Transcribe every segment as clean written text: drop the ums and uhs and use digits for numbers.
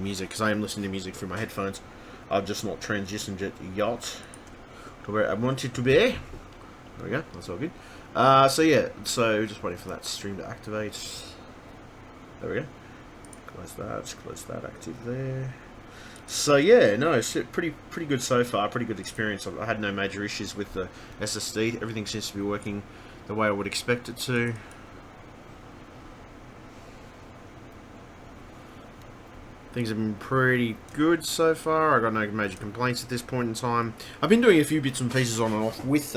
music, because I am listening to music through my headphones. I've just not transitioned it yet to where I want it to be. There we go, that's all good. So yeah, so just waiting for that stream to activate. There we go. Close that, active there. So yeah, no, it's pretty good so far. Pretty good experience. I had no major issues with the SSD. Everything seems to be working the way I would expect it to. Things have been pretty good so far. I got no major complaints at this point in time. I've been doing a few bits and pieces on and off with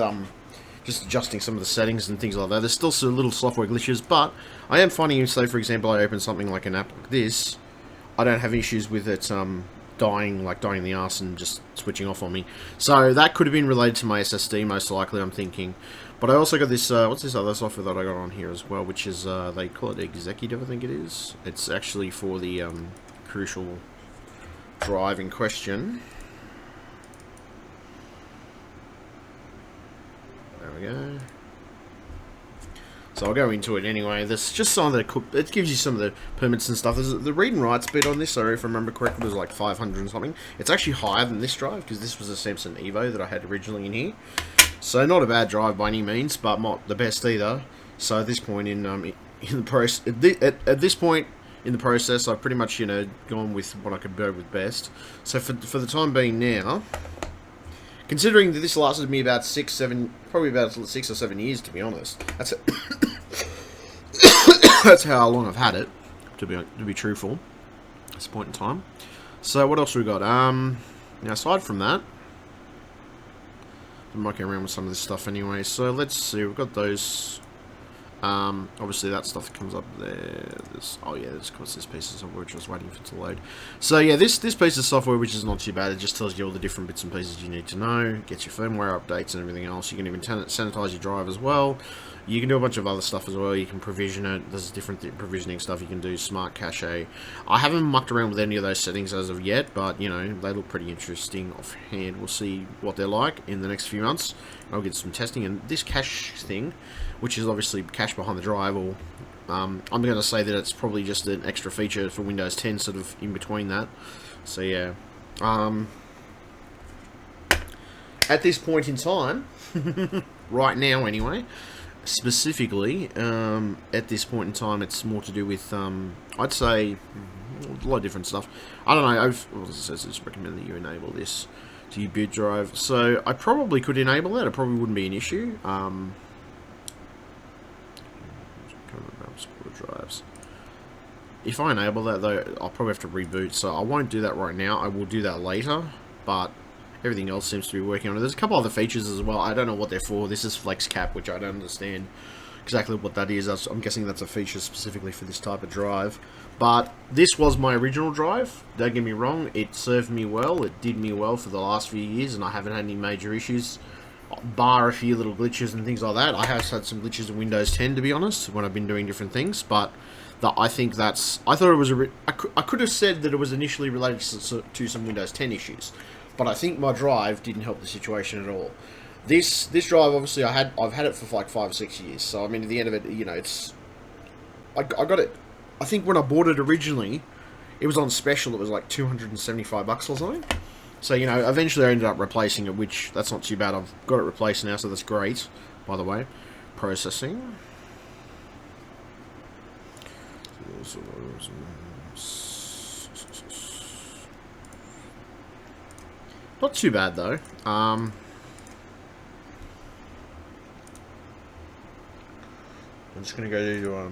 just adjusting some of the settings and things like that. There's still some little software glitches, but I am finding, say for example, I open something like an app like this, I don't have issues with it dying in the arse and just switching off on me. So that could have been related to my SSD, most likely, I'm thinking. But I also got this, what's this other software that I got on here as well, which is, they call it Executive, I think it is. It's actually for the crucial drive in question. There we go. So I'll go into it anyway. There's just some of the, it gives you some of the permits and stuff. There's the read and write speed on this, sorry if I remember correctly, was like 500 and something. It's actually higher than this drive, because this was a Samsung Evo that I had originally in here. So not a bad drive by any means, but not the best either. So at this point in the process, at this point in the process, I've pretty much, gone with what I could go with best. So for the time being now, considering that this lasted me about probably about 6 or 7 years, to be honest. That's how long I've had it, to be truthful, at this point in time. So what else we got? Now aside from that, I'm mucking around with some of this stuff anyway. So let's see, we've got those. Obviously that stuff comes up there. Oh yeah, there's of course this piece of software which I was waiting for it to load. So yeah, this piece of software, which is not too bad, it just tells you all the different bits and pieces you need to know, gets your firmware updates and everything else. You can even sanitize your drive as well. You can do a bunch of other stuff as well. You can provision it. There's different provisioning stuff you can do. Smart cache. I haven't mucked around with any of those settings as of yet, but they look pretty interesting offhand. We'll see what they're like in the next few months. I'll get some testing. And this cache thing, which is obviously cache behind the drive, or I'm going to say that it's probably just an extra feature for Windows 10, sort of in between that. So yeah, at this point in time, right now anyway, specifically, at this point in time, it's more to do with, I'd say, a lot of different stuff. I don't know, it says it's recommended that you enable this to your boot drive, so I probably could enable that. It probably wouldn't be an issue. Drives. If I enable that though, I'll probably have to reboot, so I won't do that right now. I will do that later, but everything else seems to be working on it. There's a couple other features as well. I don't know what they're for. This is FlexCap, which I don't understand exactly what that is. I'm guessing that's a feature specifically for this type of drive. But this was my original drive. Don't get me wrong, it served me well. It did me well for the last few years, and I haven't had any major issues, bar a few little glitches and things like that. I have had some glitches in Windows 10, to be honest, when I've been doing different things, but I thought it was I could have said that it was initially related to some Windows 10 issues, but I think my drive didn't help the situation at all. This drive, obviously, I've had it for like 5 or 6 years, so I mean, at the end of it, it's, I got it, I think when I bought it originally, it was on special. It was like $275 or something. So, eventually I ended up replacing it, which, that's not too bad. I've got it replaced now, so that's great, by the way. Processing. Not too bad, though. I'm just going to go to,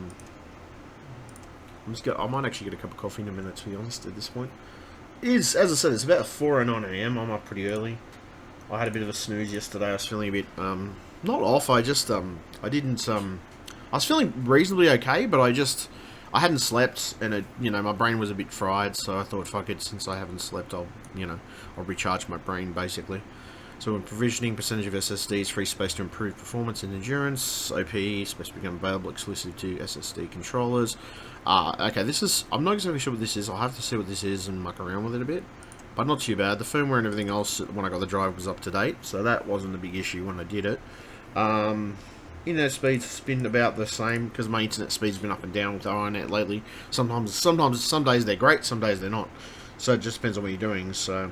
I might actually get a cup of coffee in a minute, to be honest, at this point. As I said, it's about 4:09 AM. I'm up pretty early. I had a bit of a snooze yesterday. I was feeling a bit, not off. I just, I was feeling reasonably okay, but I hadn't slept, and my brain was a bit fried, so I thought, fuck it, since I haven't slept, I'll recharge my brain, basically. So when provisioning, percentage of SSDs, free space to improve performance and endurance, OPE, space to become available exclusive to SSD controllers. Okay, I'm not exactly sure what this is. I'll have to see what this is and muck around with it a bit, but not too bad. The firmware and everything else, when I got the drive, was up to date, so that wasn't a big issue when I did it. Internet speed's been about the same, because my internet speed's been up and down with iNet lately. Some days they're great, some days they're not. So it just depends on what you're doing, so...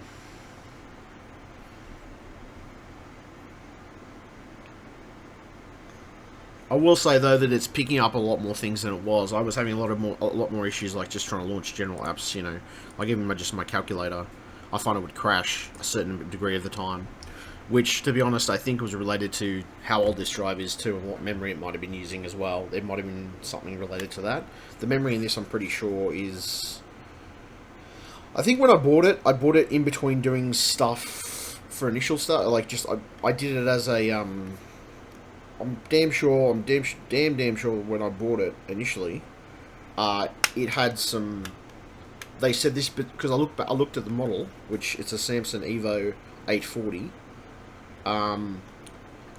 I will say though that it's picking up a lot more things than it was. I was having a lot more issues, like just trying to launch general apps. You know, like even just my calculator, I find it would crash a certain degree of the time. Which, to be honest, I think was related to how old this drive is too, and what memory it might have been using as well. It might have been something related to that. The memory in this, I'm pretty sure, is... I think when I bought it in between doing stuff for initial stuff. Like, just, I did it as a, I'm damn sure when I bought it initially, it had some... They said this, because I looked at the model, which it's a Samsung Evo 840.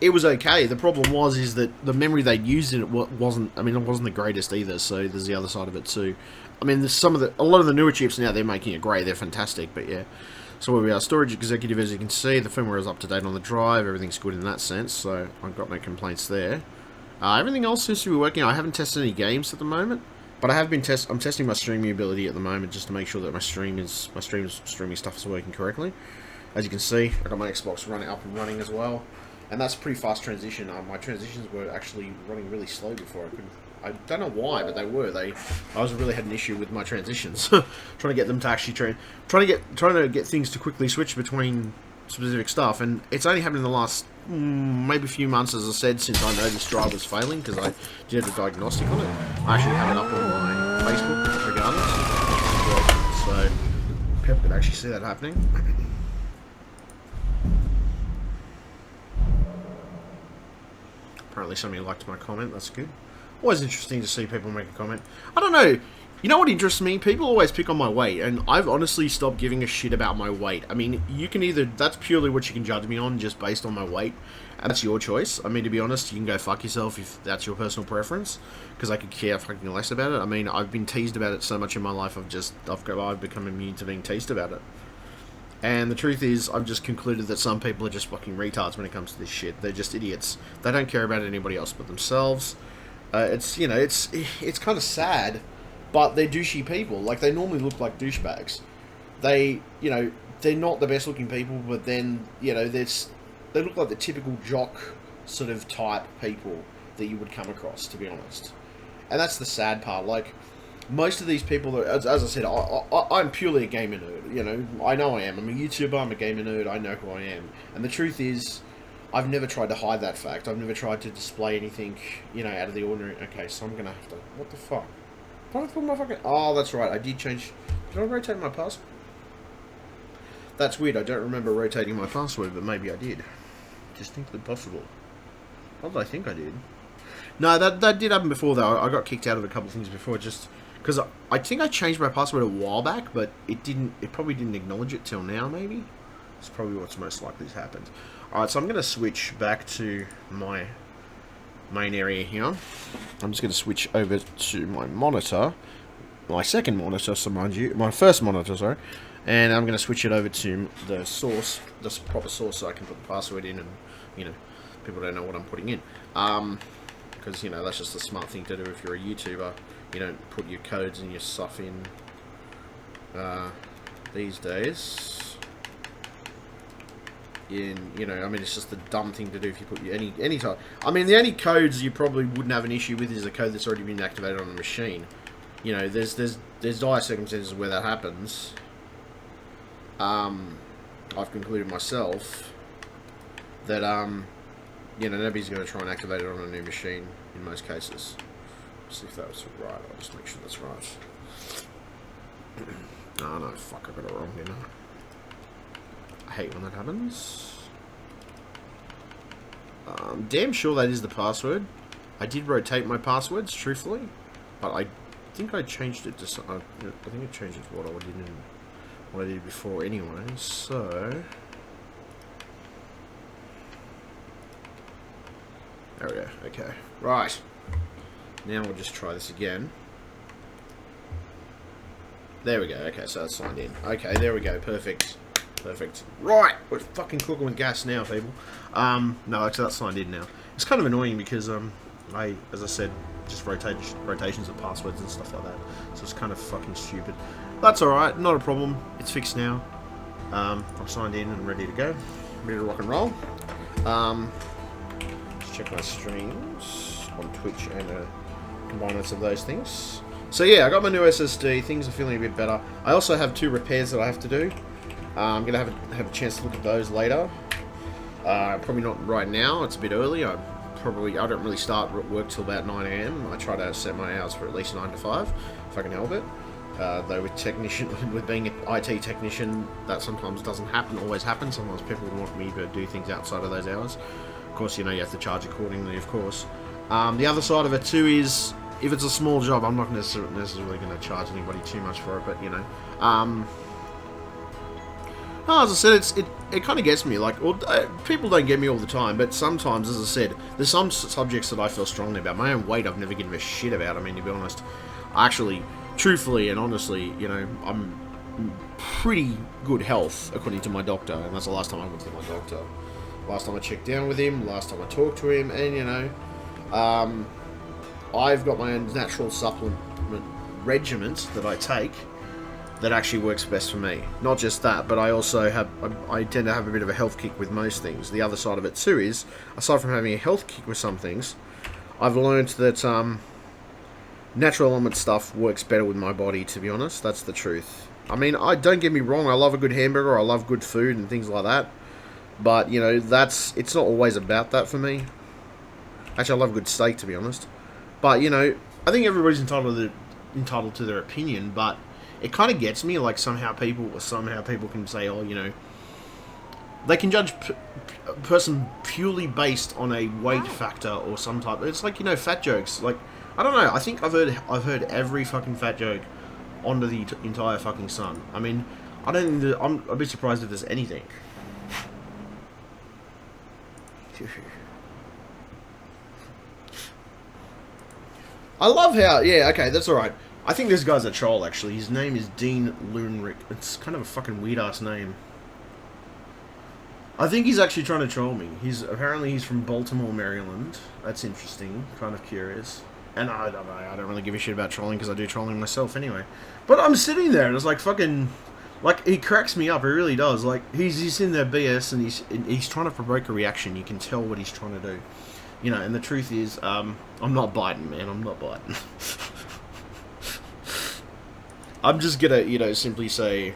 It was okay. The problem is that the memory they'd used in it wasn't the greatest either, so there's the other side of it too. I mean, there's a lot of the newer chips now, they're making it great, they're fantastic, but yeah. So where we are, Storage Executive, as you can see, the firmware is up to date on the drive, everything's good in that sense, so I've got no complaints there. Everything else seems to be working. I haven't tested any games at the moment, but I'm testing my streaming ability at the moment just to make sure that my streaming stuff is working correctly. As you can see, I've got my Xbox up and running as well. And that's a pretty fast transition. My transitions were actually running really slow before. I don't know why, but they were. I really had an issue with my transitions. Trying to get them to actually trying to get things to quickly switch between specific stuff. And it's only happened in the last maybe a few months, as I said, since I know this drive was failing, because I did a diagnostic on it. I actually have it up on my Facebook, regardless. So people could actually see that happening. Apparently somebody liked my comment, that's good. Always interesting to see people make a comment. I don't know, you know what interests me? People always pick on my weight, and I've honestly stopped giving a shit about my weight. I mean, you can either, that's purely what you can judge me on, just based on my weight, and that's your choice. I mean, to be honest, you can go fuck yourself if that's your personal preference, because I could care fucking less about it. I mean, I've been teased about it so much in my life, I've become immune to being teased about it. And the truth is, I've just concluded that some people are just fucking retards when it comes to this shit. They're just idiots. They don't care about anybody else but themselves. It's kind of sad, but they're douchey people. Like, they normally look like douchebags. They're not the best looking people, but then, they look like the typical jock sort of type people that you would come across, to be honest. And that's the sad part. Like, most of these people, as I said, I'm purely a gamer nerd, I know I am. I'm a YouTuber, I'm a gamer nerd, I know who I am. And the truth is, I've never tried to hide that fact. I've never tried to display anything, out of the ordinary. Okay, so I'm gonna have to... What the fuck? Did I put my fucking... Oh, that's right, I did change... Did I rotate my password? That's weird, I don't remember rotating my password, but maybe I did. Distinctly possible. What did I think I did? No, that did happen before, though. I got kicked out of a couple of things before, just... Because I think I changed my password a while back, but it probably didn't acknowledge it till now, maybe? That's probably what's most likely has happened. Alright, so I'm going to switch back to my main area here. I'm just going to switch over to my monitor. My second monitor, so mind you. My first monitor, sorry. And I'm going to switch it over to the source, the proper source, so I can put the password in and, people don't know what I'm putting in. Because, that's just a smart thing to do if you're a YouTuber. You don't put your codes and your stuff in these days. It's just a dumb thing to do if you put any type. I mean, the only codes you probably wouldn't have an issue with is a code that's already been activated on the machine. There's dire circumstances where that happens. I've concluded myself that nobody's going to try and activate it on a new machine in most cases. See if that was right. I'll just make sure that's right. Oh no, fuck, I got it wrong, didn't I? I hate when that happens. Damn sure that is the password. I did rotate my passwords, truthfully, but I think I changed it to some... I think I changed it to what I did before anyway, so... There we go, okay. Right. Now we'll just try this again. There we go. Okay, so that's signed in. Okay, there we go. Perfect. Perfect. Right! We're fucking cooking with gas now, people. No, actually that's signed in now. It's kind of annoying because, as I said, just rotations of passwords and stuff like that. So it's kind of fucking stupid. That's alright, not a problem. It's fixed now. I'm signed in and ready to go. Ready to rock and roll. Let's check my streams on Twitch and combiners of those things. So yeah, I got my new SSD. Things are feeling a bit better. I also have 2 repairs that I have to do. I'm gonna have a chance to look at those later. Probably not right now. It's a bit early. I don't really start work till about 9 AM. I try to set my hours for at least 9 to 5 if I can help it. Though with being an IT technician, that sometimes doesn't always happen. Sometimes people want me to do things outside of those hours. Of course, you know, you have to charge accordingly, of course. The other side of it too is, if it's a small job, I'm not necessarily going to charge anybody too much for it, but, you know. As I said, it kind of gets me. Like, people don't get me all the time, but sometimes, as I said, there's some subjects that I feel strongly about. My own weight, I've never given a shit about. I mean, to be honest, actually, truthfully and honestly, you know, I'm pretty good health, according to my doctor, and that's the last time I went to my doctor. Last time I checked down with him, last time I talked to him, and, you know, I've got my own natural supplement regiment that I take that actually works best for me. Not just that, but I also I tend to have a bit of a health kick with most things. The other side of it too is, aside from having a health kick with some things, I've learned that natural element stuff works better with my body, to be honest. That's the truth. I mean, don't get me wrong, I love a good hamburger, I love good food and things like that. But, you know, it's not always about that for me. Actually, I love a good steak, to be honest. But, you know, I think everybody's entitled to their opinion, but it kind of gets me, like, somehow people can say, oh, you know, they can judge a person purely based on a weight factor or some type. It's like, you know, fat jokes. Like, I don't know. I think I've heard every fucking fat joke under the entire fucking sun. I mean, I don't think I'm a bit surprised if there's anything. I love how, yeah, okay, that's alright. I think this guy's a troll, actually. His name is Dean Lunrick. It's kind of a fucking weird-ass name. I think he's actually trying to troll me. Apparently he's from Baltimore, Maryland. That's interesting. Kind of curious. And I don't know, I don't really give a shit about trolling because I do trolling myself anyway. But I'm sitting there and it's like fucking... Like, he cracks me up, he really does. Like, he's in there BS and he's trying to provoke a reaction. You can tell what he's trying to do. You know, and the truth is, I'm not biting, man. I'm not biting. I'm just gonna, you know, simply say...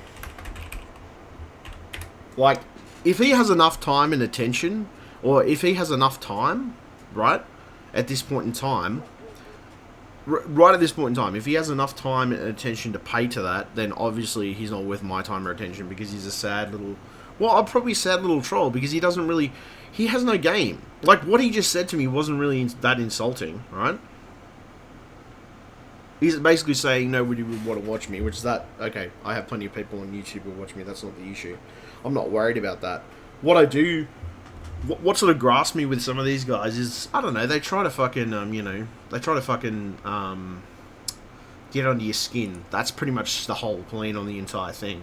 Like, if he has enough time and attention, or if he has enough time, right, at this point in time... Right at this point in time, if he has enough time and attention to pay to that, then obviously he's not worth my time or attention because he's a sad little... Well, I'm probably a sad little troll because he doesn't really... He has no game. Like, what he just said to me wasn't really that insulting, right? He's basically saying nobody would want to watch me, which is that... Okay, I have plenty of people on YouTube who watch me. That's not the issue. I'm not worried about that. What I do... What sort of grasps me with some of these guys is, I don't know, they try to fucking, you know, they try to fucking, get under your skin. That's pretty much the whole plan on the entire thing.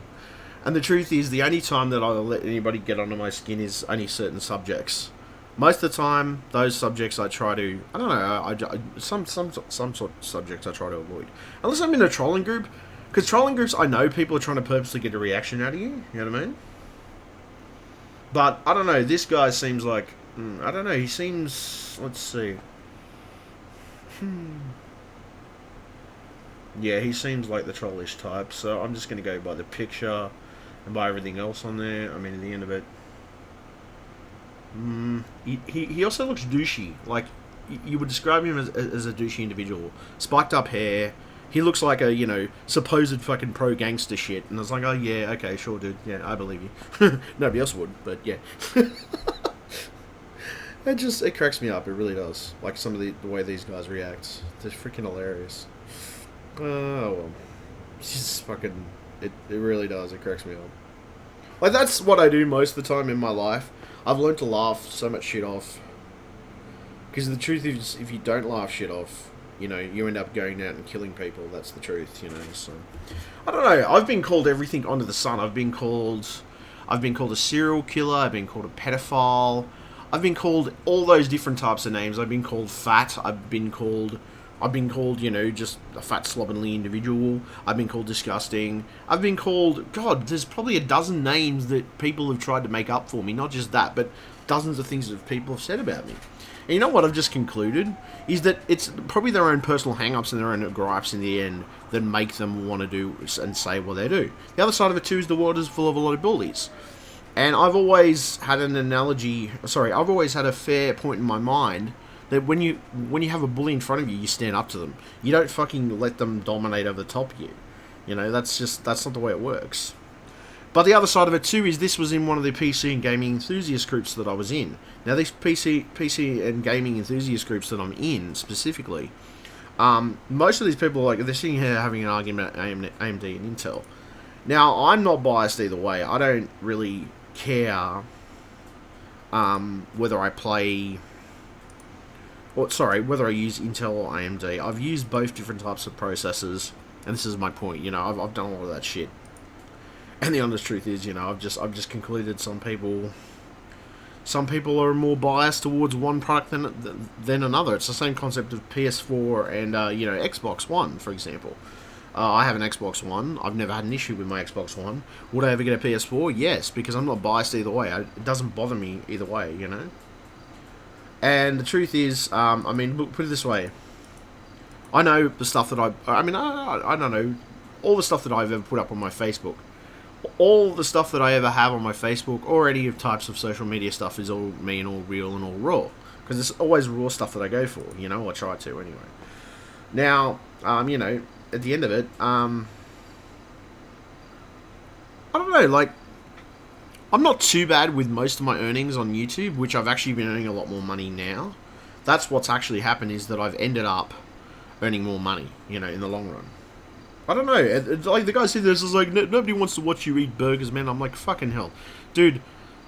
And the truth is, the only time that I'll let anybody get under my skin is only certain subjects. Most of the time, those subjects I try to, I don't know, some sort of subjects I try to avoid. Unless I'm in a trolling group, because trolling groups, I know people are trying to purposely get a reaction out of you, you know what I mean? But, I don't know, this guy seems like... I don't know, he seems... Let's see. Yeah, he seems like the trollish type, so I'm just going to go by the picture and by everything else on there. I mean, at the end of it... He also looks douchey. Like, you would describe him as a douchey individual. Spiked up hair... He looks like a, you know, supposed fucking pro-gangster shit. And I was like, oh, yeah, okay, sure, dude. Yeah, I believe you. Nobody else would, but yeah. It cracks me up. It really does. Like, some of the way these guys react. They're freaking hilarious. Oh, well. It's just fucking... It really does. It cracks me up. Like, that's what I do most of the time in my life. I've learned to laugh so much shit off. Because the truth is, if you don't laugh shit off... You know, you end up going out and killing people. That's the truth, you know. So, I don't know. I've been called everything under the sun. I've been called a serial killer. I've been called a pedophile. I've been called all those different types of names. I've been called fat. I've been called I've been called, you know, just a fat slovenly individual. I've been called disgusting. I've been called, God, there's probably a dozen names that people have tried to make up for me. Not just that, but dozens of things that people have said about me. And you know what I've just concluded? Is that it's probably their own personal hang-ups and their own gripes in the end that make them want to do and say what they do. The other side of it too is the world is full of a lot of bullies. And I've always had an analogy, sorry, I've always had a fair point in my mind that when you have a bully in front of you, you stand up to them. You don't fucking let them dominate over the top of you. You know, that's not the way it works. But the other side of it too is this was in one of the PC and gaming enthusiast groups that I was in. Now these PC and gaming enthusiast groups that I'm in specifically, most of these people they're sitting here having an argument about AMD and Intel. Now I'm not biased either way. I don't really care whether I play. Whether I use Intel or AMD. I've used both different types of processors, and this is my point. You know, I've done a lot of that shit. And the honest truth is, you know, I've just concluded some people are more biased towards one product than another. It's the same concept of PS4 and you know, Xbox One, for example. I have an Xbox One. I've never had an issue with my Xbox One. Would I ever get a PS4? Yes, because I'm not biased either way. It doesn't bother me either way, you know. And the truth is, I mean, look, put it this way. I know the stuff that I don't know, all the stuff that I've ever put up on my Facebook. All the stuff that I ever have on my Facebook or any of types of social media stuff is all me and all real and all raw. Because it's always raw stuff that I go for, you know, I try to anyway. Now, you know, at the end of it, I don't know, like, I'm not too bad with most of my earnings on YouTube, which I've actually been earning a lot more money now. That's what's actually happened, is that I've ended up earning more money, you know, in the long run. I don't know, it's like the guy said this is like, nobody wants to watch you eat burgers, man. I'm like, fucking hell. Dude,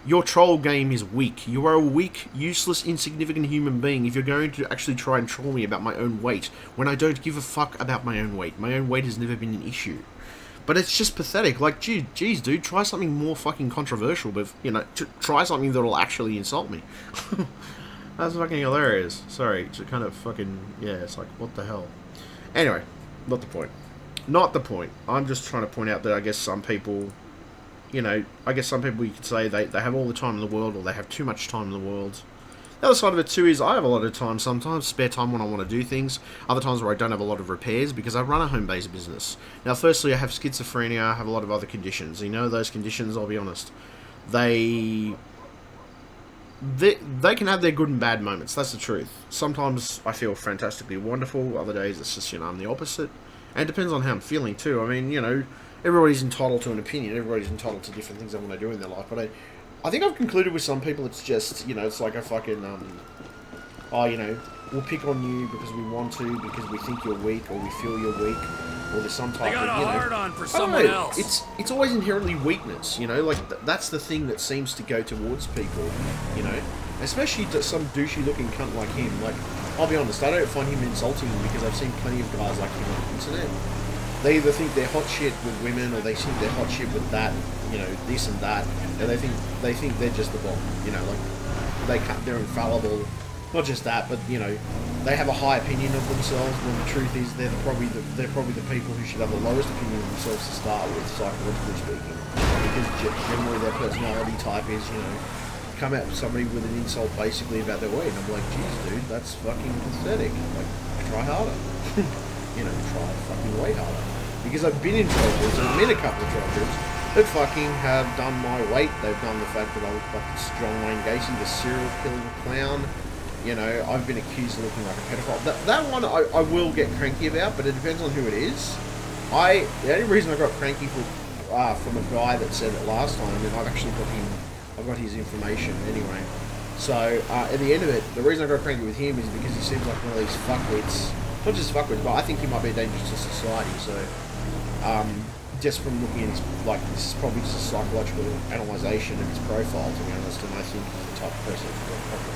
your troll game is weak. You are a weak, useless, insignificant human being if you're going to actually try and troll me about my own weight, when I don't give a fuck about my own weight. My own weight has never been an issue. But it's just pathetic. Like, geez, dude, try something more fucking controversial, but, you know, try something that'll actually insult me. That's fucking hilarious. Sorry, it's kind of fucking, yeah, it's like, what the hell? Anyway, not the point. Not the point. I'm just trying to point out that I guess some people, you know, you could say they have all the time in the world, or they have too much time in the world. The other side of it too is I have a lot of time sometimes, spare time when I want to do things. Other times where I don't have a lot of repairs because I run a home-based business. Now, firstly, I have schizophrenia, I have a lot of other conditions. You know, those conditions, I'll be honest, they can have their good and bad moments. That's the truth. Sometimes I feel fantastically wonderful. Other days it's just, you know, I'm the opposite. And it depends on how I'm feeling too. I mean, you know, everybody's entitled to an opinion. Everybody's entitled to different things they want to do in their life. But I think I've concluded with some people it's just, you know, it's like a fucking, oh, you know, we'll pick on you because we want to, because we think you're weak, or we feel you're weak, or there's some type of, you know, hard on for someone else. It's always inherently weakness, you know, like that's the thing that seems to go towards people, you know, especially to some douchey looking cunt like him. Like, I'll be honest, I don't find him insulting because I've seen plenty of guys like him on the internet. They either think they're hot shit with women, or they think they're hot shit with that, you know, this and that, and they think they're just the bomb, you know, like they're infallible. Not just that, but you know, they have a high opinion of themselves. When the truth is, they're probably the people who should have the lowest opinion of themselves to start with, psychologically speaking, because generally their personality type is, you know, come at somebody with an insult basically about their weight, and I'm like, geez, dude, that's fucking pathetic. Like, try harder. You know, try fucking way harder. Because I've been in troll groups, I've been in a couple of troll groups that fucking have done my weight. They've done the fact that I look like Strong Wayne Gacy, the serial killing clown. You know, I've been accused of looking like a pedophile. That one I will get cranky about, but it depends on who it is. The only reason I got cranky from a guy that said it last time, and I've got his information anyway. So, at the end of it, the reason I got cranky with him is because he seems like one of these fuckwits. Not just fuckwits, but I think he might be dangerous to society, so, just from looking at his, like, this is probably just a psychological analysation of his profile, to be honest, and I think he's the type of person who will probably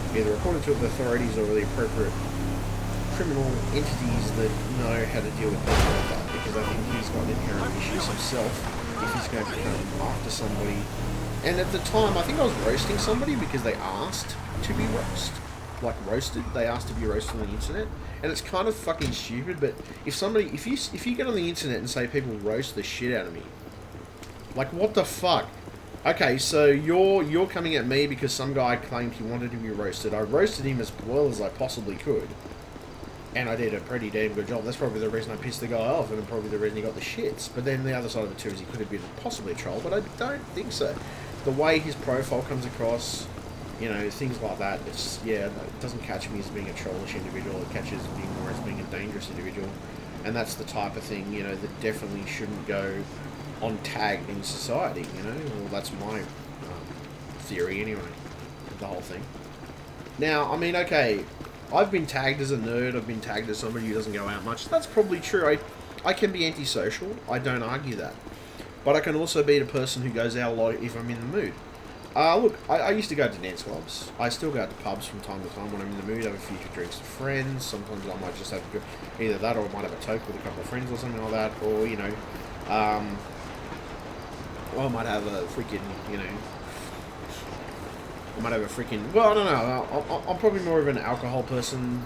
be either reported to the authorities or the appropriate criminal entities that know how to deal with things like that, because I think he's got inherent issues himself if he's going to come after somebody. And at the time, I think I was roasting somebody because they asked to be roasted. like roasted. They ask to be roasted on the internet, and it's kind of fucking stupid. But if you get on the internet and say people roast the shit out of me, like what the fuck? Okay, so you're coming at me because some guy claimed he wanted to be roasted. I roasted him as well as I possibly could, and I did a pretty damn good job. That's probably the reason I pissed the guy off, and probably the reason he got the shits. But then the other side of it too is he could have been possibly a troll, but I don't think so. The way his profile comes across, you know, things like that, it's, yeah, it doesn't catch me as being a trollish individual. It catches me more as being a dangerous individual, and that's the type of thing, you know, that definitely shouldn't go untagged in society, you know. Well, that's my theory anyway, of the whole thing. Now, I mean, okay, I've been tagged as a nerd, I've been tagged as somebody who doesn't go out much. That's probably true. I can be antisocial, I don't argue that. But I can also be the person who goes out a lot if I'm in the mood. Look, I used to go to dance clubs. I still go to pubs from time to time when I'm in the mood, have a few drinks with friends. Sometimes I might just have either that, or I might have a toke with a couple of friends or something like that. Or, you know, I might have a freaking, you know, well, I don't know, I'm probably more of an alcohol person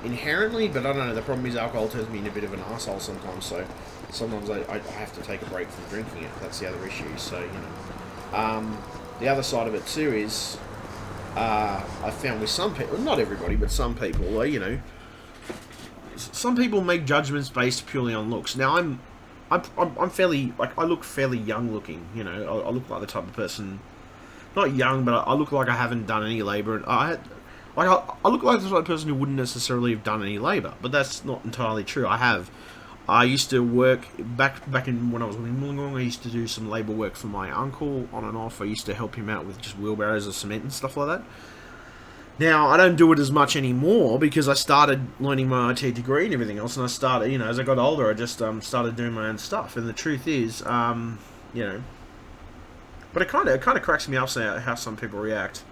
inherently, but I don't know, the problem is alcohol turns me into a bit of an arsehole sometimes, so sometimes I have to take a break from drinking it. That's the other issue, so, you know. The other side of it too is, I found with some people, not everybody, but some people, you know, some people make judgments based purely on looks. Now, I'm fairly, like, I look fairly young looking, you know, I look like the type of person, not young, but I look like I haven't done any labour, and I look like the type of person who wouldn't necessarily have done any labour, but that's not entirely true. I used to work, back in when I was living in Wollongong, I used to do some labour work for my uncle, on and off. I used to help him out with just wheelbarrows of cement and stuff like that. Now, I don't do it as much anymore, because I started learning my IT degree and everything else, and I started, you know, as I got older, I just started doing my own stuff, and the truth is, you know, but it kind of cracks me up how some people react.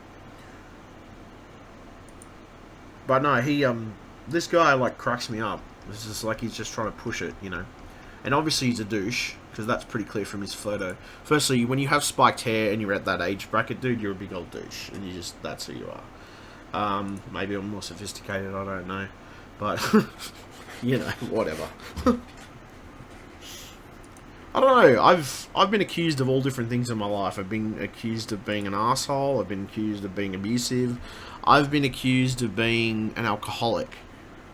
But no, this guy, like, cracks me up. It's just like he's just trying to push it, you know. And obviously he's a douche, because that's pretty clear from his photo. Firstly, when you have spiked hair and you're at that age bracket, dude, you're a big old douche, and that's who you are. Maybe I'm more sophisticated, I don't know. But, you know, whatever. I don't know, I've been accused of all different things in my life. I've been accused of being an asshole. I've been accused of being abusive. I've been accused of being an alcoholic.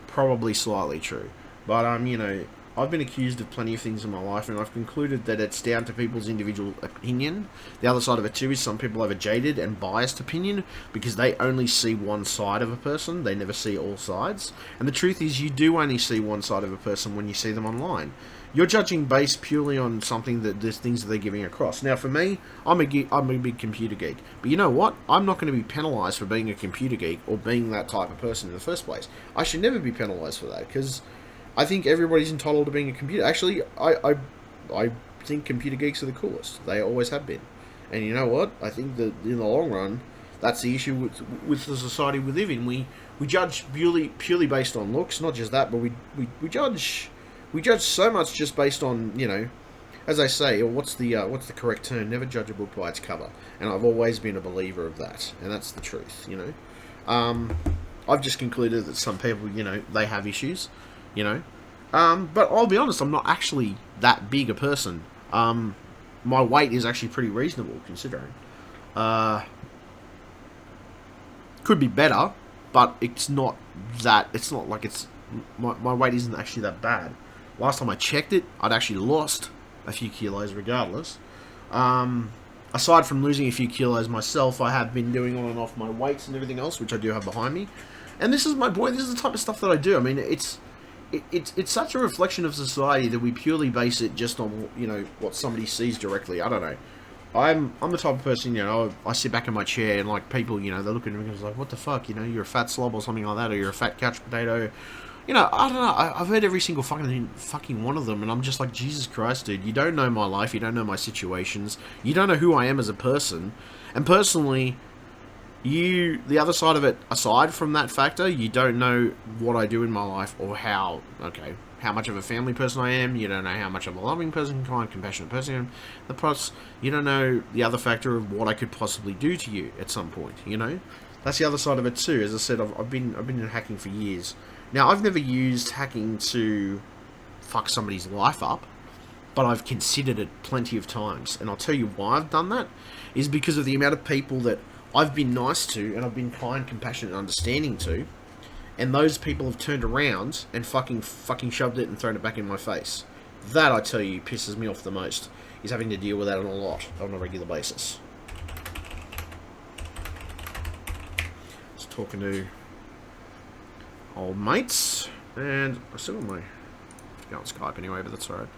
Probably slightly true. But, you know, I've been accused of plenty of things in my life, and I've concluded that it's down to people's individual opinion. The other side of it too is some people have a jaded and biased opinion because they only see one side of a person. They never see all sides. And the truth is, you do only see one side of a person when you see them online. You're judging based purely on something that there's things that they're giving across. Now, for me, I'm a big computer geek. But you know what? I'm not going to be penalised for being a computer geek or being that type of person in the first place. I should never be penalised for that, because I think everybody's entitled to being a computer. Actually, I think computer geeks are the coolest. They always have been. And you know what? I think that in the long run, that's the issue with the society we live in. We judge purely based on looks. Not just that, but we judge so much just based on, you know, as I say, or what's the correct term? Never judge a book by its cover. And I've always been a believer of that, and that's the truth, you know. I've just concluded that some people, you know, they have issues, you know. But I'll be honest, I'm not actually that big a person. My weight is actually pretty reasonable, considering. Could be better, but it's not like it's... My weight isn't actually that bad. Last time I checked it, I'd actually lost a few kilos regardless. Aside from losing a few kilos myself, I have been doing on and off my weights and everything else, which I do have behind me. And this is my point. This is the type of stuff that I do. I mean, it's such a reflection of society that we purely base it just on, you know, what somebody sees directly. I don't know. I'm the type of person, you know, I sit back in my chair and, like, people, you know, they look at me and go like, what the fuck, you know, you're a fat slob or something like that, or you're a fat couch potato. You know, I don't know, I've heard every single fucking one of them, and I'm just like, Jesus Christ, dude, you don't know my life, you don't know my situations, you don't know who I am as a person, and personally, the other side of it, aside from that factor, you don't know what I do in my life, or how much of a family person I am, you don't know how much of a loving person, kind, compassionate person I am, you don't know the other factor of what I could possibly do to you at some point, you know? That's the other side of it too. As I said, I've been in hacking for years. Now, I've never used hacking to fuck somebody's life up, but I've considered it plenty of times. And I'll tell you why I've done that, is because of the amount of people that I've been nice to, and I've been kind, compassionate, and understanding to, and those people have turned around and fucking shoved it and thrown it back in my face. That, I tell you, pisses me off the most, is having to deal with that on a regular basis. Just talking to old mates, and I still got my go on Skype anyway, but that's alright.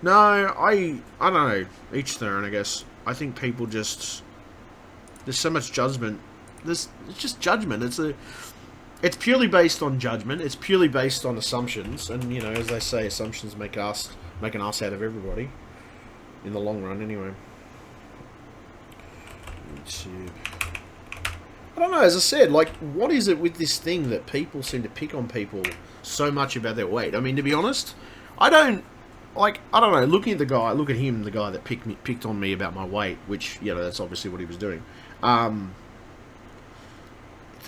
No, I don't know. Each their own, I guess. I think people just, there's so much judgment. It's just judgment. It's purely based on judgment. It's purely based on assumptions, and you know, as they say, assumptions make an ass out of everybody in the long run. Anyway, YouTube. I don't know. As I said, like, what is it with this thing that people seem to pick on people so much about their weight? I mean, to be honest, I don't know. Looking at the guy, look at him, the guy that picked on me about my weight, which, you know, that's obviously what he was doing.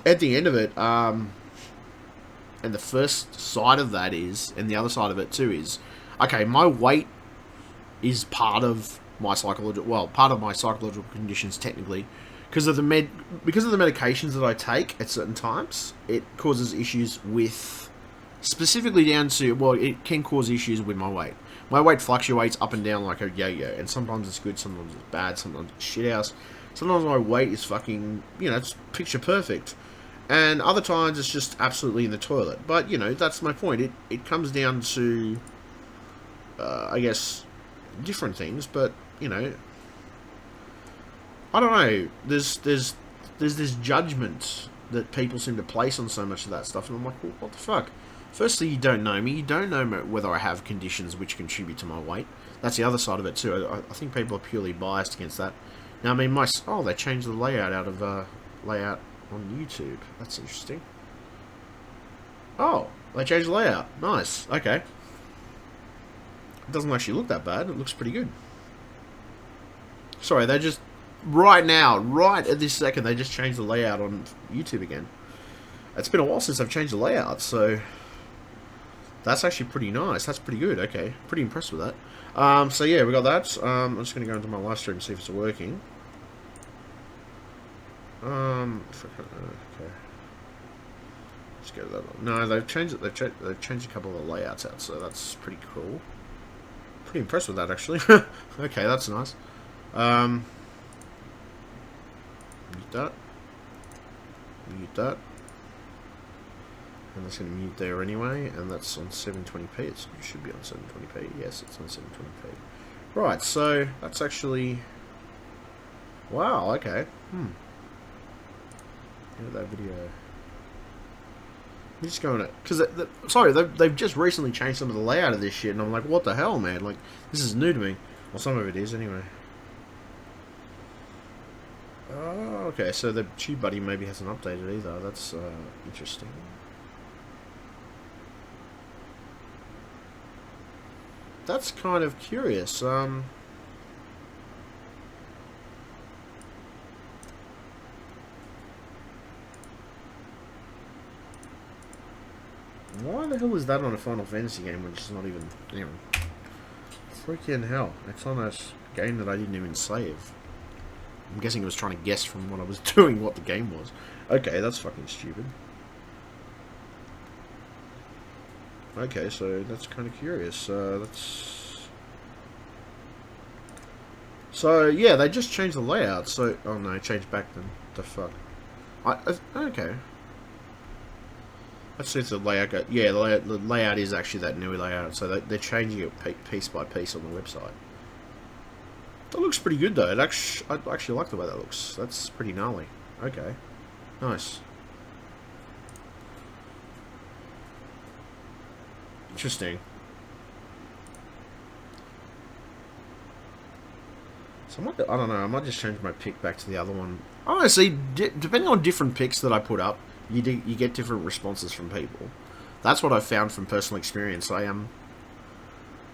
At the end of it, and the first side of that is, and the other side of it too is, okay, my weight is part of my psychological conditions technically, because of the medications that I take at certain times. It causes issues with, specifically down to, well, it can cause issues with my weight. My weight fluctuates up and down like a yo-yo, and sometimes it's good, sometimes it's bad, sometimes it's shithouse. Sometimes my weight is fucking, you know, it's picture perfect. And other times it's just absolutely in the toilet. But, you know, that's my point. It comes down to, I guess, different things. But, you know, I don't know. There's this judgment that people seem to place on so much of that stuff. And I'm like, well, what the fuck? Firstly, you don't know me. You don't know whether I have conditions which contribute to my weight. That's the other side of it too. I think people are purely biased against that. Now, I mean, they changed the layout out of layout on YouTube. That's interesting. Oh, they changed the layout. Nice. Okay. It doesn't actually look that bad. It looks pretty good. Sorry, they just right at this second, they just changed the layout on YouTube again. It's been a while since I've changed the layout, so that's actually pretty nice. That's pretty good. Okay, pretty impressed with that. So yeah, we got that. I'm just going to go into my live stream and see if it's working. Okay. Let's go to that one. No, they've changed it. They've changed a couple of the layouts out, so that's pretty cool. Pretty impressed with that, actually. Okay, that's nice. Mute that. Mute that. And that's going to mute there anyway, and that's on 720p. It should be on 720p. Yes, it's on 720p. Right, so that's actually... Wow, okay. That video. I'm just going to... Because, sorry, they've just recently changed some of the layout of this shit, and I'm like, what the hell, man? Like, this is new to me. Well, some of it is, anyway. Oh, okay, so the TubeBuddy maybe hasn't updated either. That's interesting. That's kind of curious. Why the hell is that on a Final Fantasy game which is not even... Anyway. Freaking hell. It's on a game that I didn't even save. I'm guessing it was trying to guess from what I was doing what the game was. Okay, that's fucking stupid. Okay, so that's kind of curious. So, yeah, they just changed the layout. So, oh no, changed back then. The fuck. Okay. Let's see if the layout got... Yeah, the layout is actually that new layout. So they're changing it piece by piece on the website. That looks pretty good, though. I actually like the way that looks. That's pretty gnarly. Okay. Nice. Interesting. So I don't know, I might just change my pick back to the other one. I don't know, see, depending on different picks that I put up, you get different responses from people. That's what I've found from personal experience.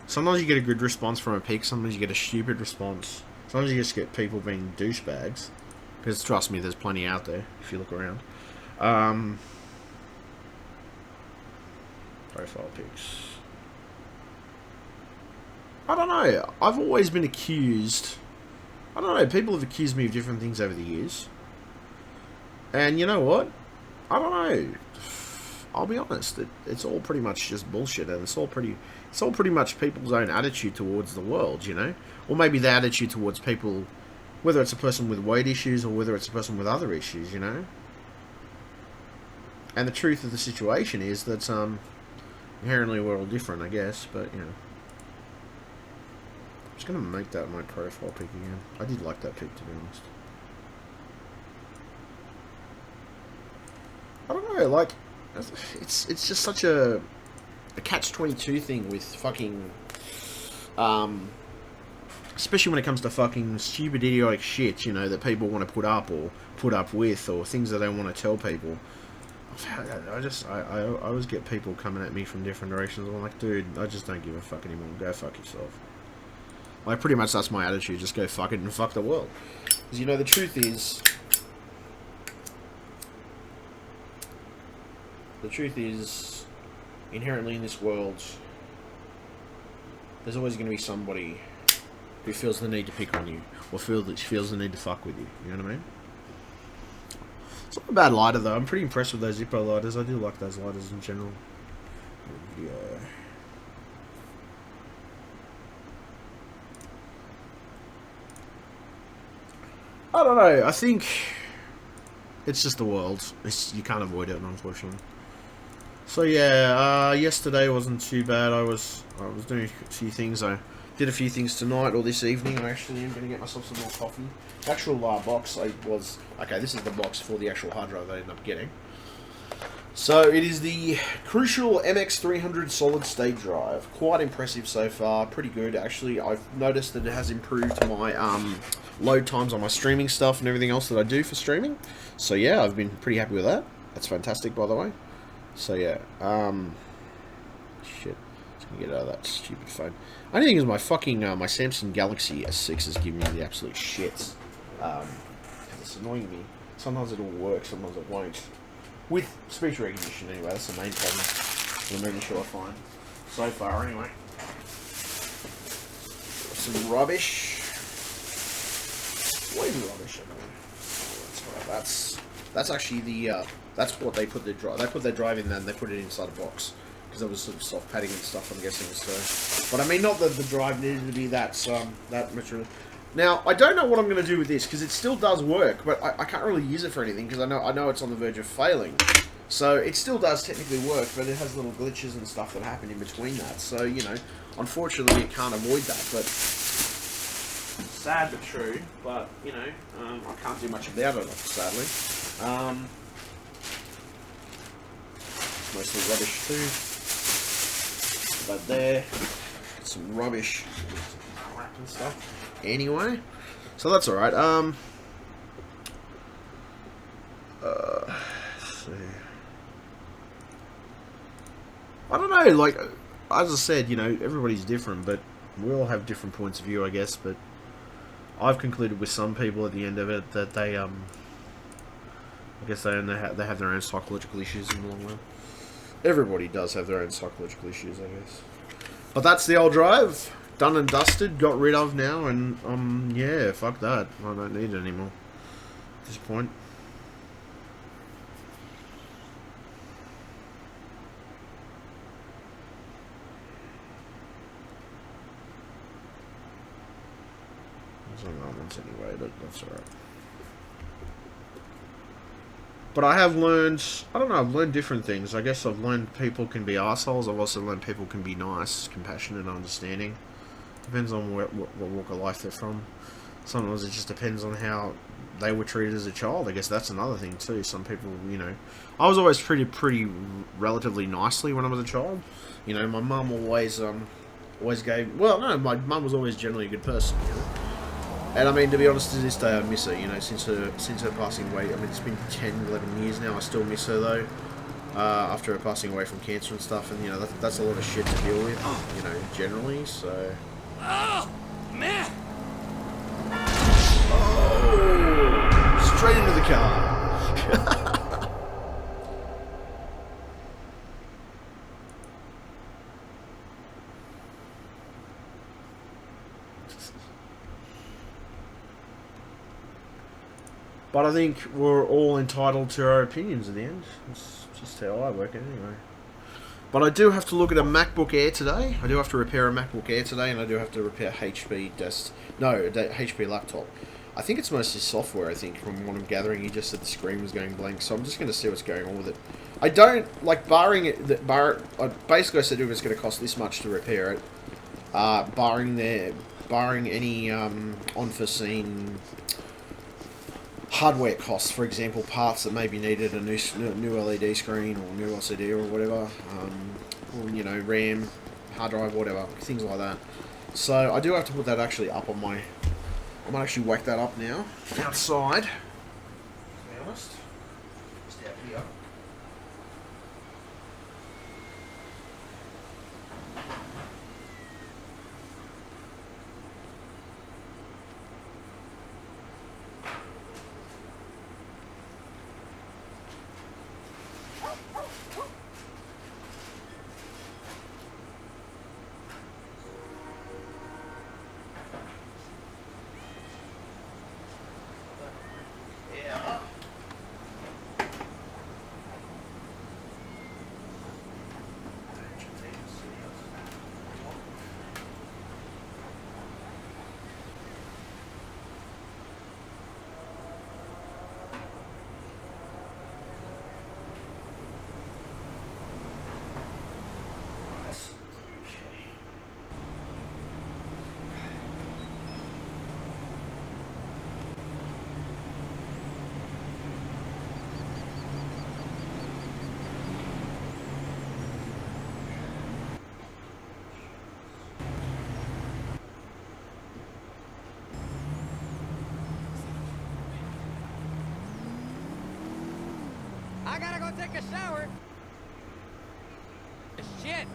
Sometimes you get a good response from a pick, sometimes you get a stupid response. Sometimes you just get people being douchebags. Because trust me, there's plenty out there if you look around. Profile pics. I don't know. I've always been accused. I don't know. People have accused me of different things over the years. And you know what? I don't know. I'll be honest. It's all pretty much just bullshit, and it's all pretty much people's own attitude towards the world, you know, or maybe the attitude towards people, whether it's a person with weight issues or whether it's a person with other issues, you know. And the truth of the situation is that inherently we're all different, I guess. But you know, I'm just gonna make that my profile pic again. I did like that pic, to be honest. I don't know, like, it's just such a catch-22 thing with fucking, especially when it comes to fucking stupid, idiotic shit, you know, that people want to put up or put up with, or things that they want to tell people. I always get people coming at me from different directions. I'm like, dude, I just don't give a fuck anymore. Go fuck yourself. Like, pretty much that's my attitude. Just go fuck it and fuck the world. Because, you know, the truth is, inherently in this world, there's always going to be somebody who feels the need to pick on you, or feels the need to fuck with you. You know what I mean? It's not a bad lighter though. I'm pretty impressed with those Zippo lighters. I do like those lighters in general. Yeah. I don't know. I think it's just the world. You can't avoid it, unfortunately. So yeah, yesterday wasn't too bad. I was doing a few things. I did a few things tonight or this evening. I actually am going to get myself some more coffee. The actual box okay. This is the box for the actual hard drive that I ended up getting. So it is the Crucial MX300 solid state drive. Quite impressive so far. Pretty good actually. I've noticed that it has improved my load times on my streaming stuff and everything else that I do for streaming. So yeah, I've been pretty happy with that. That's fantastic, by the way. So yeah, shit. Let's get out of that stupid phone. Only thing is my fucking my Samsung Galaxy S6 is giving me the absolute shits. It's annoying me. Sometimes it'll work, sometimes it won't. With speech recognition, anyway. That's the main problem. I'm making sure I find so far, anyway. Some rubbish. What is rubbish? That's actually the that's what they put their drive. They put their drive in, then they put it inside a box because there was sort of soft padding and stuff. I'm guessing so. But I mean, not that the drive needed to be that material. Now I don't know what I'm going to do with this because it still does work, but I can't really use it for anything because I know it's on the verge of failing. So it still does technically work, but it has little glitches and stuff that happen in between that. So you know, unfortunately, it can't avoid that. But sad but true. But you know, I can't do much about it, sadly. Mostly rubbish too. But there, some rubbish crap and stuff. Anyway, so that's all right. Let's see. I don't know. Like as I said, you know, everybody's different, but we all have different points of view, I guess. But I've concluded with some people at the end of it that they I guess they have their own psychological issues in the long run. Everybody does have their own psychological issues, I guess. But that's the old drive. Done and dusted. Got rid of now. And, yeah, fuck that. I don't need it anymore at this point. There's no moments anyway, but that's alright. But I have learned, I don't know, I've learned different things. I guess I've learned people can be assholes. I've also learned people can be nice, compassionate, understanding. Depends on what walk of life they're from. Sometimes it just depends on how they were treated as a child. I guess that's another thing too. Some people, you know, I was always treated pretty relatively nicely when I was a child. You know, my mum always gave, well, no, my mum was always generally a good person, you know. And I mean, to be honest, to this day I miss her, you know, since her passing away. I mean, it's been 10, 11 years now. I still miss her though, after her passing away from cancer and stuff. And, you know, that's a lot of shit to deal with, you know, generally, so... Oh, man! Oh, car. But I think we're all entitled to our opinions in the end. That's just how I work it anyway. But I do have to look at a MacBook Air today. I do have to repair a MacBook Air today, and I do have to repair HP laptop. I think it's mostly software, I think, from what I'm gathering. He just said the screen was going blank, so I'm just going to see what's going on with it. I don't, like, barring it, basically I said it was going to cost this much to repair it. Barring any unforeseen hardware costs, for example, parts that maybe needed a new LED screen or new LCD or whatever, or, you know, RAM, hard drive, whatever, things like that. So I do have to put that actually up on my... I might actually whack that up now, outside, to be honest, just out here. I gotta go take a shower. Shit.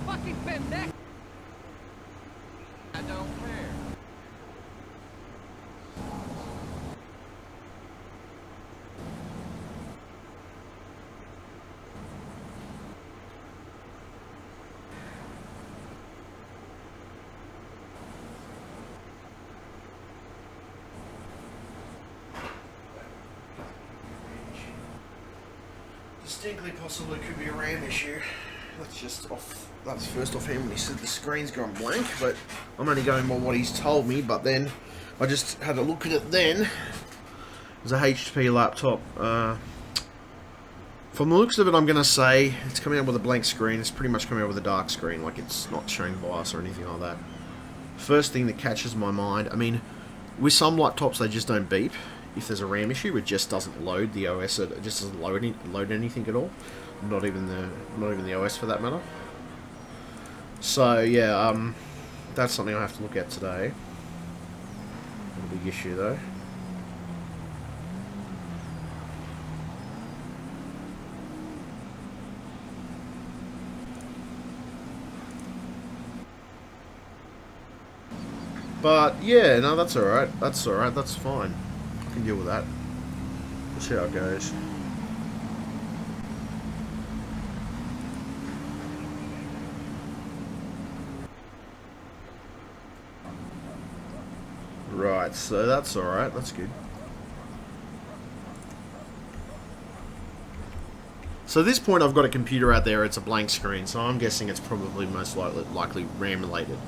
Fucking pendejo. I don't care. Distinctly possibly could be a RAM issue. That's first off hand when he said the screen's gone blank, but I'm only going by what he's told me. But then I just had a look at it then. It's a HP laptop. From the looks of it, I'm going to say it's coming out with a blank screen. It's pretty much coming out with a dark screen, like it's not showing BIOS or anything like that. First thing that catches my mind, I mean, with some laptops they just don't beep. if there's a RAM issue, it just doesn't load the OS. It just doesn't load anything at all. Not even the OS for that matter. So yeah, that's something I have to look at today. Not a big issue though. But yeah, no, that's alright. That's alright. That's fine. I can deal with that. We'll see how it goes. Right, so that's alright. That's good. So at this point, I've got a computer out there. It's a blank screen, so I'm guessing it's probably most likely RAM related.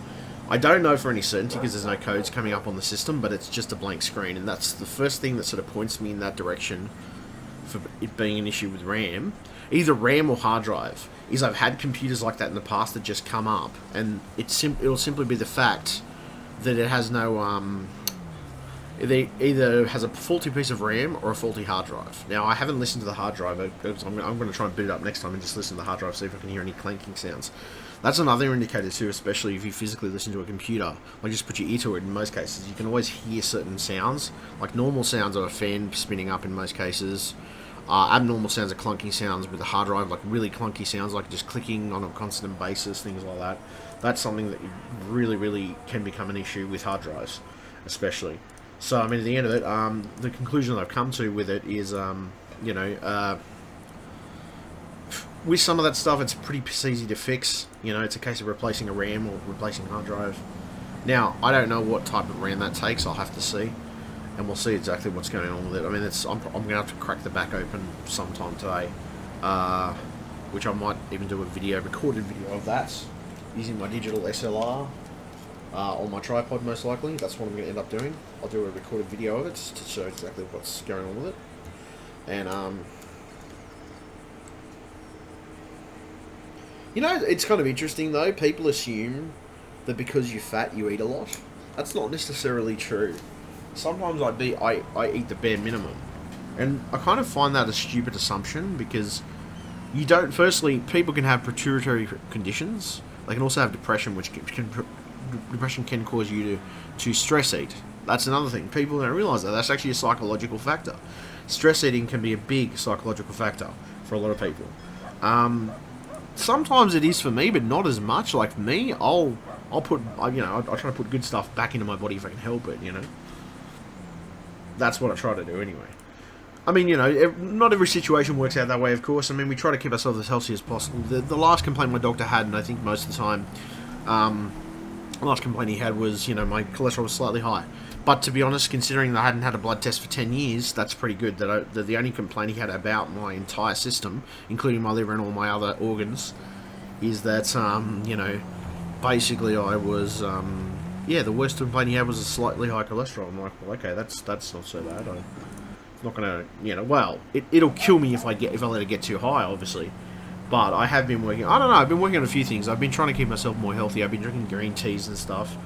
I don't know for any certainty because there's no codes coming up on the system, but it's just a blank screen, and that's the first thing that sort of points me in that direction for it being an issue with RAM. Either RAM or hard drive. Is I've had computers like that in the past that just come up, and it'll simply be the fact that it has no it either has a faulty piece of RAM or a faulty hard drive. Now, I haven't listened to the hard drive. I'm going to try and boot it up next time and just listen to the hard drive, see if I can hear any clanking sounds. That's another indicator too, especially if you physically listen to a computer. Like, just put your ear to it in most cases. You can always hear certain sounds. Like, normal sounds are a fan spinning up in most cases. Abnormal sounds are clunky sounds with the hard drive, like really clunky sounds, like just clicking on a constant basis, things like that. That's something that really, really can become an issue with hard drives, especially. So, I mean, at the end of it, the conclusion that I've come to with it is, you know, with some of that stuff, it's pretty easy to fix. You know, it's a case of replacing a RAM or replacing a hard drive. Now, I don't know what type of RAM that takes. I'll have to see, and we'll see exactly what's going on with it. I mean, I'm going to have to crack the back open sometime today, which I might even do a recorded video of that, using my digital SLR on my tripod, most likely. That's what I'm going to end up doing. I'll do a recorded video of it to show exactly what's going on with it, and you know, it's kind of interesting though. People assume that because you're fat, you eat a lot. That's not necessarily true. Sometimes I eat the bare minimum, and I kind of find that a stupid assumption because you don't. Firstly, people can have pituitary conditions. They can also have depression, which depression can cause you to stress eat. That's another thing. People don't realise that. That's actually a psychological factor. Stress eating can be a big psychological factor for a lot of people. Sometimes it is for me, but not as much. Like, for me, I'll put, you know, I try to put good stuff back into my body if I can help it, you know. That's what I try to do anyway. I mean, you know, not every situation works out that way, of course. I mean, we try to keep ourselves as healthy as possible. The last complaint my doctor had, and I think most of the time, the last complaint he had was, you know, my cholesterol was slightly high. But to be honest, considering that I hadn't had a blood test for 10 years, that's pretty good. That the only complaint he had about my entire system, including my liver and all my other organs, is that, you know, basically I was, yeah, the worst complaint he had was a slightly high cholesterol. I'm like, well, okay, that's not so bad. I'm not gonna, you know, well, it'll kill me if I let it get too high, obviously. But I have been working, I don't know, I've been working on a few things. I've been trying to keep myself more healthy. I've been drinking green teas and stuff.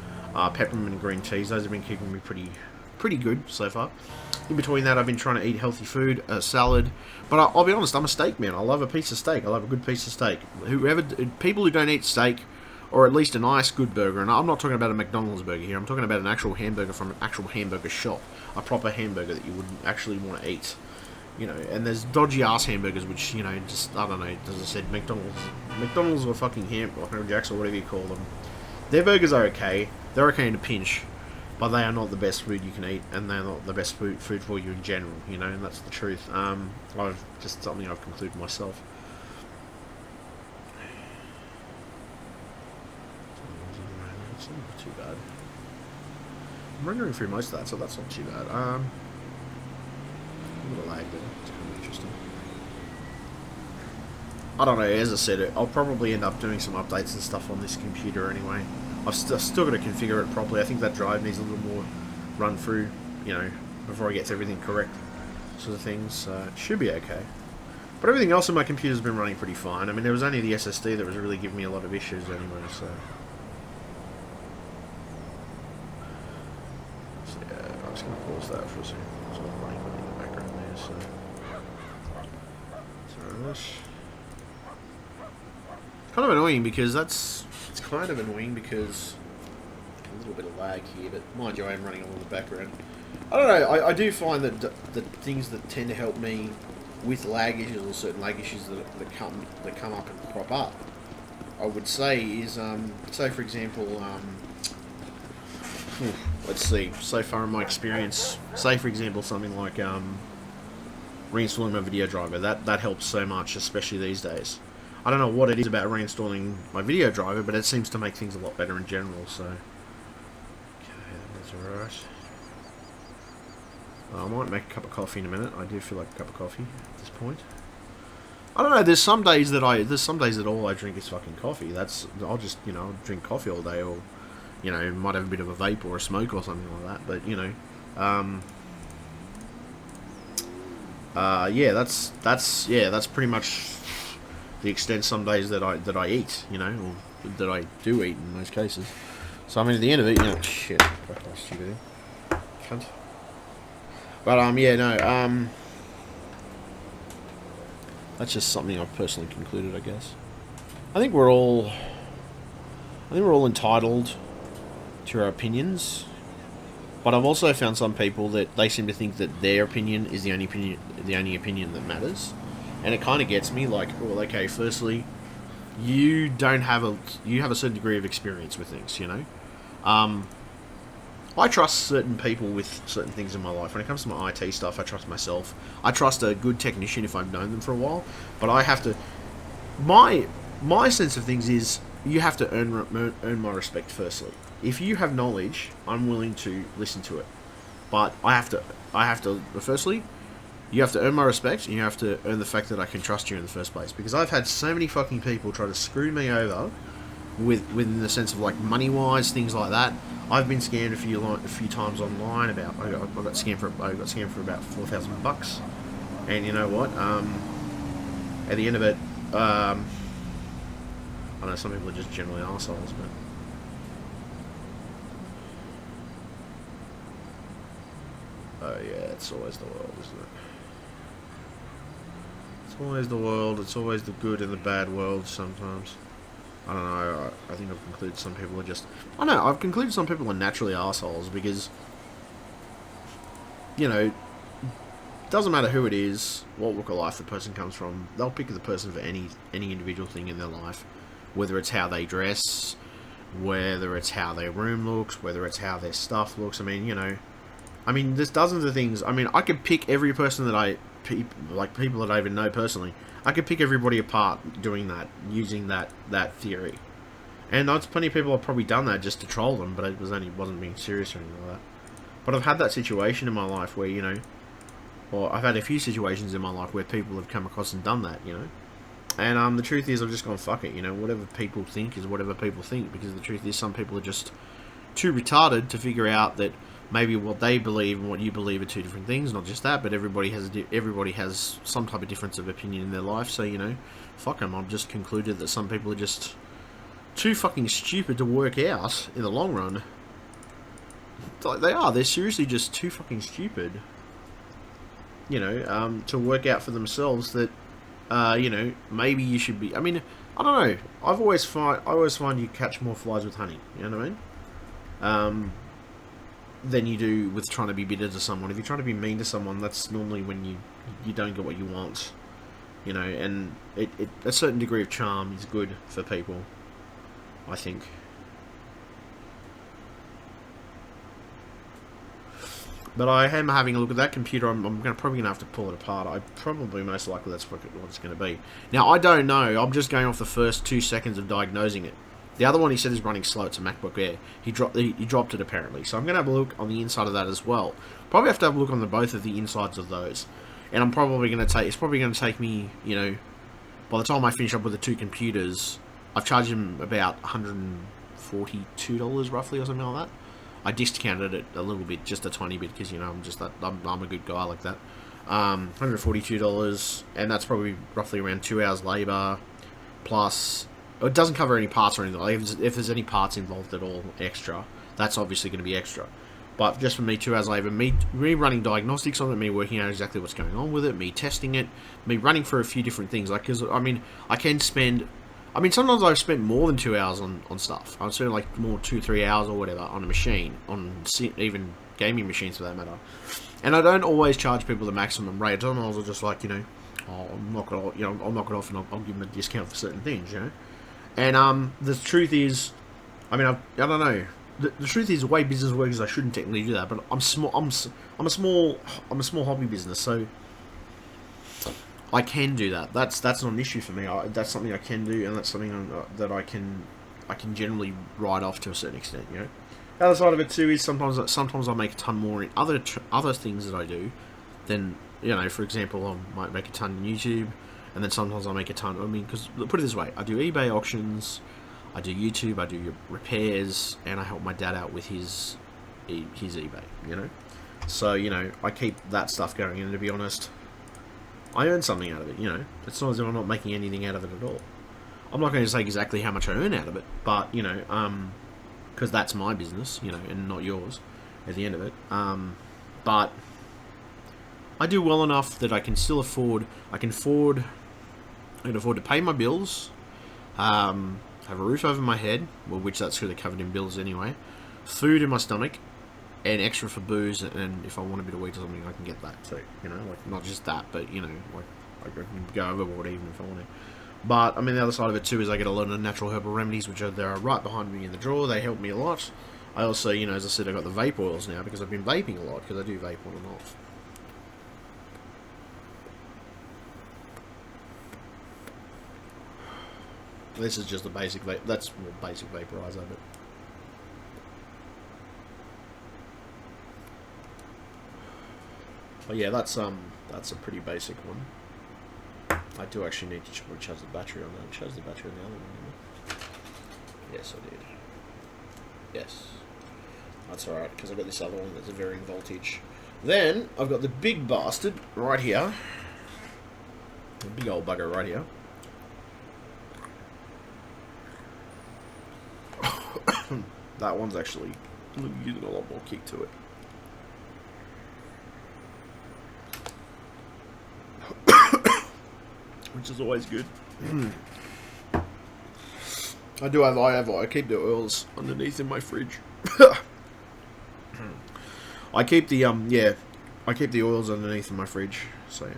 Peppermint green teas, those have been keeping me pretty good so far. In between that, I've been trying to eat healthy food, salad. But I'll be honest, I'm a steak man. I love a piece of steak. I love a good piece of steak. People who don't eat steak, or at least a nice good burger, and I'm not talking about a McDonald's burger here, I'm talking about an actual hamburger from an actual hamburger shop. A proper hamburger that you would actually want to eat. You know, and there's dodgy ass hamburgers, which, you know, just, I don't know, as I said, McDonald's or fucking Hamburger Jacks or whatever you call them. Their burgers are okay. They're okay in a pinch, but they are not the best food you can eat, and they're not the best food for you in general, you know, and that's the truth. I've just something I've concluded myself. It's not too bad. I'm rendering through most of that, so that's not too bad. A little lag there. It's kind of interesting. I don't know, as I said, I'll probably end up doing some updates and stuff on this computer anyway. I've still got to configure it properly. I think that drive needs a little more run through, you know, before it gets everything correct, sort of things. So it should be okay. But everything else in my computer's been running pretty fine. I mean, there was only the SSD that was really giving me a lot of issues anyway, so yeah, I'm just going to pause pause that for a second. It's all running in the background there, so this. It's kind of annoying because it's kind of annoying because a little bit of lag here, but mind you, I am running along the background. I don't know, I do find that the things that tend to help me with lag issues or certain lag issues that come up and crop up, I would say is, say for example, let's see, so far in my experience, say for example something like reinstalling my video driver, that helps so much, especially these days. I don't know what it is about reinstalling my video driver, but it seems to make things a lot better in general, so... Okay, that's alright. I might make a cup of coffee in a minute. I do feel like a cup of coffee at this point. I don't know, there's some days that all I drink is fucking coffee. I'll just, you know, drink coffee all day, or, you know, might have a bit of a vape or a smoke or something like that, but, you know, yeah, that's pretty much the extent some days that I eat, you know, or that I do eat in most cases. So I mean, at the end of it, you know, shit, fuck off, stupid cunt. But yeah, no, that's just something I've personally concluded, I guess. I think we're all entitled to our opinions. But I've also found some people that they seem to think that their opinion is the only opinion that matters, and it kind of gets me. Like, well, okay, firstly, you have a certain degree of experience with things, you know. I trust certain people with certain things in my life. When it comes to my IT stuff, I trust myself. I trust a good technician if I've known them for a while. But I have to. My sense of things is you have to earn my respect firstly. If you have knowledge, I'm willing to listen to it. But I have to, firstly, you have to earn my respect, and you have to earn the fact that I can trust you in the first place. Because I've had so many fucking people try to screw me over within the sense of, like, money-wise, things like that. I've been scammed a few times online about, I got scammed for about $4,000. And you know what, at the end of it, I know some people are just generally arseholes, but... Oh yeah, it's always the world, isn't it? It's always the world, it's always the good and the bad world sometimes. I don't know, I think I've concluded some people are just... I've concluded some people are naturally arseholes because, you know, it doesn't matter who it is, what walk of life the person comes from, they'll pick the person for any individual thing in their life. Whether it's how they dress, whether it's how their room looks, whether it's how their stuff looks, I mean, you know... I mean, there's dozens of things. I mean, I could pick every person that people that I even know personally. I could pick everybody apart doing that, using that theory. And there's plenty of people have probably done that just to troll them, but it wasn't being serious or anything like that. But I've had that situation in my life where, you know, or I've had a few situations in my life where people have come across and done that, you know. And the truth is, I've just gone, fuck it, you know, whatever people think is whatever people think, because the truth is some people are just too retarded to figure out that maybe what they believe and what you believe are two different things. Not just that, but everybody has some type of difference of opinion in their life. So, you know, fuck them. I've just concluded that some people are just too fucking stupid to work out in the long run. Like they are. They're seriously just too fucking stupid. You know, to work out for themselves that, you know, maybe you should be. I mean, I don't know. I always find you catch more flies with honey. You know what I mean? Than you do with trying to be bitter to someone. If you're trying to be mean to someone, that's normally when you don't get what you want, you know. And a certain degree of charm is good for people, I think. But I am having a look at that computer. I'm probably gonna have to pull it apart. Most likely that's what it's going to be. Now I don't know. I'm just going off the first 2 seconds of diagnosing it. The other one he said is running slow. It's a MacBook Air. He dropped it apparently. So I'm going to have a look on the inside of that as well. Probably have to have a look on both of the insides of those. And I'm probably going to take... It's probably going to take me, you know... By the time I finish up with the two computers, I've charged him about $142 roughly or something like that. I discounted it a little bit, just a tiny bit, because, you know, I'm a good guy like that. $142, and that's probably roughly around 2 hours labour, plus... It doesn't cover any parts or anything. Like if there's any parts involved at all extra, that's obviously going to be extra. But just for me, 2 hours later, me running diagnostics on it, me working out exactly what's going on with it, me testing it, me running for a few different things. Like, because, I mean, I can spend... I mean, sometimes I've spent more than 2 hours on stuff. I've spent, like, more 2-3 hours or whatever on a machine, on even gaming machines for that matter. And I don't always charge people the maximum rate. Sometimes I'll just, like, you know, I'll knock it off, and I'll give them a discount for certain things, you know. And the truth is, I mean, I don't know. The truth is, the way business works is I shouldn't technically do that, but I'm small. I'm a small hobby business, so I can do that. That's not an issue for me. That's something I can do, and that's something that I can generally write off to a certain extent. You know, the other side of it too is sometimes I make a ton more in other things that I do than, you know. For example, I might make a ton in YouTube, and then sometimes I make a ton. I mean, because put it this way, I do eBay auctions. I do YouTube, I do repairs, and I help my dad out with his eBay, you know? So, you know, I keep that stuff going, and to be honest, I earn something out of it, you know? It's not as if I'm not making anything out of it at all. I'm not going to say exactly how much I earn out of it, but, you know, because that's my business, you know, and not yours at the end of it. But I do well enough that I can still afford to pay my bills, have a roof over my head, well, which that's really covered in bills anyway, food in my stomach, and extra for booze, and if I want a bit of weed or something, I can get that too, you know, like, not just that, but, you know, like, I can go overboard even if I want to. But, I mean, the other side of it too is I get a lot of natural herbal remedies, which are right behind me in the drawer. They help me a lot. I also, you know, as I said, I got the vape oils now, because I've been vaping a lot, because I do vape on and off. This is just a basic vape. That's more basic vaporizer, but yeah, that's a pretty basic one. I do actually need to charge the battery on that. I charged the battery on the other one, didn't I? Yes, I did. Yes, that's alright, because I've got this other one that's a varying voltage. Then I've got the big bastard right here, the big old bugger right here. That one's actually using a lot more kick to it. Which is always good. I keep the oils underneath in my fridge. I keep the I keep the oils underneath in my fridge, so yeah.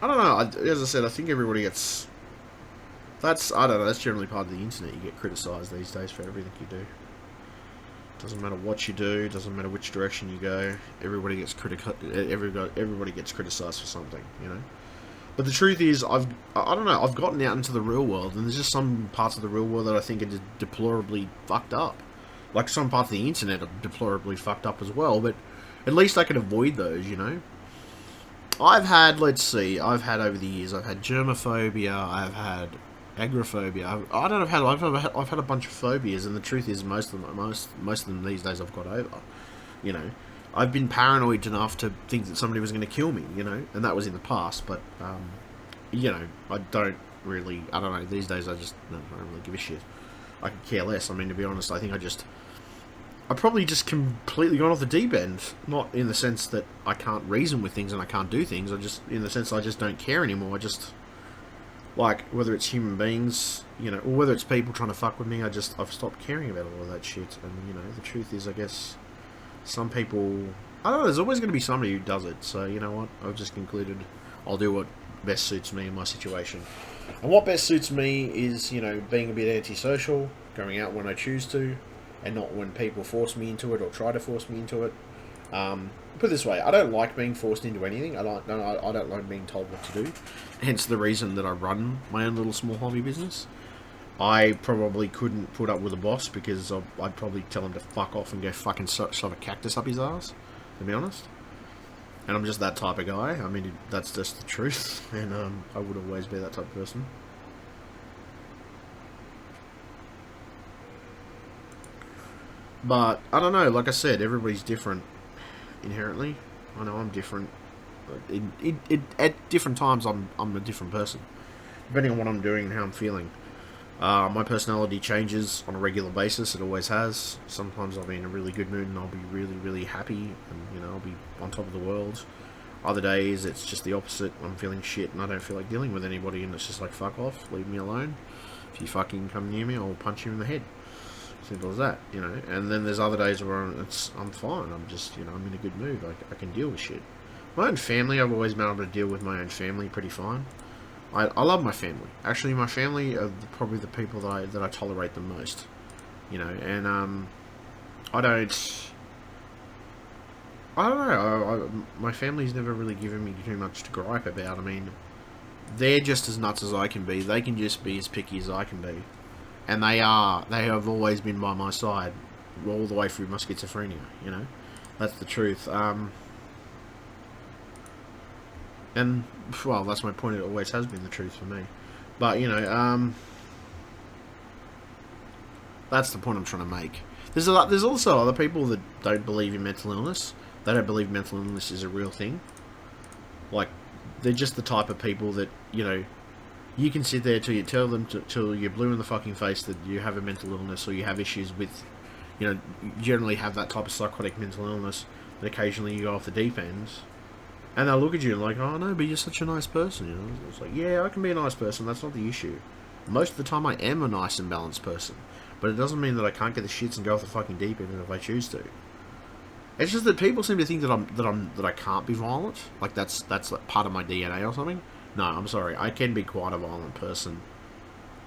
I don't know, as I said, I think everybody gets... I don't know, that's generally part of the internet. You get criticised these days for everything you do. Doesn't matter what you do, doesn't matter which direction you go, everybody gets everybody gets criticised for something, you know? But the truth is, I don't know, I've gotten out into the real world, and there's just some parts of the real world that I think are just deplorably fucked up. Like, some parts of the internet are deplorably fucked up as well, but at least I can avoid those, you know? I've had, let's see, over the years, I've had germophobia, I've had agoraphobia. I've had a bunch of phobias, and the truth is, most of them these days I've got over. You know, I've been paranoid enough to think that somebody was going to kill me. You know, and that was in the past. But you know, I don't know. These days I don't really give a shit. I could care less. I mean, to be honest, I think I probably just completely gone off the deep end. Not in the sense that I can't reason with things and I can't do things. I just, in the sense I just don't care anymore. I just, like, whether it's human beings, you know, or whether it's people trying to fuck with me, I've stopped caring about all of that shit. And, you know, the truth is, I guess, some people, I don't know, there's always going to be somebody who does it. So, you know what, I've just concluded I'll do what best suits me in my situation. And what best suits me is, you know, being a bit antisocial, going out when I choose to, and not when people force me into it or try to force me into it. Put it this way, I don't like being forced into anything. I don't like being told what to do. Hence the reason that I run my own little small hobby business. I probably couldn't put up with a boss, because I'd probably tell him to fuck off and go fucking shove a cactus up his ass, to be honest. And I'm just that type of guy. I mean, that's just the truth. And I would always be that type of person. But, I don't know, like I said, everybody's different inherently. I know I'm different. At different times, I'm a different person, depending on what I'm doing and how I'm feeling. My personality changes on a regular basis. It always has. Sometimes I'll be in a really good mood and I'll be really, really happy, and I'll be on top of the world. Other days it's just the opposite. I'm feeling shit and I don't feel like dealing with anybody, and it's just like, fuck off, leave me alone. If you fucking come near me, I'll punch you in the head. Simple as that, And then there's other days where I'm fine. I'm just, I'm in a good mood. I can deal with shit. My own family, I've always been able to deal with my own family pretty fine. I love my family. Actually, my family are probably the people that I tolerate the most. And I don't know. My family's never really given me too much to gripe about. I mean, they're just as nuts as I can be. They can just be as picky as I can be. And they have always been by my side all the way through my schizophrenia, That's the truth. And, well, that's my point. It always has been the truth for me. But, that's the point I'm trying to make. There's also other people that don't believe in mental illness. They don't believe mental illness is a real thing. Like, they're just the type of people that, you can sit there till you tell them till you're blue in the fucking face that you have a mental illness or you have issues with, you generally have that type of psychotic mental illness, that occasionally you go off the deep ends. And they'll look at you and like, oh no, but you're such a nice person, It's like, yeah, I can be a nice person, that's not the issue. Most of the time I am a nice and balanced person. But it doesn't mean that I can't get the shits and go off the fucking deep end if I choose to. It's just that people seem to think that I can't be violent. Like that's like part of my DNA or something. No, I'm sorry, I can be quite a violent person.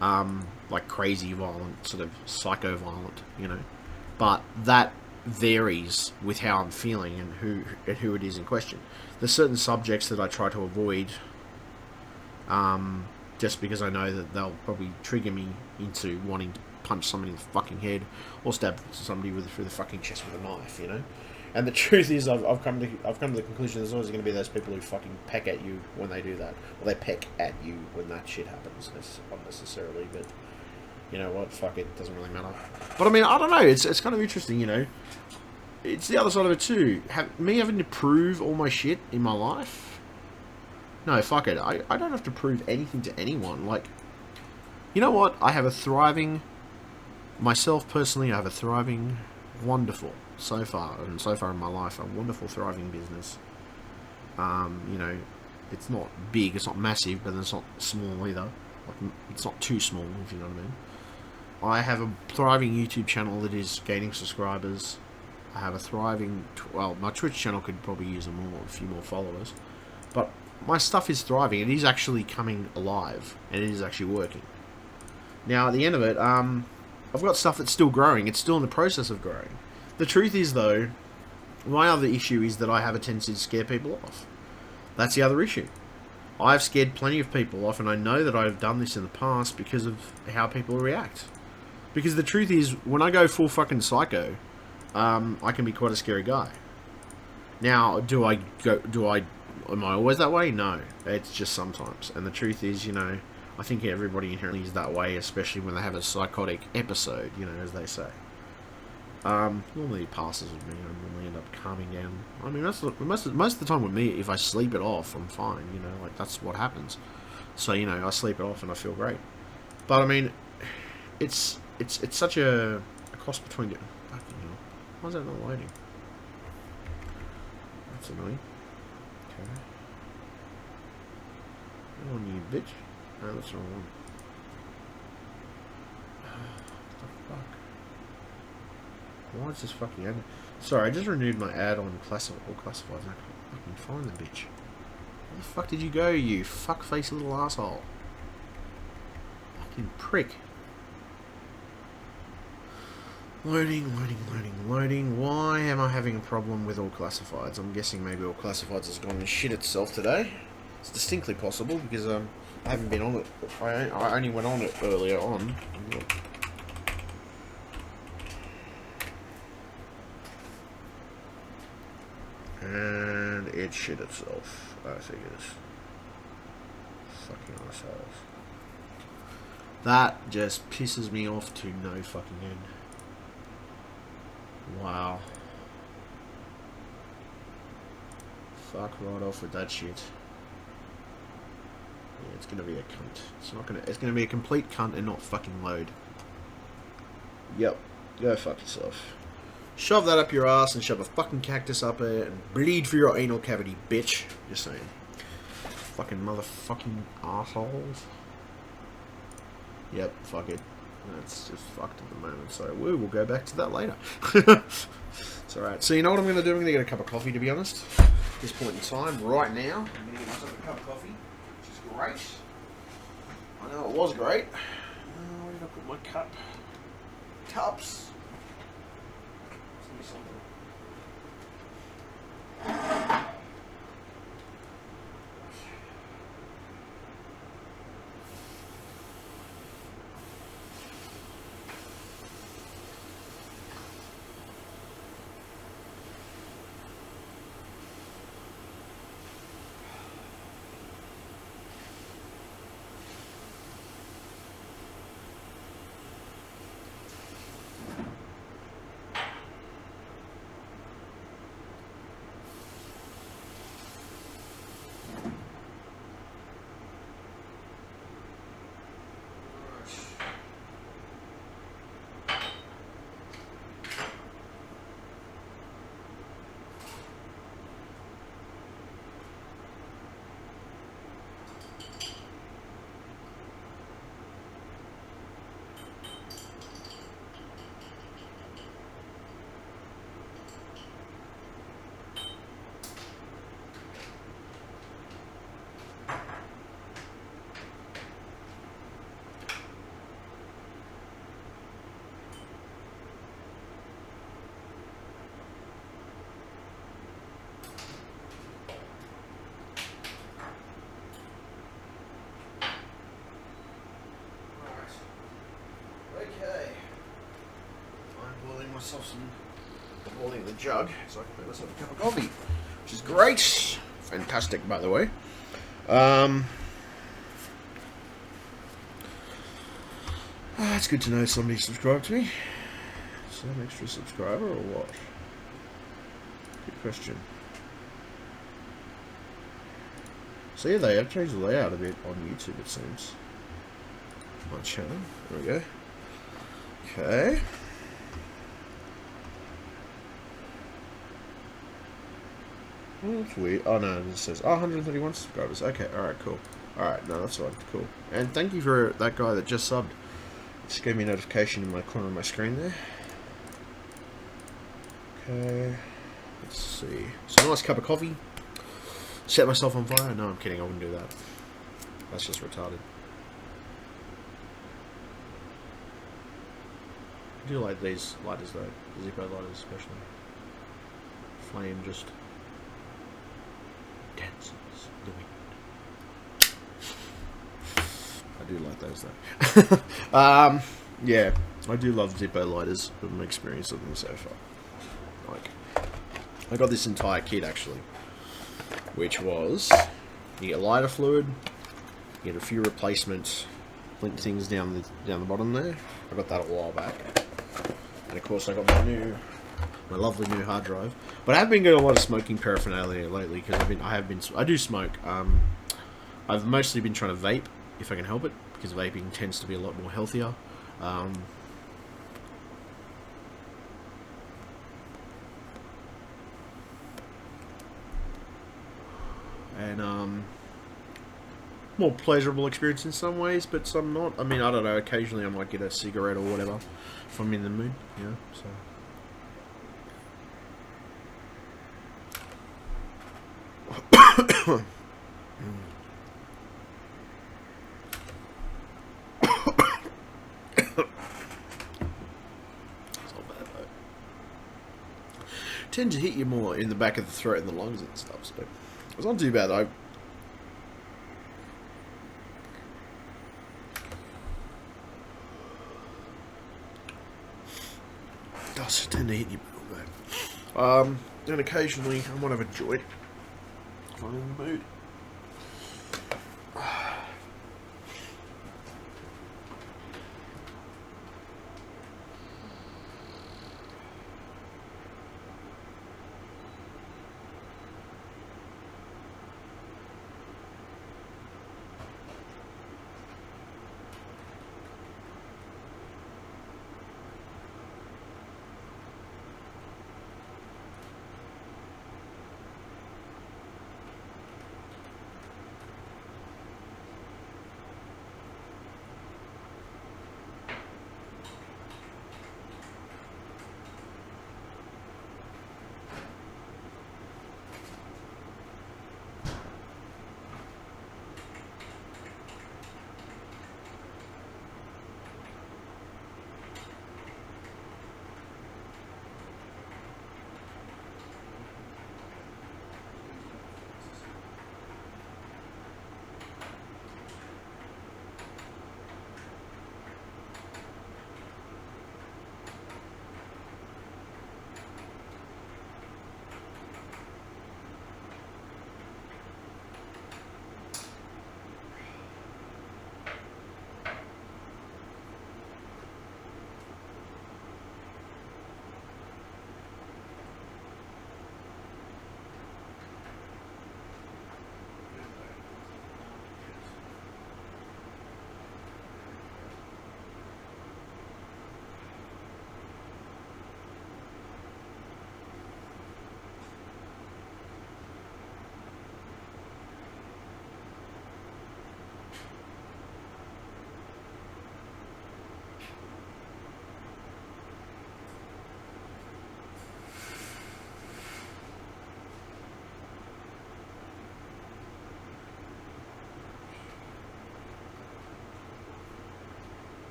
Like crazy violent, sort of psycho-violent, But that varies with how I'm feeling and who it is in question. There's certain subjects that I try to avoid, just because I know that they'll probably trigger me into wanting to punch somebody in the fucking head or stab somebody through the fucking chest with a knife, And the truth is, I've come to the conclusion there's always going to be those people who fucking peck at you when they do that, or they peck at you when that shit happens, unnecessarily. But you know what? Fuck it, doesn't really matter. But I mean, I don't know. It's kind of interesting, It's the other side of it too. Me having to prove all my shit in my life. No, fuck it. I don't have to prove anything to anyone. Like, you know what? I have a thriving. Myself personally, I have a thriving, wonderful. So far in my life, a wonderful, thriving business. It's not big, it's not massive, but it's not small either. Like, it's not too small, if you know what I mean. I have a thriving YouTube channel that is gaining subscribers. I have a thriving, my Twitch channel could probably use a few more followers. But my stuff is thriving. It is actually coming alive, and it is actually working. Now, at the end of it, I've got stuff that's still growing. It's still in the process of growing. The truth is, though, my other issue is that I have a tendency to scare people off. That's the other issue. I've scared plenty of people off, and I know that I've done this in the past because of how people react. Because the truth is, when I go full fucking psycho, I can be quite a scary guy. Now, am I always that way? No. It's just sometimes. And the truth is, I think everybody inherently is that way, especially when they have a psychotic episode, as they say. Normally it passes with me. I normally end up calming down. I mean, most of the time with me, if I sleep it off, I'm fine, like that's what happens. So, I sleep it off and I feel great. But I mean, it's such a cross between it. Fucking hell. Why is that not loading? That's annoying. Okay. Come on, you bitch. No, that's the wrong one. What the fuck? Why is this fucking ad? Sorry, I just renewed my ad on all classifieds. I can't fucking find the bitch. Where the fuck did you go, you fuckface little asshole? Fucking prick. Loading. Why am I having a problem with all classifieds? I'm guessing maybe all classifieds has gone and shit itself today. It's distinctly possible because I haven't been on it. I only went on it earlier on. And it shit itself. I figures. Fucking assholes. That just pisses me off to no fucking end. Wow. Fuck right off with that shit. Yeah, It's gonna be a cunt. It's not gonna. It's gonna be a complete cunt and not fucking load. Yep. Go fuck yourself. Shove that up your ass and shove a fucking cactus up it and bleed for your anal cavity, bitch. Just saying. Fucking motherfucking assholes. Yep, fuck it. That's just fucked at the moment, so we will go back to that later. It's alright. So you know what I'm going to do? I'm going to get a cup of coffee, to be honest. At this point in time, right now, I'm going to get myself a cup of coffee, which is great. I know it was great. Where did I put my cup? Cups. Give me something. Okay. I'm boiling myself some, boiling the jug so I can make myself a cup of coffee, which is great. Fantastic, by the way. It's good to know somebody subscribed to me. Is that an extra subscriber or what? Good question. So yeah, they have changed the layout a bit on YouTube, it seems. My channel. There we go. Okay. Oh, that's weird. Oh no, it says 131 subscribers. Okay, alright, cool. Alright, no, that's alright, cool. And thank you for that guy that just subbed. Just gave me a notification in my corner of my screen there. Okay. Let's see. So, nice cup of coffee. Set myself on fire. No, I'm kidding. I wouldn't do that. That's just retarded. I do like these lighters though. The Zippo lighters especially. Flame just dances in the wind. I do like those though. Yeah, I do love Zippo lighters from my experience of them so far. Like, I got this entire kit actually, which was, you get lighter fluid, you get a few replacement link things down the bottom there. I got that a while back, and of course I got my lovely new hard drive. But I have been getting a lot of smoking paraphernalia lately because I do smoke. I've mostly been trying to vape if I can help it, because vaping tends to be a lot more healthier. And more pleasurable experience in some ways, but some not. I mean, I don't know, occasionally I might get a cigarette or whatever if I'm in the mood, you know, so. It's not bad though. Tend to hit you more in the back of the throat and the lungs and stuff, so it's not too bad though. It does tend to hit you though. And occasionally I might have a joint if I'm in the mood.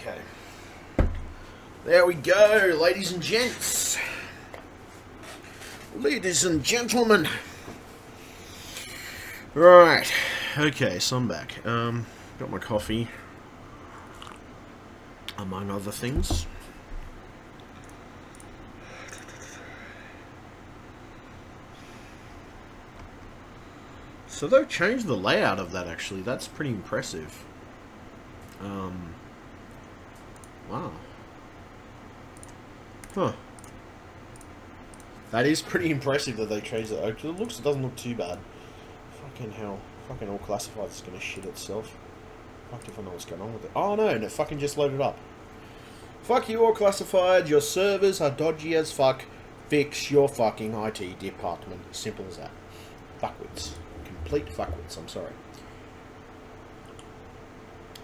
Okay. There we go, ladies and gents. Ladies and gentlemen. Right. Okay, so I'm back. Got my coffee. Among other things. So they've changed the layout of that, actually. That's pretty impressive. Wow. Huh. That is pretty impressive that they changed it. It doesn't look too bad. Fucking hell. Fucking All Classifieds is gonna shit itself. Fuck if I know what's going on with it. Oh no, and it fucking just loaded up. Fuck you, All Classified. Your servers are dodgy as fuck. Fix your fucking IT department. Simple as that. Fuckwits. Complete fuckwits, I'm sorry.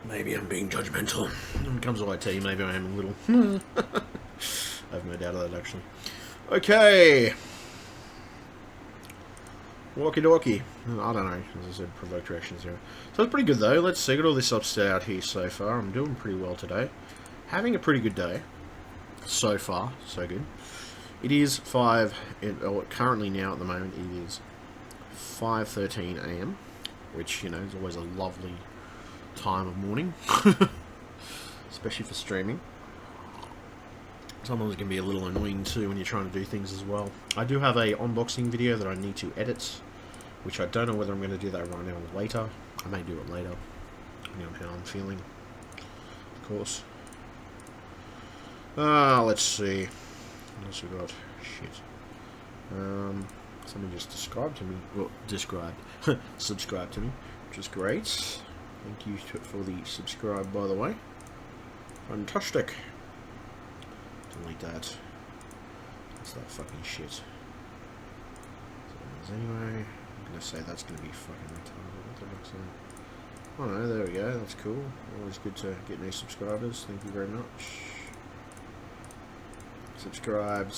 Maybe I'm being judgmental. When it comes to IT, maybe I am a little. I have no doubt of that, actually. Okay. Walkie talkie. I don't know. As I said, provoked reactions here. So it's pretty good, though. Let's see. Got all this upset out here so far. I'm doing pretty well today. Having a pretty good day. So far. So good. It is 5... currently now, at the moment, it is 5:13 AM. Which, you know, is always a lovely time of morning. Especially for streaming. Sometimes it can be a little annoying too when you're trying to do things as well. I do have a unboxing video that I need to edit, which I don't know whether I'm going to do that right now or later. I may do it later, depending on how I'm feeling, of course. Let's see. What else we got? Shit. Somebody just subscribed to me. Well, subscribed to me, which is great. Thank you for the subscribe, by the way. Fantastic. Delete that. That's that fucking shit. So, anyway, I'm gonna say that's gonna be fucking retarded. What the fuck's that? Oh no, there we go. That's cool. Always good to get new subscribers. Thank you very much. Subscribed.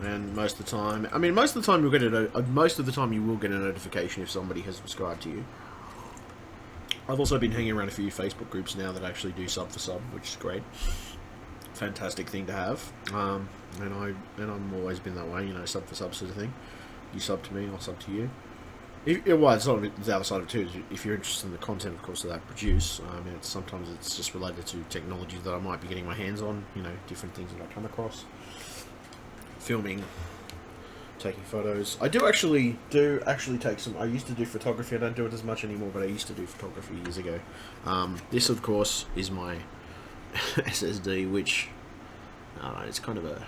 And most of the time, I mean, most of the time you'll get most of the time you will get a notification if somebody has subscribed to you. I've also been hanging around a few Facebook groups now that actually do sub for sub, which is great. Fantastic thing to have. And I've always been that way, you know, sub for sub sort of thing. You sub to me, I'll sub to you. Well, it's not the other side of it too. If you're interested in the content, of course, that I produce, I mean, sometimes it's just related to technology that I might be getting my hands on. You know, different things that I come across. Filming, taking photos. I do actually take some. I used to do photography. I don't do it as much anymore, but I used to do photography years ago. This, of course, is my SSD, which I don't know, it's kind of a.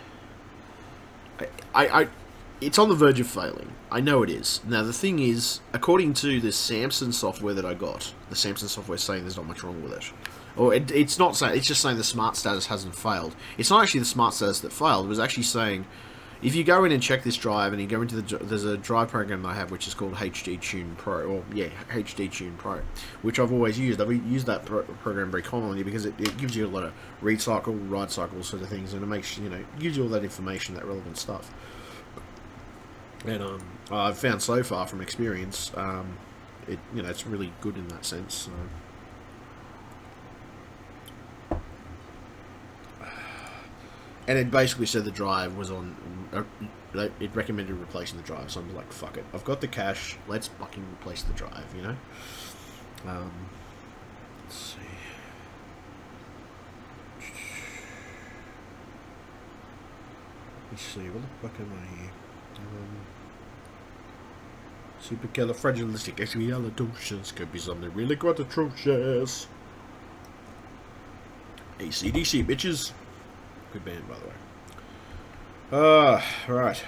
It's on the verge of failing. I know it is. Now the thing is, according to the Samsung software that I got, the Samsung software is saying there's not much wrong with it. Or it's not saying. It's just saying the smart status hasn't failed. It's not actually the smart status that failed. It was actually saying, if you go in and check this drive, and you go into there's a drive program that I have which is called HD Tune Pro, or yeah, HD Tune Pro, which I've always used. I've used that program very commonly because it gives you a lot of read cycle, write cycle sort of things, and it makes, you know, it gives you all that information, that relevant stuff. And I've found so far from experience, it, you know, it's really good in that sense. So. And it basically said the drive was on. It recommended replacing the drive, so I'm like, fuck it. I've got the cash. Let's fucking replace the drive, you know. Let's see. Let's see. What the fuck am I here? Supercalifragilisticexpialidocious could be something really quite atrocious. AC/DC, bitches. Good band, by the way. Right.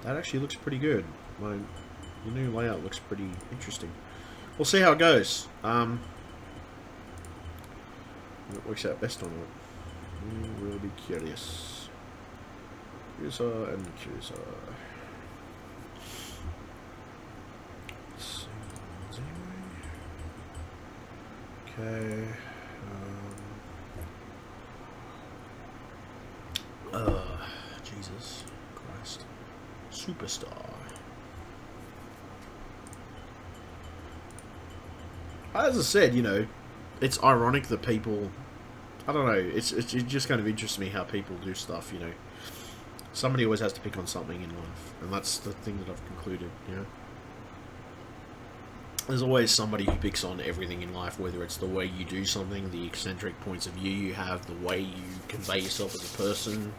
That actually looks pretty good. The new layout looks pretty interesting. We'll see how it goes. It works out best or not. We'll be curious. User and user. Okay. Jesus Christ. Superstar. as I said, you know, it's ironic that people, I don't know, it just kind of interests me how people do stuff, you know. Somebody always has to pick on something in life, and that's the thing that I've concluded, you know. There's always somebody who picks on everything in life, whether it's the way you do something, the eccentric points of view you have, the way you convey yourself as a person,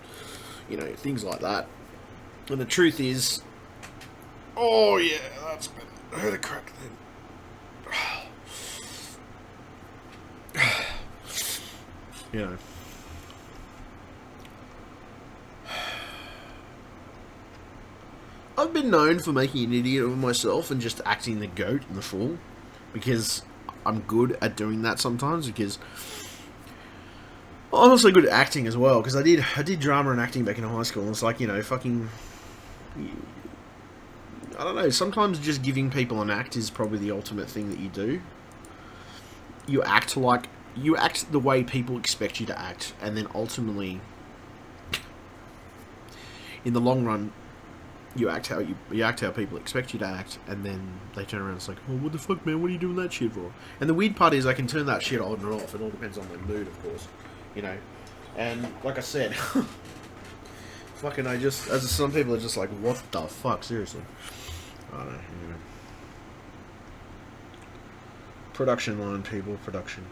you know, things like that. And the truth is, oh yeah, that's been, I heard a crack then. You know. I've been known for making an idiot of myself and just acting the goat and the fool, because I'm good at doing that sometimes, because I'm also good at acting as well, because I did drama and acting back in high school, and it's like, you know, fucking, I don't know, sometimes just giving people an act is probably the ultimate thing that you do. You act the way people expect you to act, and then ultimately, in the long run, you act how people expect you to act, and then they turn around and it's like, oh, what the fuck, man, what are you doing that shit for? And the weird part is I can turn that shit on and off. It all depends on my mood, of course, you know. And like I said, fucking, some people are just like, what the fuck, seriously. I don't know, you know. Production line, people, production.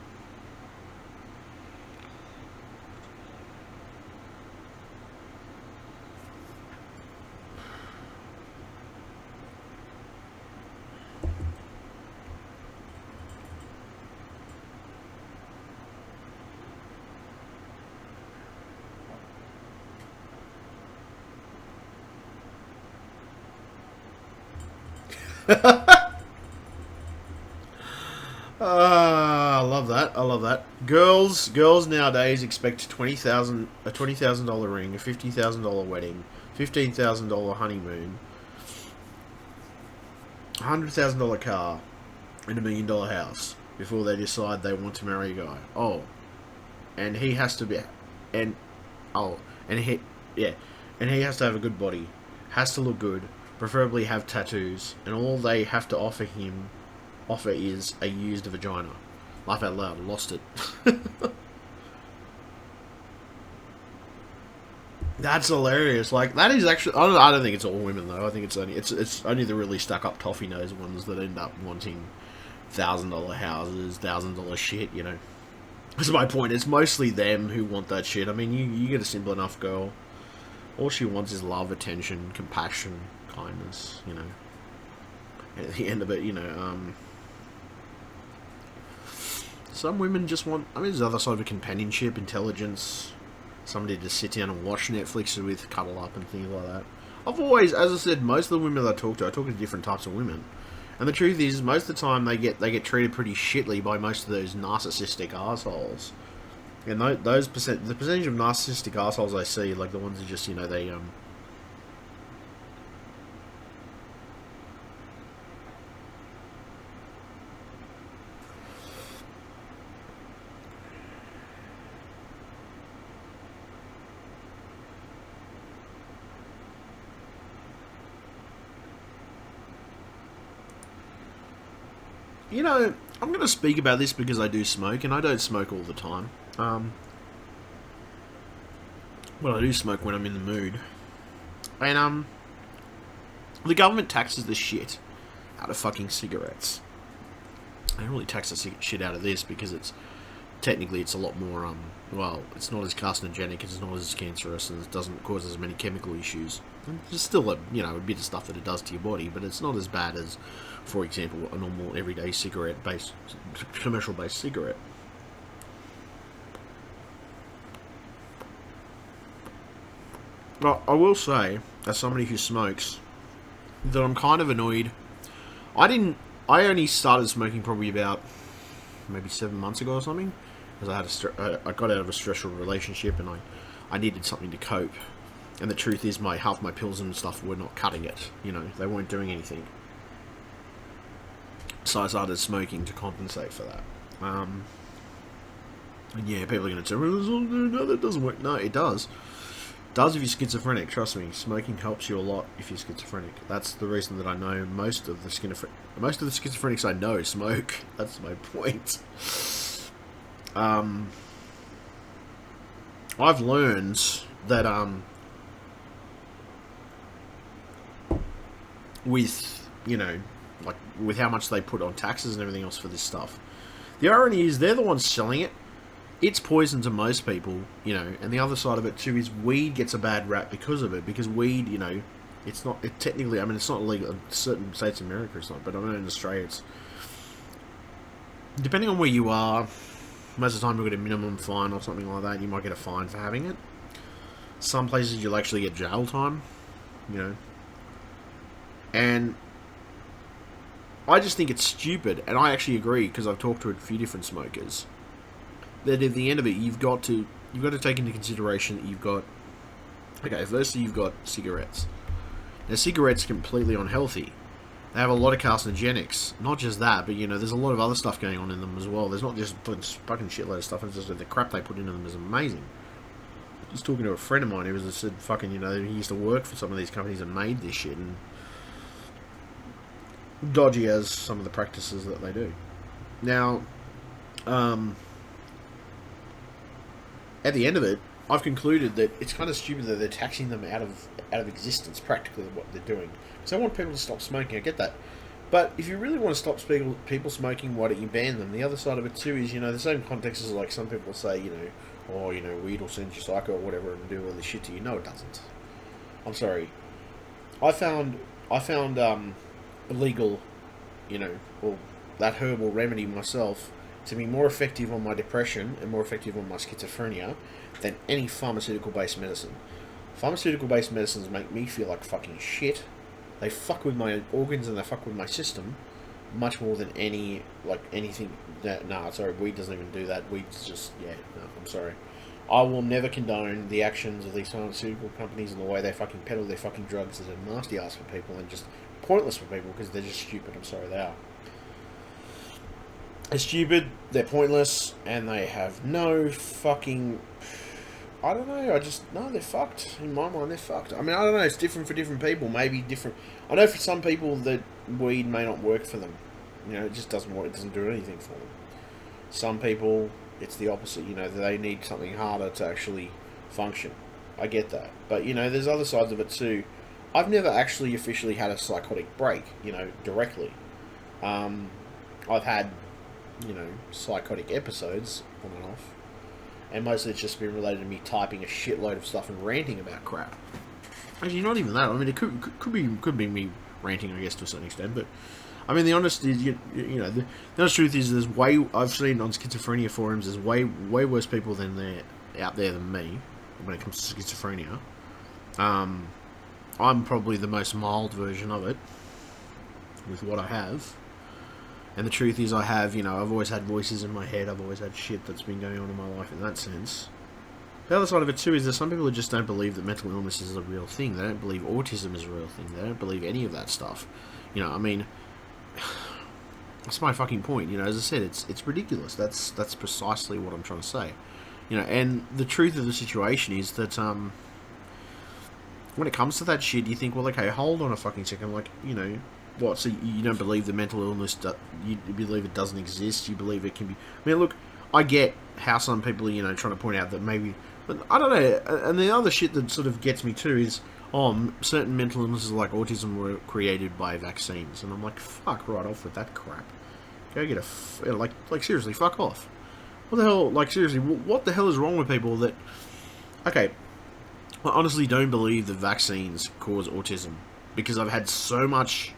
I love that. I love that. Girls nowadays expect a $20,000 ring, a $50,000 wedding, $15,000 honeymoon, $100,000 car, and $1 million house before they decide they want to marry a guy. Oh, and he has to be, and he has to have a good body, has to look good, preferably have tattoos, and all they have to offer is a used vagina. Laugh out loud, lost it. That's hilarious. Like, that is actually, I don't think it's all women though. I think it's only the really stuck up toffee nose ones that end up wanting $1,000 houses, $1,000 shit, you know. That's my point. It's mostly them who want that shit. I mean, you get a simple enough girl, all she wants is love, attention, compassion, kindness, you know. And at the end of it, you know, some women just want, I mean, there's the other side of companionship, intelligence, somebody to sit down and watch Netflix with, cuddle up and things like that. I've always, as I said, most of the women that I talk to different types of women. And the truth is, most of the time they get treated pretty shitly by most of those narcissistic assholes. And the percentage of narcissistic assholes I see, like the ones that just, you know, they you know, I'm going to speak about this because I do smoke, and I don't smoke all the time. Well, I do smoke when I'm in the mood. And, the government taxes the shit out of fucking cigarettes. They don't really tax the shit out of this because technically it's a lot more, well, it's not as carcinogenic, it's not as cancerous, and it doesn't cause as many chemical issues. And there's still a bit of stuff that it does to your body, but it's not as bad as, for example, a normal everyday commercial-based cigarette. Well, I will say, as somebody who smokes, that I'm kind of annoyed. I only started smoking probably about maybe 7 months ago or something, because I got out of a stressful relationship and I needed something to cope. And the truth is, half my pills and stuff were not cutting it. You know, they weren't doing anything. So I started smoking to compensate for that. And yeah, people are going to say, well, no, that doesn't work. No, it does. Does if you're schizophrenic. Trust me, smoking helps you a lot if you're schizophrenic. That's the reason that I know most of the schizophrenics I know smoke. That's my point. I've learned that with, you know, like with how much they put on taxes and everything else for this stuff, the irony is they're the ones selling it. It's poison to most people, you know, and the other side of it too is weed gets a bad rap because of it, because weed, you know, it's not, it technically, I mean, it's not illegal in certain states in America, it's not, but I know in Australia it's, depending on where you are, most of the time you'll get a minimum fine or something like that. You might get a fine for having it. Some places you'll actually get jail time, you know. And I just think it's stupid, and I actually agree because I've talked to a few different smokers. That at the end of it, you've got to take into consideration that you've got, okay, firstly you've got cigarettes. Now cigarettes are completely unhealthy. They have a lot of carcinogenics. Not just that, but you know, there's a lot of other stuff going on in them as well. There's not just a fucking shitload of stuff. It's just the crap they put into them is amazing. I was talking to a friend of mine who said fucking, you know, he used to work for some of these companies that made this shit, and dodgy as some of the practices that they do. Now, at the end of it, I've concluded that it's kind of stupid that they're taxing them out of existence, practically, what they're doing. Because I want people to stop smoking, I get that. But if you really want to stop people smoking, why don't you ban them? The other side of it too is, you know, the same context as like some people say, you know, oh, you know, weed will send you psycho or whatever and do all this shit to you. No, it doesn't. I'm sorry. I found illegal, you know, or that herbal remedy myself to be more effective on my depression and more effective on my schizophrenia than any pharmaceutical-based medicine. Pharmaceutical-based medicines make me feel like fucking shit. They fuck with my organs and they fuck with my system much more than anything. No, sorry, weed doesn't even do that. Weed's just, yeah, no, I'm sorry. I will never condone the actions of these pharmaceutical companies and the way they fucking peddle their fucking drugs as a nasty ass for people and just pointless for people because they're just stupid. I'm sorry, they are. They're stupid, they're pointless, and they have no fucking... I don't know, no, they're fucked. In my mind, they're fucked. I mean, I don't know, it's different for different people, maybe different... I know for some people that weed may not work for them. You know, it just doesn't work, it doesn't do anything for them. Some people, it's the opposite, you know, they need something harder to actually function. I get that. But, you know, there's other sides of it too. I've never actually officially had a psychotic break, you know, directly. I've had, you know, psychotic episodes on and off. And most of it's just been related to me typing a shitload of stuff and ranting about crap. Actually, not even that. I mean, it could be me ranting, I guess, to a certain extent. But I mean, the honest is, you know, the honest truth is, I've seen on schizophrenia forums, there's way worse people out there than me when it comes to schizophrenia. I'm probably the most mild version of it with what I have. And the truth is, I've always had voices in my head. I've always had shit that's been going on in my life in that sense. The other side of it too is that some people just don't believe that mental illness is a real thing. They don't believe autism is a real thing. They don't believe any of that stuff. You know, I mean, that's my fucking point. You know, as I said, it's ridiculous. That's precisely what I'm trying to say. You know, and the truth of the situation is that when it comes to that shit, you think, well, okay, hold on a fucking second. Like, you know, what? So you don't believe the mental illness? You believe it doesn't exist? You believe it can be? I mean, look, I get how some people are, you know, trying to point out that maybe, but I don't know. And the other shit that sort of gets me too is, certain mental illnesses like autism were created by vaccines, and I'm like, fuck right off with that crap. Go get like seriously, fuck off. What the hell? Like seriously, what the hell is wrong with people that? Okay, I honestly don't believe that vaccines cause autism because I've had so much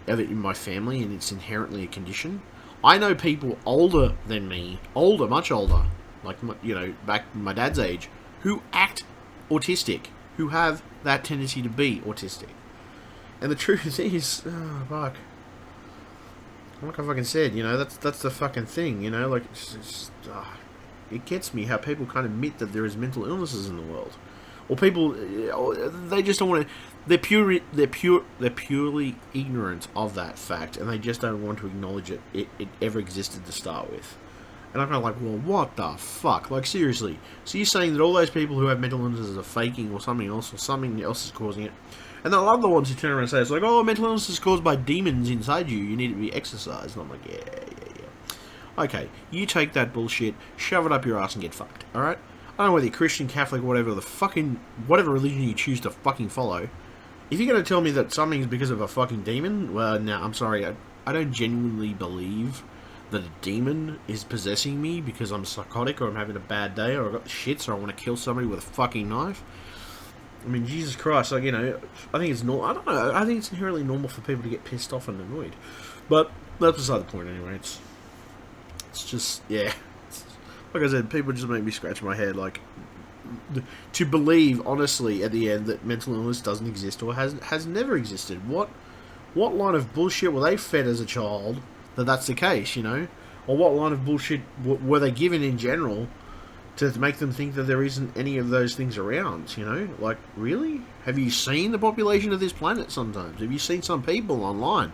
of it in my family, and it's inherently a condition. I know people older than me, much older, like, you know, back my dad's age, who act autistic, who have that tendency to be autistic. And the truth is, oh, fuck. Like I fucking said, you know, that's the fucking thing, you know, like, it gets me how people can't admit that there is mental illnesses in the world. Or people, they just don't want to. They're purely ignorant of that fact, and they just don't want to acknowledge it ever existed to start with. And I'm kind of like, well, what the fuck? Like, seriously. So you're saying that all those people who have mental illnesses are faking or something else is causing it? And then a lot of the ones who turn around and say, it's like, oh, mental illness is caused by demons inside you. You need to be exercised. And I'm like, yeah. Okay, you take that bullshit, shove it up your ass and get fucked, alright? I don't know whether you're Christian, Catholic, whatever religion you choose to fucking follow. If you're going to tell me that something's because of a fucking demon, well, no, I'm sorry. I don't genuinely believe that a demon is possessing me because I'm psychotic or I'm having a bad day or I've got the shits or I want to kill somebody with a fucking knife. I mean, Jesus Christ, like, you know, I think it's normal. I don't know. I think it's inherently normal for people to get pissed off and annoyed. But that's beside the point anyway. It's just, yeah. Like I said, people just make me scratch my head. Like, to believe, honestly, at the end, that mental illness doesn't exist or has never existed. What line of bullshit were they fed as a child that that's the case, you know? Or what line of bullshit were they given in general to make them think that there isn't any of those things around, you know? Like, really? Have you seen the population of this planet sometimes? Have you seen some people online?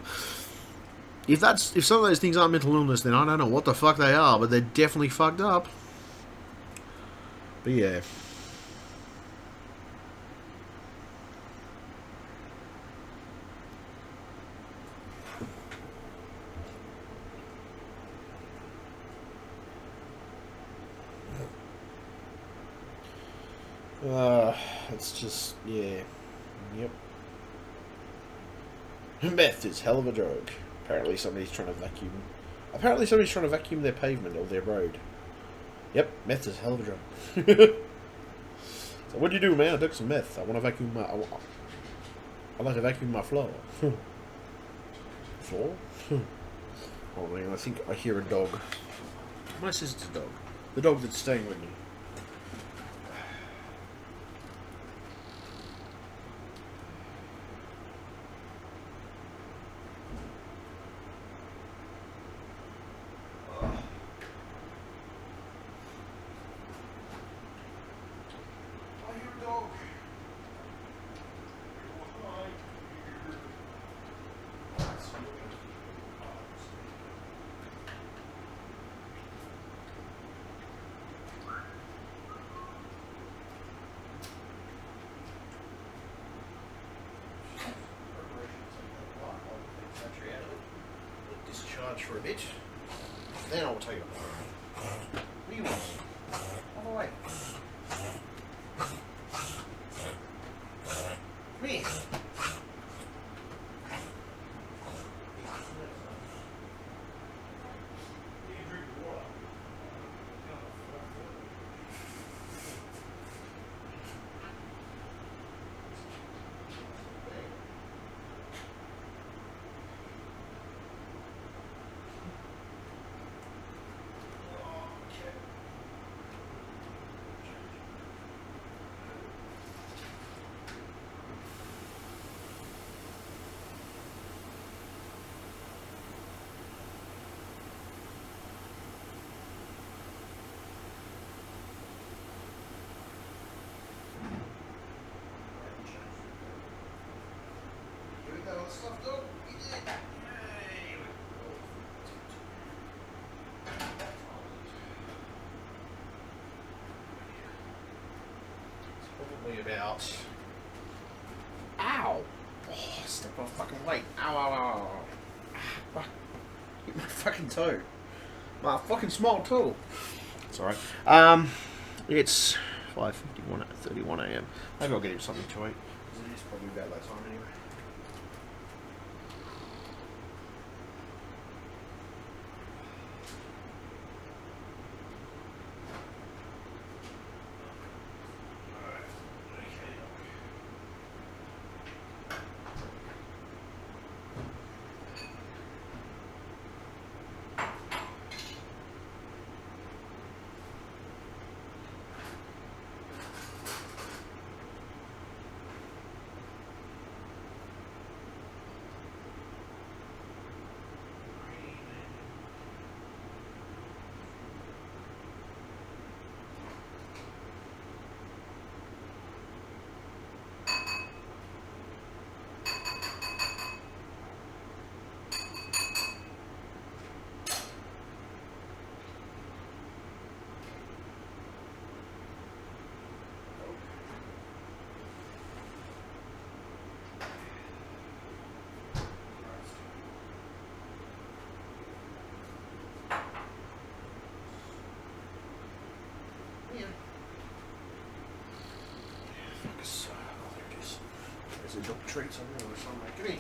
If some of those things aren't mental illness, then I don't know what the fuck they are, but they're definitely fucked up. But yeah. It's just, yeah. Yep. Meth is hell of a drug. Apparently somebody's trying to vacuum their pavement or their road. Yep, meth is hell of a drug. So what do you do, man? I took some meth. I want to vacuum my... I like to vacuum my floor. Floor? Oh man, I think I hear a dog. My sister's dog. The dog that's staying with me. For a bit, then I'll take it. What do you want? Come away. Come here. Stuff, dog. You did. It's probably about... Ow! Oh, I stepped off fucking late. Ow, ow, ow. Fuck. Hit my fucking toe. My fucking small toe. It's alright. It's 5:51 at 31 AM. Maybe I'll get him something to eat. It is probably about that time anyway. So, oh, there it is. There's a dog treat on there or something. Give me.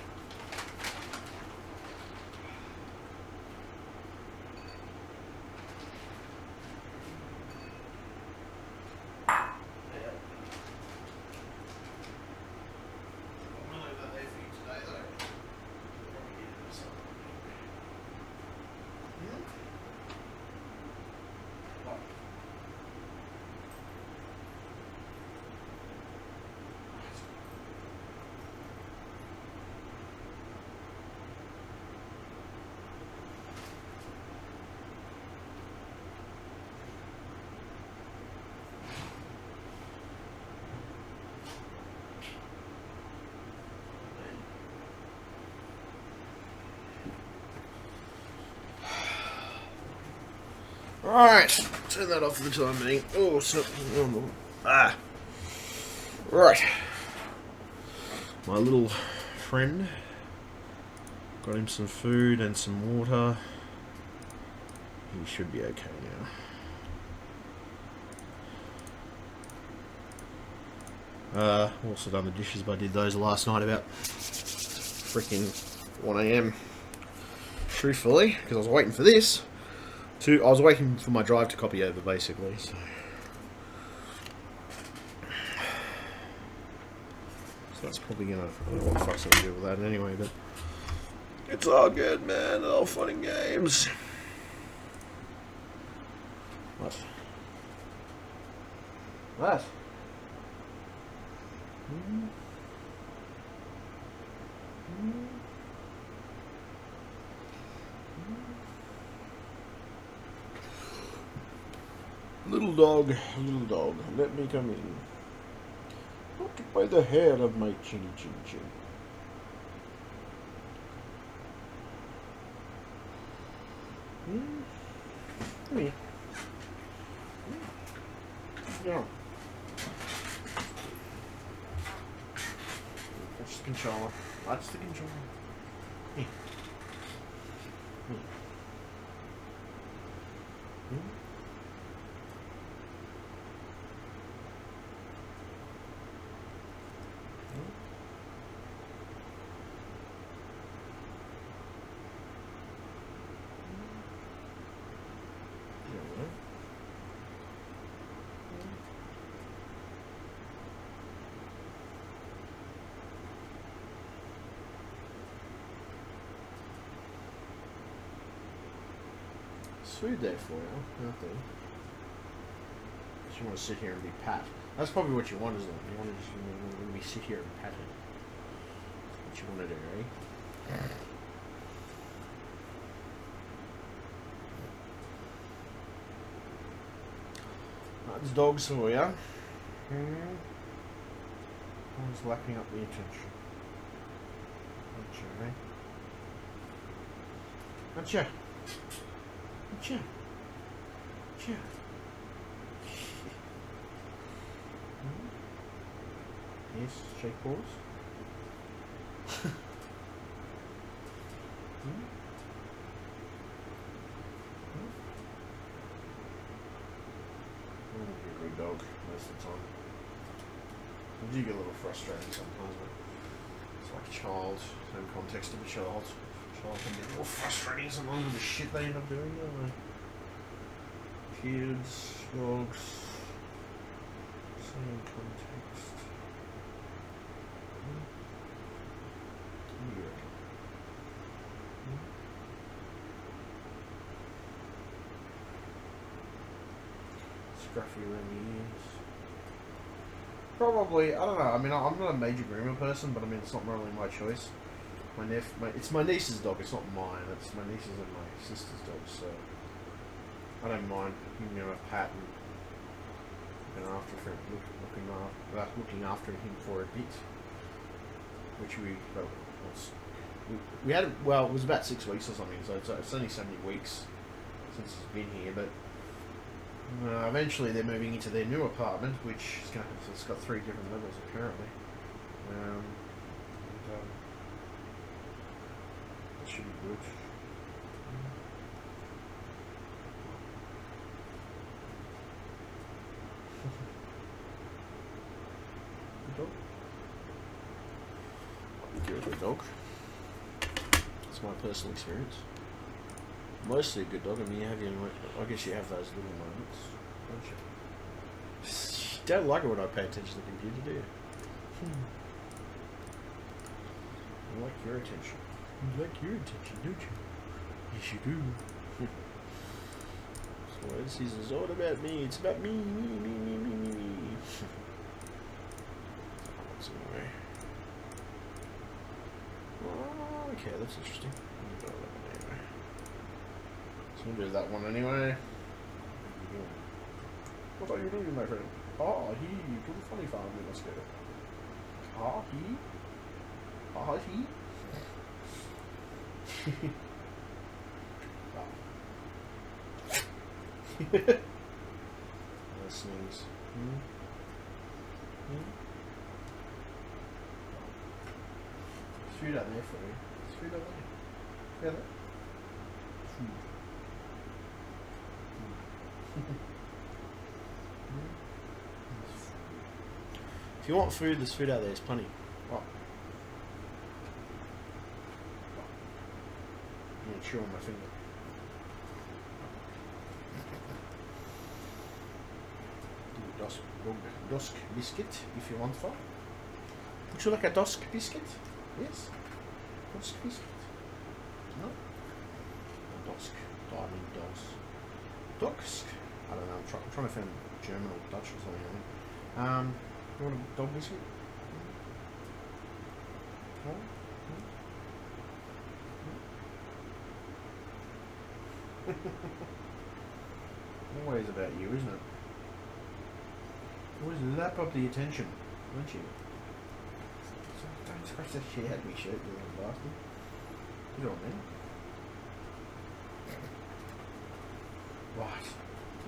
Alright, turn that off for the time being. Oh, so, right. My little friend. Got him some food and some water. He should be okay now. Also done the dishes, but I did those last night about freaking 1 AM. Truthfully, because I was waiting for this. I was waiting for my drive to copy over, basically. So that's probably gonna. I don't know what the fuck's gonna do with that anyway, but it's all good, man. All fun and games. What? What? Little dog, let me come in. Look by the hair of my chinny chin chin. Come here. Yeah. That's the controller. That's the controller. Here. Here. Food there for you, nothing. Just want to sit here and be pat. That's probably what you want, isn't it? You want to just be sit here and pat it. What you want to do, right? That's dogs for you. One's lapping up the attention. Gotcha. Gotcha. Gotcha. Yes, shake paws. You're a good dog most of the time. I do get a little frustrating sometimes, but it's like a child, same context of a child. Child can be a little frustrating sometimes with the shit they end up doing, don't they? Kids, dogs, same context. What do you reckon? Scruffy around the ears. Probably, I don't know. I mean, I'm not a major groomer person, but I mean, it's not really my choice. It's my niece's dog. It's not mine. It's my niece's and my sister's dog. So I don't mind giving him a pat and looking after him for a bit. Which we had. Well, it was about 6 weeks or something. So it's only so many weeks since he's been here, but. Eventually they're moving into their new apartment, which is it's got 3 different levels apparently. That should be good. dog. I think you're a good dog. That's my personal experience. Mostly a good dog. I mean, I guess you have those little moments, don't you? You don't like it when I pay attention to the computer, do you? I like your attention. You like your attention, don't you? Yes, you do. So this is all about me. It's about me. So anyway. Oh, okay, that's interesting. Anyway. So we'll do that one anyway. What are you doing, my friend? Oh, he to the funny farm, we must go. Ah, he. Ah, he. Sneeze. Food out there for you. There's food out there. Food. If you want food, there's food out there. There's plenty. Oh. I'm going to chew on my finger. Dusk biscuit, if you want for. Would you like a dusk biscuit? Yes. Dusk biscuit. No. Dusk. Diamond dusk. Dusk. I don't know. I'm trying to find German or Dutch or something. You want a dog biscuit? No? Always about you, isn't it? Always lap up the attention, don't you? Don't scratch that shit out of me shirt, you little bastard. Get on then.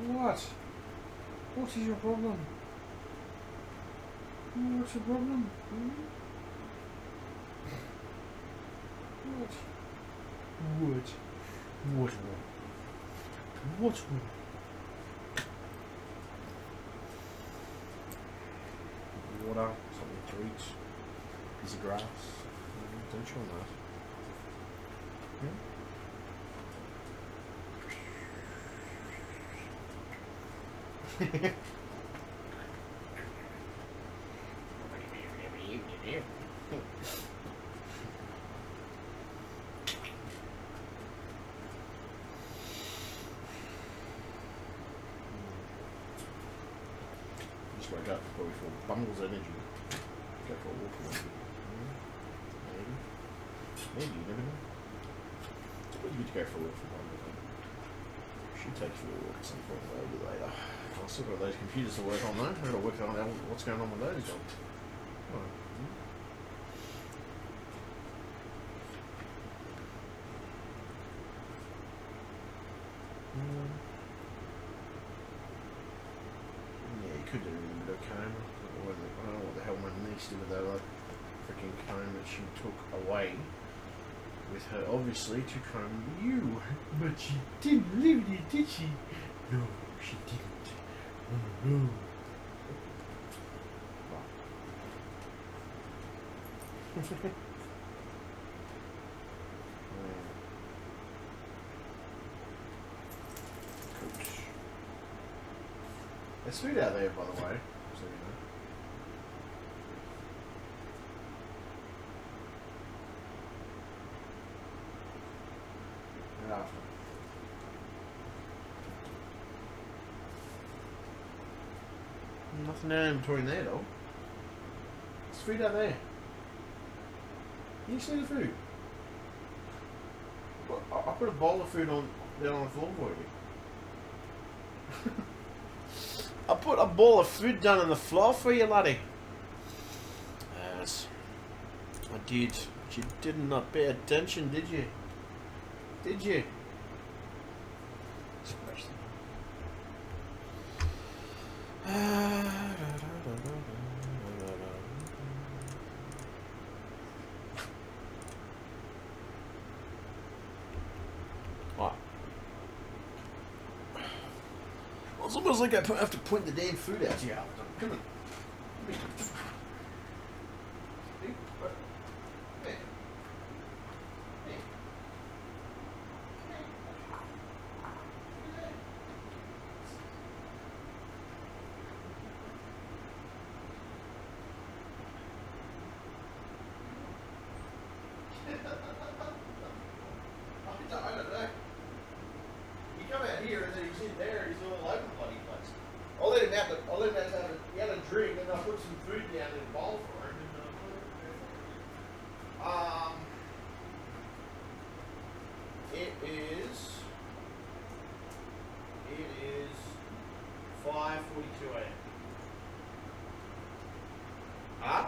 What? What is your problem? What's your problem? What's wrong? Water, something to eat, piece of grass. Don't you want that? Just woke up before we fall bundles of energy. Go for a walk around. Maybe, you never know. It's pretty good to go for a walk for bundles. Should take you a walk at some point later. I've still got those computers to work on though. I've got to work on what's going on with those jobs. Yeah, you could do a bit of comb. I don't know what the hell my niece did with that freaking comb that she took away with her, obviously, to comb you. But she didn't leave it, did she? No, she didn't. No. There's food out there, by the way, so you know. Right after. Nothing down in between there, though. There's food out there. You see the food? I put a bowl of food down on the floor for you. I put a bowl of food down on the floor for you, laddie. Yes, I did. But you did not pay attention, did you? Did you? What? Well, it's almost like I have to point the damn food out to you. Come on. I don't know. You come out here and then he's in there, he's all over the bloody place. I'll let him have he had a drink, and I put some food down in a bowl for him. It is 5:42 a.m. Huh?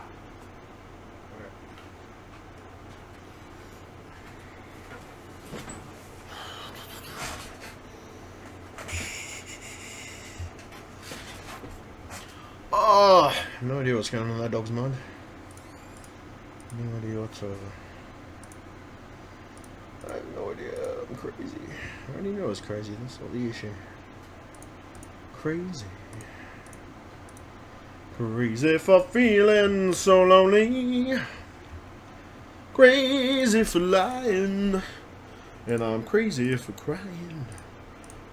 Oh, no idea what's going on in that dog's mind. No idea whatsoever. I have no idea. I'm crazy. I already know it's crazy. That's not the issue. Crazy. Crazy for feeling so lonely. Crazy for lying. And I'm crazy for crying.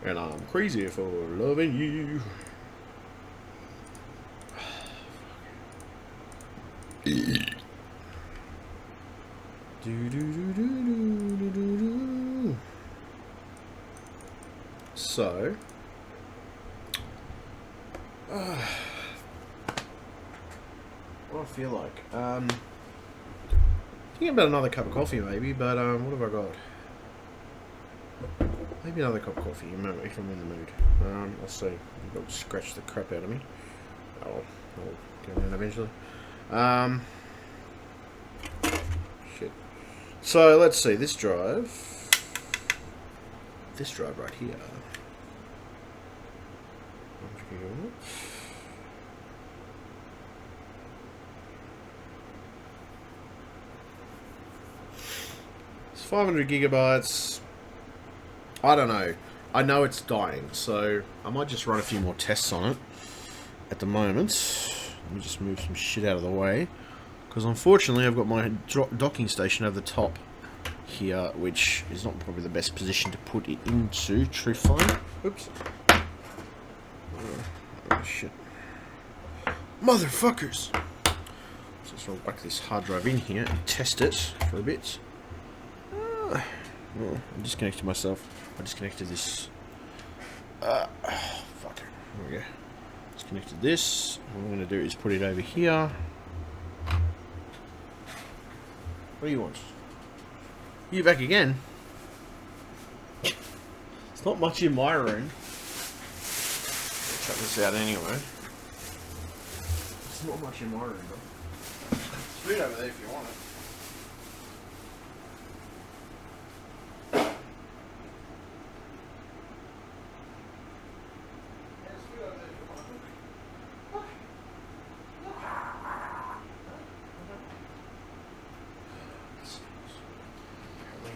And I'm crazy for loving you. So, what do I feel like? Thinking about another cup of coffee maybe, but what have I got? Maybe another cup of coffee, if I'm in the mood. I'll see. It'll scratch the crap out of me. I'll get that eventually. Shit. So let's see, this drive right here. It's 500 gigabytes. I don't know. I know it's dying, so I might just run a few more tests on it at the moment. Let me just move some shit out of the way, because unfortunately I've got my docking station over the top here, which is not probably the best position to put it into, truthfully. Oops. Oh shit. Motherfuckers! So let's whack this hard drive in here and test it for a bit. I disconnected myself. I disconnected this. Fuck. There we go. Disconnected this. What I'm going to do is put it over here. What do you want? You back again? It's not much in my room. Check this out anyway. It's not much in my room, though. It's food over there if you want it.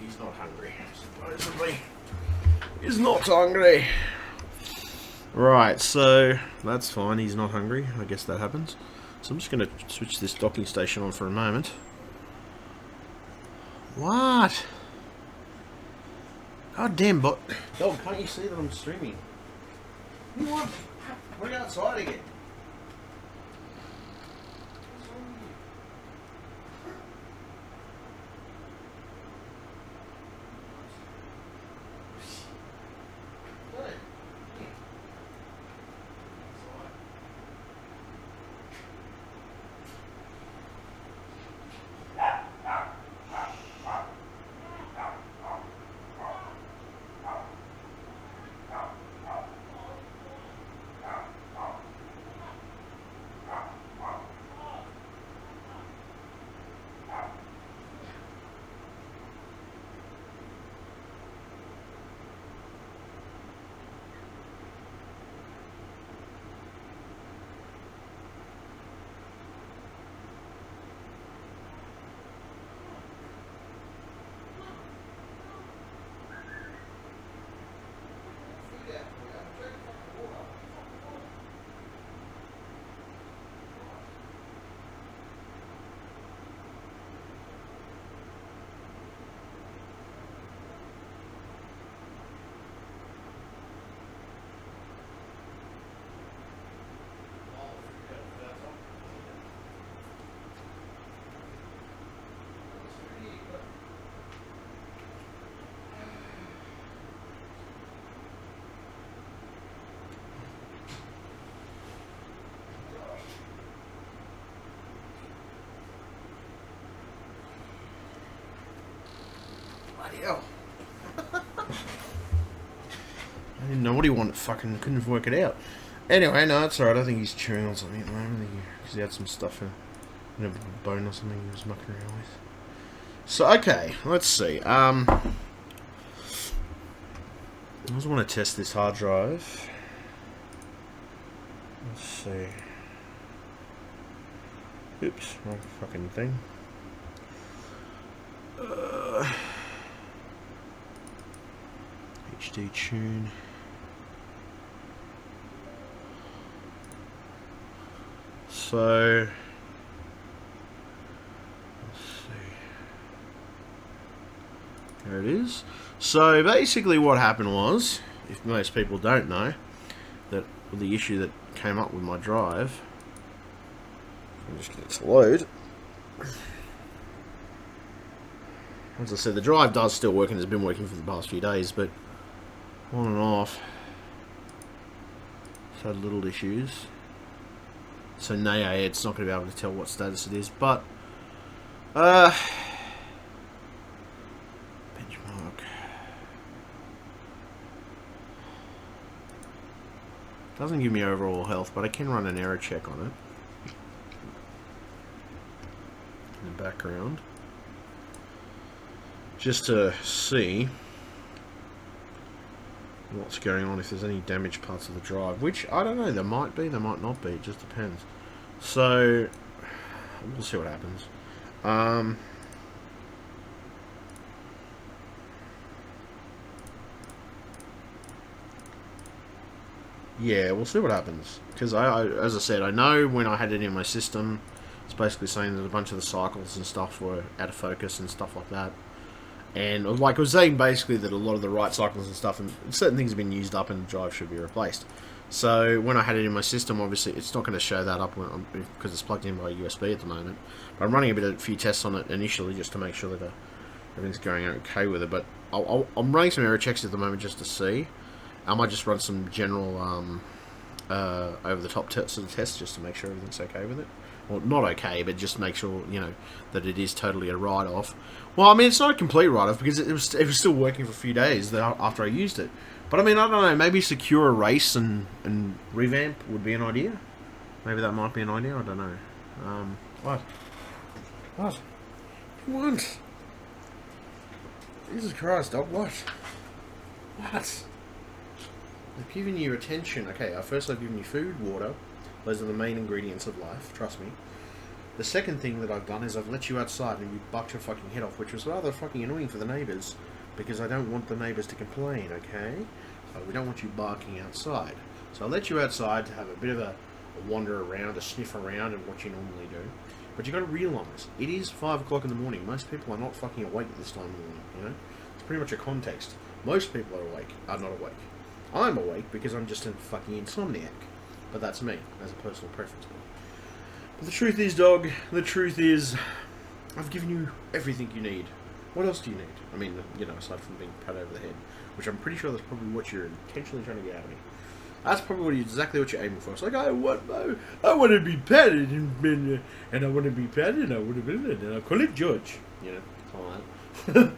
He's not hungry. Supposedly, he's not hungry. Right, so that's fine. He's not hungry. I guess that happens. So I'm just going to switch this docking station on for a moment. What? God damn, but dog, can't you see that I'm streaming? What do you want? We're outside again. Bloody hell. I didn't know what he wanted. Fucking couldn't work it out. Anyway, no, it's alright. I think he's chewing on something at the moment. Because he had some stuff in a bone or something he was mucking around with. So, okay, let's see. I just want to test this hard drive. Let's see. Oops, wrong fucking thing. HD tune. So, let's see. There it is. So basically what happened was, if most people don't know, that the issue that came up with my drive, I'm just getting it to load. As I said, the drive does still work and has been working for the past few days, but on and off, it's had little issues. So nay, it's not going to be able to tell what status it is, but benchmark doesn't give me overall health, but I can run an error check on it in the background just to see what's going on, if there's any damaged parts of the drive, which I don't know, there might be, there might not be, it just depends. So we'll see what happens. Yeah, we'll see what happens, because I as I said, I know when I had it in my system, it's basically saying that a bunch of the cycles and stuff were out of focus and stuff like that. And like I was saying, basically that a lot of the right cycles and stuff and certain things have been used up and the drive should be replaced. So when I had it in my system, obviously it's not going to show that up because it's plugged in by USB at the moment. But I'm running a few tests on it initially just to make sure that everything's going okay with it. But I'm running some error checks at the moment just to see. I might just run some general over-the-top tests just to make sure everything's okay with it. Well, not okay, but just make sure, you know, that it is totally a write-off. Well, I mean, it's not a complete write-off because it was still working for a few days after I used it. But I mean, I don't know, maybe secure erase and revamp would be an idea. Maybe that might be an idea, I don't know. What? What? What do you want? Jesus Christ, dog, what? What? I've given you attention. Okay, first I've given you food, water. Those are the main ingredients of life, trust me. The second thing that I've done is I've let you outside and you bucked your fucking head off, which was rather fucking annoying for the neighbours, because I don't want the neighbours to complain, okay? So we don't want you barking outside. So I let you outside to have a bit of a wander around, a sniff around, and what you normally do. But you got to realise, it is 5 o'clock in the morning. Most people are not fucking awake at this time of the morning, you know? It's pretty much a context. Most people are not awake. I'm awake because I'm just a fucking insomniac. But that's me, as a personal preference. But the truth is, dog, the truth is, I've given you everything you need. What else do you need? I mean, you know, aside from being pat over the head, which I'm pretty sure that's probably what you're intentionally trying to get out of me. That's probably exactly what you're aiming for. It's like, I want to be patted, and I want to be patted, and I want to be, and I call it George. You know, all that.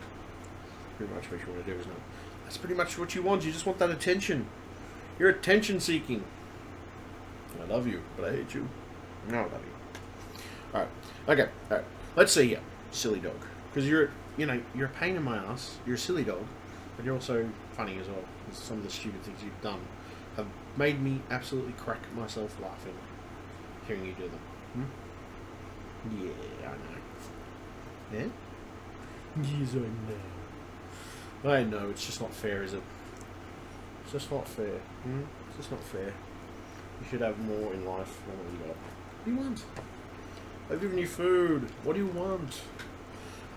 Pretty much what you want to do, isn't it? That's pretty much what you want. You just want that attention. You're attention seeking. I love you, but I hate you. No, I love you. Alright. Okay. Alright. Let's see here. Silly dog. Because you're a pain in my ass. You're a silly dog. But you're also funny as well. Some of the stupid things you've done have made me absolutely crack myself laughing hearing you do them. Hmm? Yeah, I know. Yeah? Yes, I know. I know. It's just not fair, is it? It's just not fair. Hmm? It's just not fair. You should have more in life than what you got. What do you want? I've given you food. What do you want?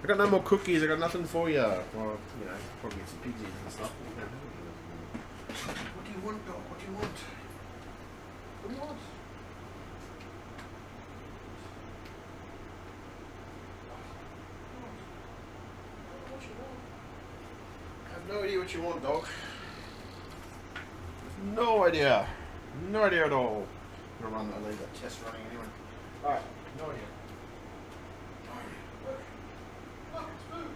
I got no more cookies. I got nothing for you. Well, you know, probably some piggies and stuff. What do you want, dog? What do you want? What do you want? I have no idea what you want, dog. No idea. No idea at all. I'm gonna leave that test running anyway. Alright, no idea. No idea. Look. Look, it's food.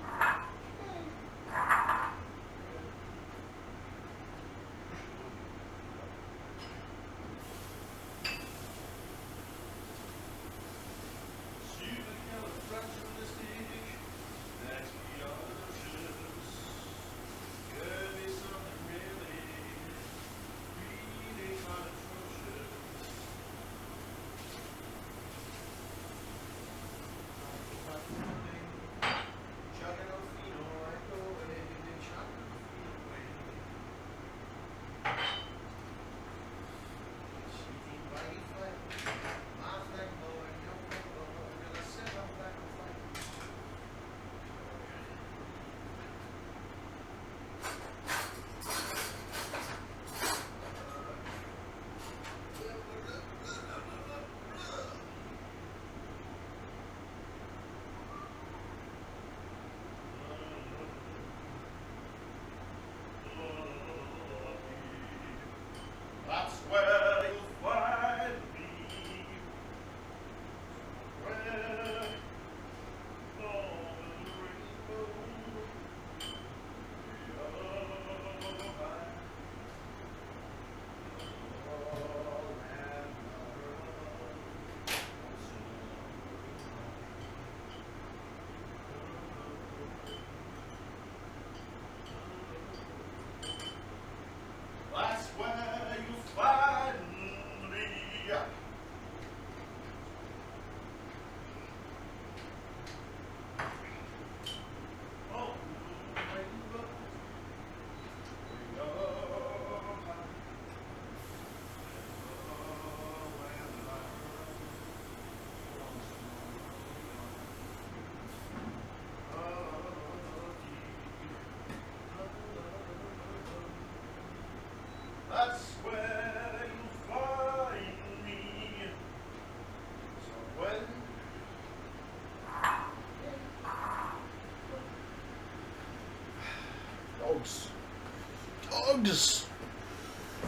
dogs.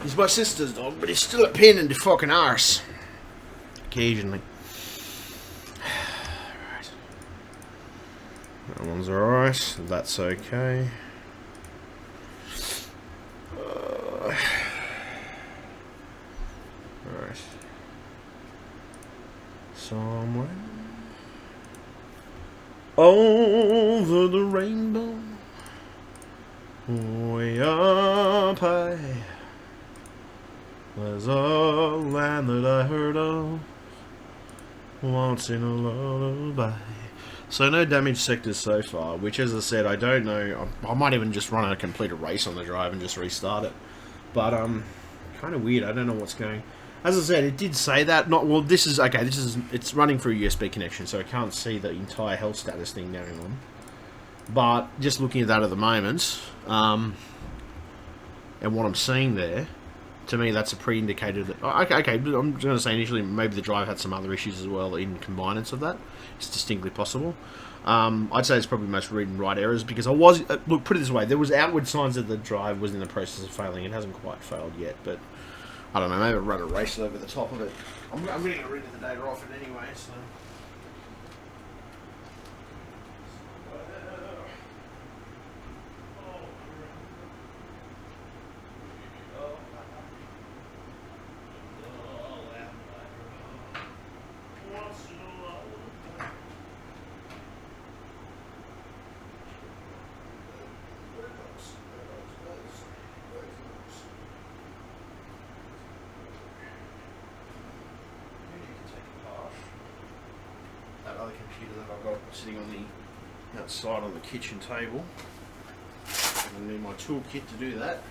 He's my sister's dog, but he's still a pain in the fucking arse. Occasionally. Right. That one's alright. That's okay. Right. Somewhere over the rainbow, way up high, there's a land that I heard of once in a lullaby. So no damaged sectors so far, which, as I said, I don't know. I might even just run a complete race on the drive and just restart it. But kind of weird. I don't know what's going. As I said, it did say that. Not well. This is okay. It's running through a USB connection, so I can't see the entire health status thing going on. But just looking at that at the moment, and what I'm seeing there, to me, that's a pre-indicator that. Okay. I'm going to say initially maybe the drive had some other issues as well in combinance of that. It's distinctly possible. I'd say it's probably most read and write errors because I was look. Put it this way: there was outward signs that the drive was in the process of failing. It hasn't quite failed yet, but. I don't know, maybe I'll run a race over the top of it. I'm going to read the data off it anyway, so... That other computer that I've got sitting on the outside on the kitchen table. I need my toolkit to do that.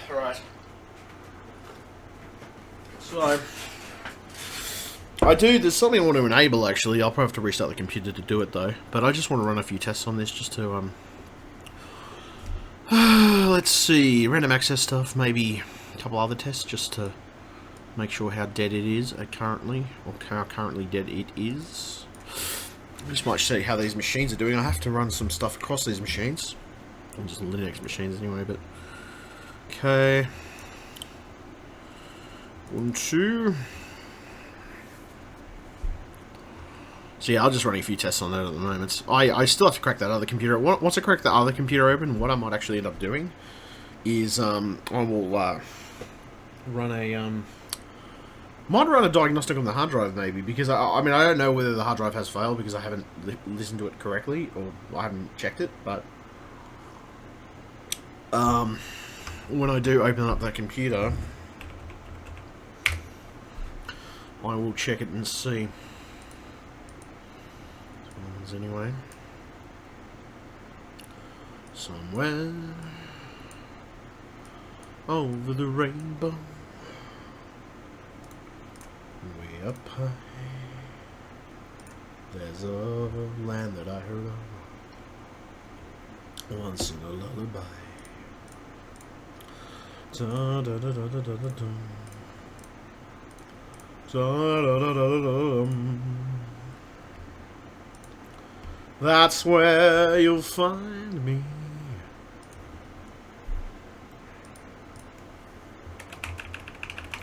Right. So, there's something I want to enable actually. I'll probably have to restart the computer to do it though. But I just want to run a few tests on this just to, let's see, random access stuff, maybe a couple other tests just to make sure how dead it is currently, or how currently dead it is. I just might see how these machines are doing. I have to run some stuff across these machines. And just Linux machines anyway, but... Okay. 1, 2. So yeah, I'm just running a few tests on that at the moment. I still have to crack that other computer. Once I crack the other computer open, what I might actually end up doing is I will run a might run a diagnostic on the hard drive maybe, because I mean I don't know whether the hard drive has failed because I haven't listened to it correctly, or I haven't checked it, but when I do open up that computer, I will check it and see. Anyway, somewhere over the rainbow, way up high, there's a land that I heard of once in a lullaby. Da da da da da da da da. Da da da da da da. That's where you'll find me.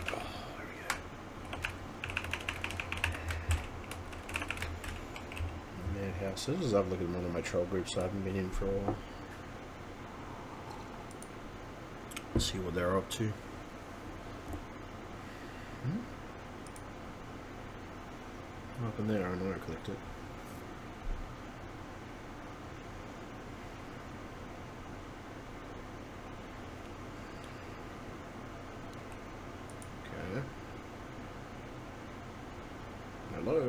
Oh, there we go. Madhouse. This is up looking at one of my troll groups I haven't been in for a while. Let's see what they're up to. Up in there, I know I clicked it. Hello.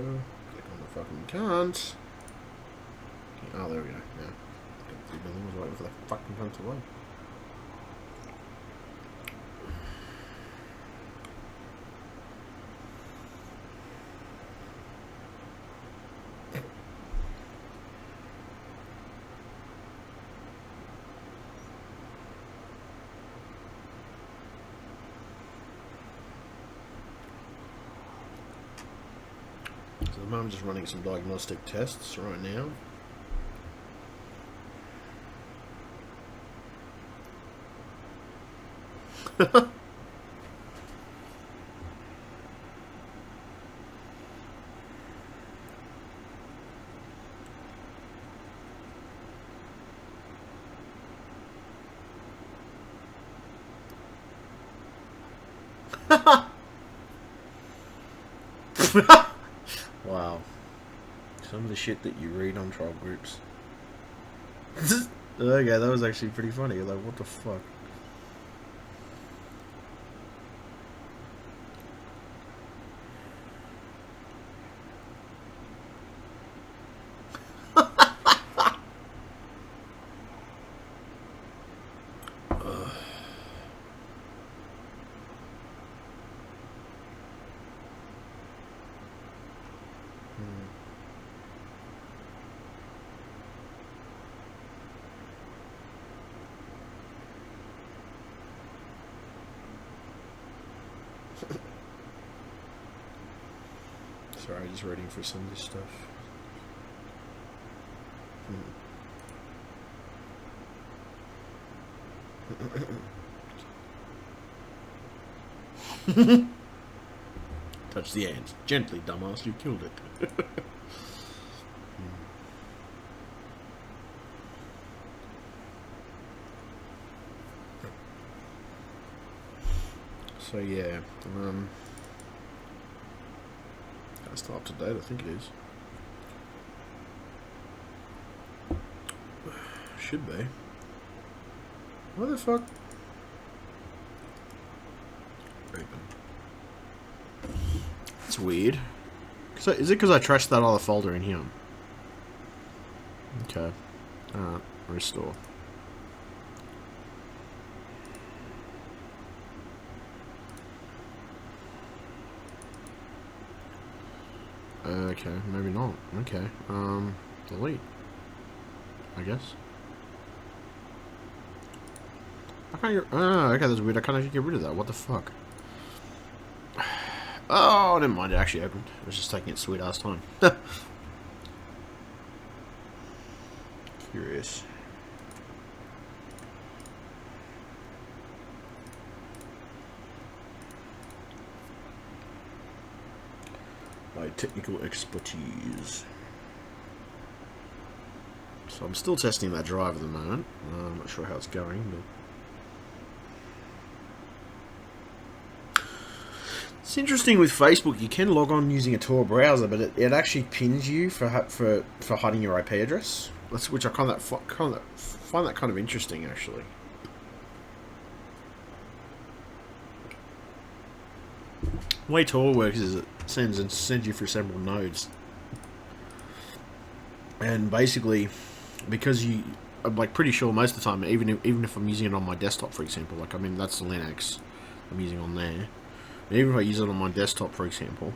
Click on the fucking cunt. Okay, oh, there we go. Yeah. Got 3 billion was waiting for the fucking cunt to load. So at the moment I'm just running some diagnostic tests right now. Wow. Some of the shit that you read on troll groups. Okay, that was actually pretty funny. Like, what the fuck? Sorry, just waiting for some of this stuff. Touch the ants. Gently, dumbass, you killed it. So yeah, that's still up to date, I think it is. Should be. What the fuck? Open. That's weird. Is it because I trashed that other folder in here? Okay. Alright, restore. Okay, maybe not. Okay, delete, I guess. I can't get, okay, that's weird. I can't actually get rid of that. What the fuck? Oh, never mind. It actually opened. It was just taking its sweet ass time. Curious. technical expertise. So I'm still testing that drive at the moment. I'm not sure how it's going, but it's interesting with Facebook. You can log on using a Tor browser, but it actually pins you for hiding your IP address. Which I find that kind of interesting, actually. The way Tor works is it sends you through several nodes, and basically, because I'm like pretty sure most of the time, even if I'm using it on my desktop, for example, like I mean that's the Linux I'm using on there. But even if I use it on my desktop, for example,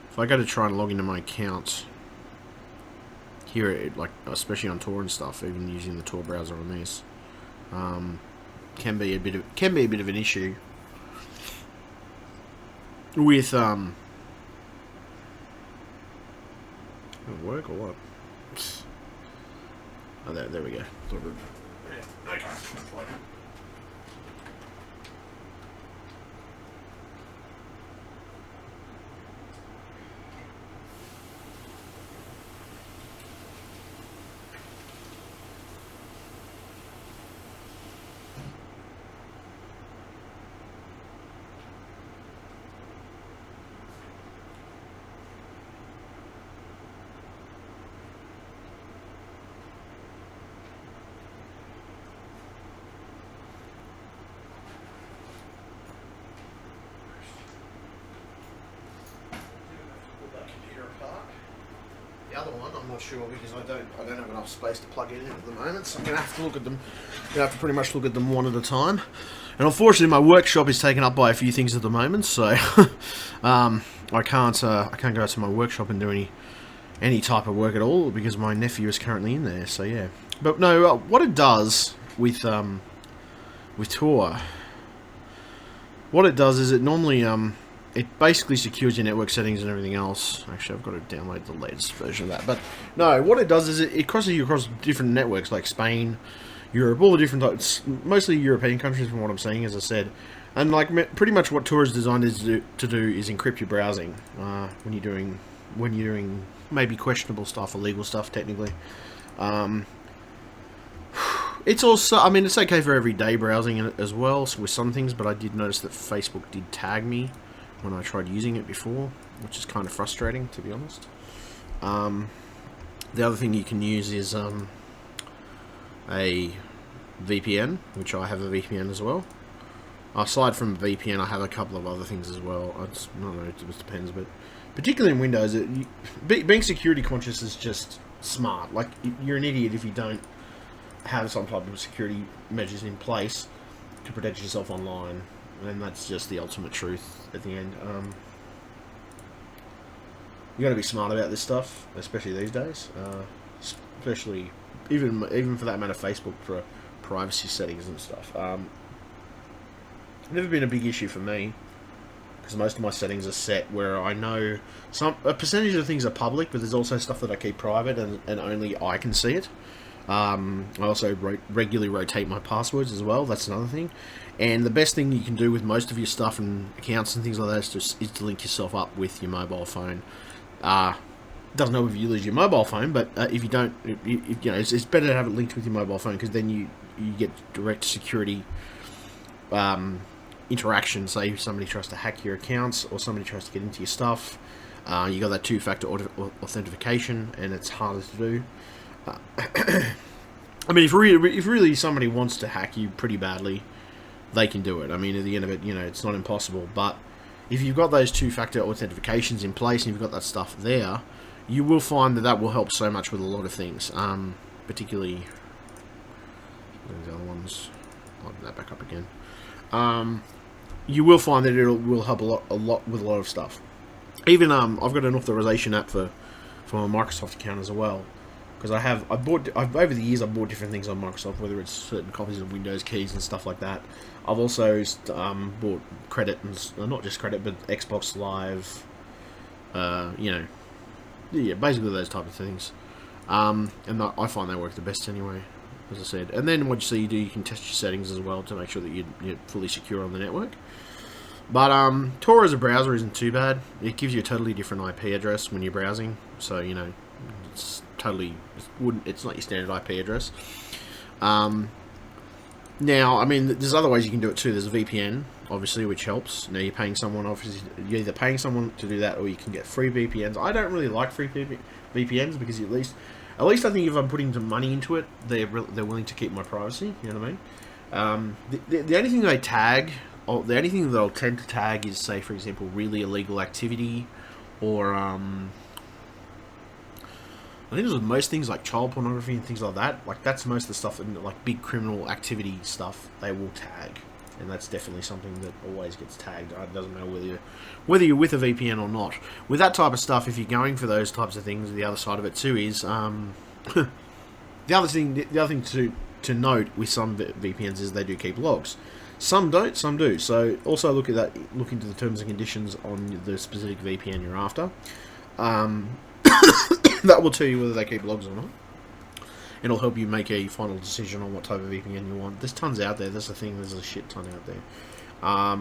if I go to try and log into my account here, like especially on Tor and stuff, even using the Tor browser on this, can be a bit of an issue with it'll work or what? Oh, there we go. Yeah, okay. The other one, I'm not sure because I don't have enough space to plug it in at the moment, so I'm gonna have to look at them. I'm gonna have to pretty much look at them one at a time. And unfortunately, my workshop is taken up by a few things at the moment, so I can't go to my workshop and do any type of work at all because my nephew is currently in there. So yeah, but no, what it does with Tor, what it does is it normally it basically secures your network settings and everything else. Actually, I've got to download the latest version of that. But no, what it does is it crosses you across different networks like Spain, Europe, all the different types, mostly European countries from what I'm seeing, as I said. And like pretty much what Tor is designed to do is encrypt your browsing when you're doing maybe questionable stuff or legal stuff technically. It's also, I mean, it's okay for everyday browsing as well with some things, but I did notice that Facebook did tag me when I tried using it before, which is kind of frustrating, to be honest. The other thing you can use is a VPN, which I have a VPN as well. Aside from VPN, I have a couple of other things as well. I don't know, it just depends, but particularly in Windows, being security conscious is just smart. Like, you're an idiot if you don't have some type of security measures in place to protect yourself online. And that's just the ultimate truth at the end. You got to be smart about this stuff, especially these days. Especially, even for that matter, Facebook for privacy settings and stuff. Never been a big issue for me because most of my settings are set where I know a percentage of things are public, but there's also stuff that I keep private and only I can see it. I also regularly rotate my passwords as well. That's another thing. And the best thing you can do with most of your stuff and accounts and things like that is to link yourself up with your mobile phone. Doesn't help if you lose your mobile phone, but if you don't, you know, it's better to have it linked with your mobile phone because then you get direct security interaction. Say if somebody tries to hack your accounts or somebody tries to get into your stuff, you got that two-factor authentication, and it's harder to do. I mean, if really somebody wants to hack you pretty badly, they can do it. I mean, at the end of it, you know, it's not impossible. But if you've got those two-factor authentications in place and you've got that stuff there, you will find that will help so much with a lot of things. Particularly, the other ones. I'll open that back up again. You will find that it will help a lot with a lot of stuff. Even I've got an authorization app for my Microsoft account as well. Because over the years I've bought different things on Microsoft, whether it's certain copies of Windows keys and stuff like that. I've also bought credit, and not just credit, but Xbox Live, you know, yeah, basically those type of things. And I find they work the best anyway, as I said. And then what you can test your settings as well to make sure that you're fully secure on the network. But Tor as a browser isn't too bad. It gives you a totally different IP address when you're browsing, so you know it's totally it's not your standard IP address. Now, I mean, there's other ways you can do it too. There's a VPN, obviously, which helps. Now you're paying someone, obviously, you're either paying someone to do that, or you can get free VPNs. I don't really like free VPNs because at least I think if I'm putting some money into it, they're willing to keep my privacy. You know what I mean? The only thing they tag, or the only thing that I'll tend to tag is, say, for example, really illegal activity, or I think there's most things like child pornography and things like that. Like that's most of the stuff, like big criminal activity stuff, they will tag, and that's definitely something that always gets tagged. It doesn't matter whether you're with a VPN or not. With that type of stuff, if you're going for those types of things, the other side of it too is the other thing to note with some VPNs is they do keep logs. Some don't, some do. So also look at that. Look into the terms and conditions on the specific VPN you're after. That will tell you whether they keep logs or not. It'll help you make a final decision on what type of VPN you want. There's tons out there. That's the thing. There's a shit ton out there. I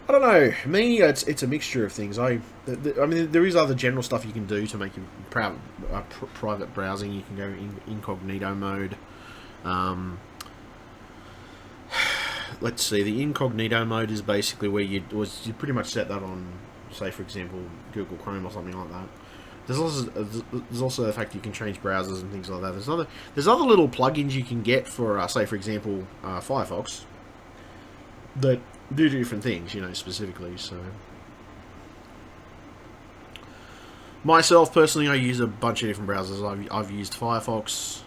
don't know. Me, it's a mixture of things. I mean, there is other general stuff you can do to make your private browsing. You can go in incognito mode. Let's see. The incognito mode is basically where you pretty much set that on, say, for example, Google Chrome or something like that. There's also the fact you can change browsers and things like that. There's other little plugins you can get for, say, for example, Firefox that do different things, you know, specifically. So, myself personally, I use a bunch of different browsers. I've used Firefox.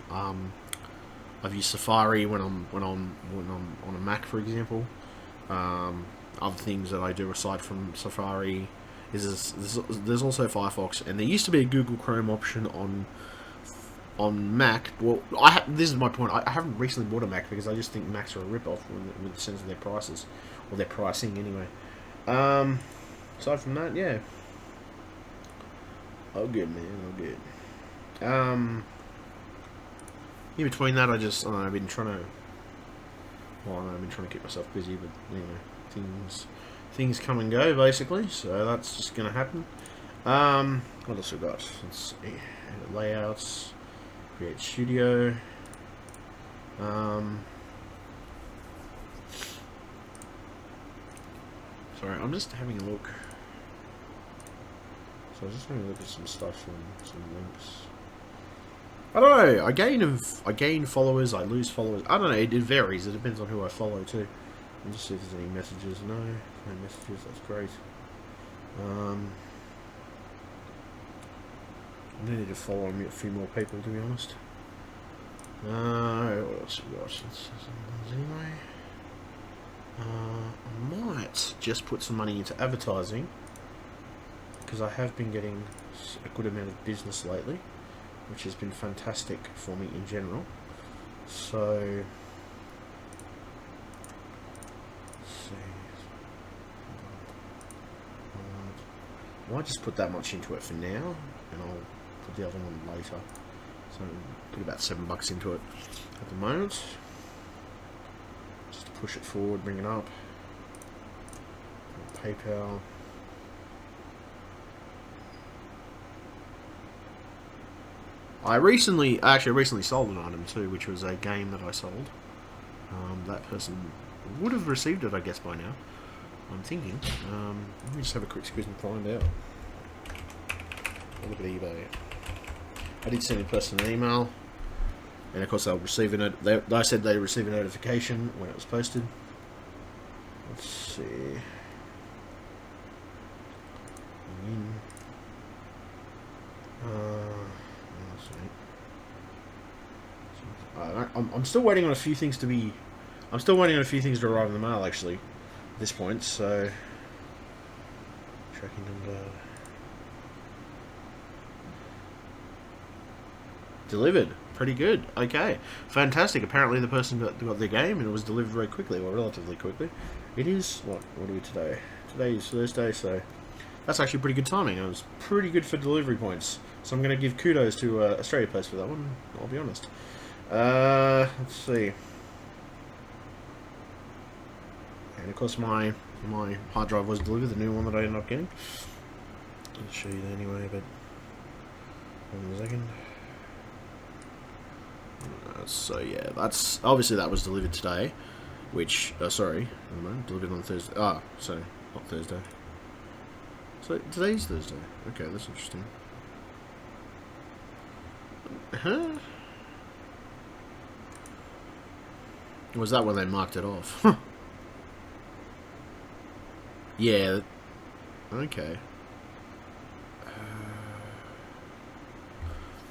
I've used Safari when I'm on a Mac, for example. Other things that I do aside from Safari is there's also Firefox, and there used to be a Google Chrome option on Mac. Well, this is my point. I haven't recently bought a Mac because I just think Macs are a rip-off with the sense of their prices, or their pricing anyway. Aside from that, yeah, all good, man, all good. In between that, I've been trying to keep myself busy, but you know, things come and go basically, so that's just gonna happen. What else we got? Let's see. Layouts, create studio. Sorry, I'm just having a look. So I was just having a look at some stuff and some links. I don't know. I gain followers. I lose followers. I don't know. It varies. It depends on who I follow too. Let me just see if there's any messages. No messages. That's great. I need to follow a few more people, to be honest. What else we got? Anyway, I might just put some money into advertising because I have been getting a good amount of business lately, which has been fantastic for me in general. So, let's see. I might just put that much into it for now, and I'll put the other one later. So, put about $7 into it at the moment. Just to push it forward, bring it up. PayPal. I recently sold an item too, which was a game that I sold. That person would have received it, I guess, by now. I'm thinking. Let me just have a quick squeeze and find out. Look at eBay. I did send a person an email, and of course they'll receive it. I said they receive a notification when it was posted. Let's see. I'm still waiting on a few things to be. I'm still waiting on a few things to arrive in the mail, actually, at this point. So, tracking number delivered. Pretty good. Okay, fantastic. Apparently, the person got their game, and it was delivered very quickly, or relatively quickly. It is what are we today? Today is Thursday, so that's actually pretty good timing. It was pretty good for delivery points. So I'm going to give kudos to Australia Post for that one. I'll be honest. Let's see. And of course my hard drive was delivered, the new one that I ended up getting. I'll show you that anyway, but hold on a second. So yeah, that's obviously that was delivered today, which sorry, delivered on Thursday. Ah, so not Thursday. So today's Thursday. Okay, that's interesting. Huh? Was that when they marked it off? Yeah. Okay.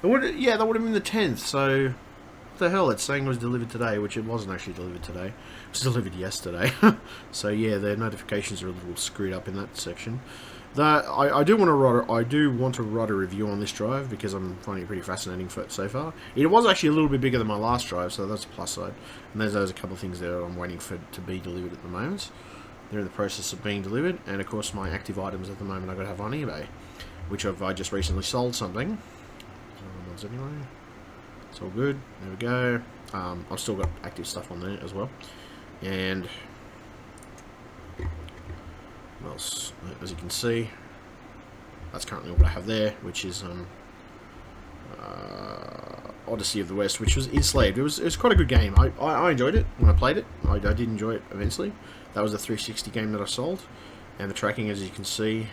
Yeah, that would have been the 10th, so... What the hell, it's saying it was delivered today, which it wasn't actually delivered today. It was delivered yesterday. So yeah, their notifications are a little screwed up in that section. I do want to write a review on this drive, because I'm finding it pretty fascinating so far. It was actually a little bit bigger than my last drive, so that's a plus side. And there's a couple of things there I'm waiting for to be delivered at the moment. They're in the process of being delivered, and of course my active items at the moment I've got to have on eBay, which I just recently sold something. Anyway, it's all good. There we go. I've still got active stuff on there as well, and what else? As you can see, that's currently what I have there, which is Odyssey of the West, which was Enslaved. It was quite a good game. I enjoyed it when I played it. I did enjoy it eventually. That was the 360 game that I sold, and the tracking, as you can see,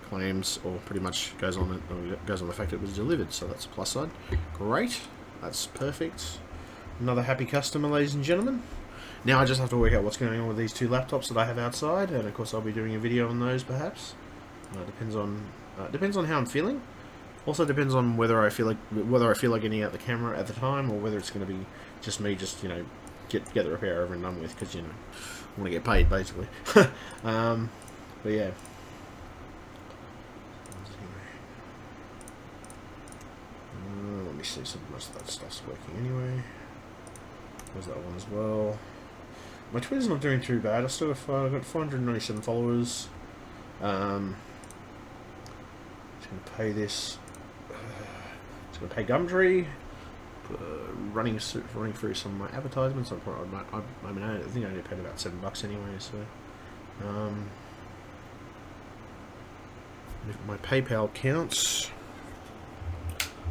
claims or pretty much goes on the fact it was delivered. So that's a plus side. Great, that's perfect. Another happy customer, ladies and gentlemen. Now I just have to work out what's going on with these two laptops that I have outside, and of course I'll be doing a video on those perhaps. Depends on how I'm feeling. Also depends on whether I feel like getting out the camera at the time, or whether it's going to be just me, just get the repair over and done with, because I want to get paid basically. But yeah. Let me see. Some most of that stuff's working anyway. There's that one as well. My Twitter's not doing too bad. I've got 497 followers. Just going to pay this. Just going to pay Gumtree. Running through some of my advertisements. I think I only paid about $7 anyway. So, if my PayPal counts.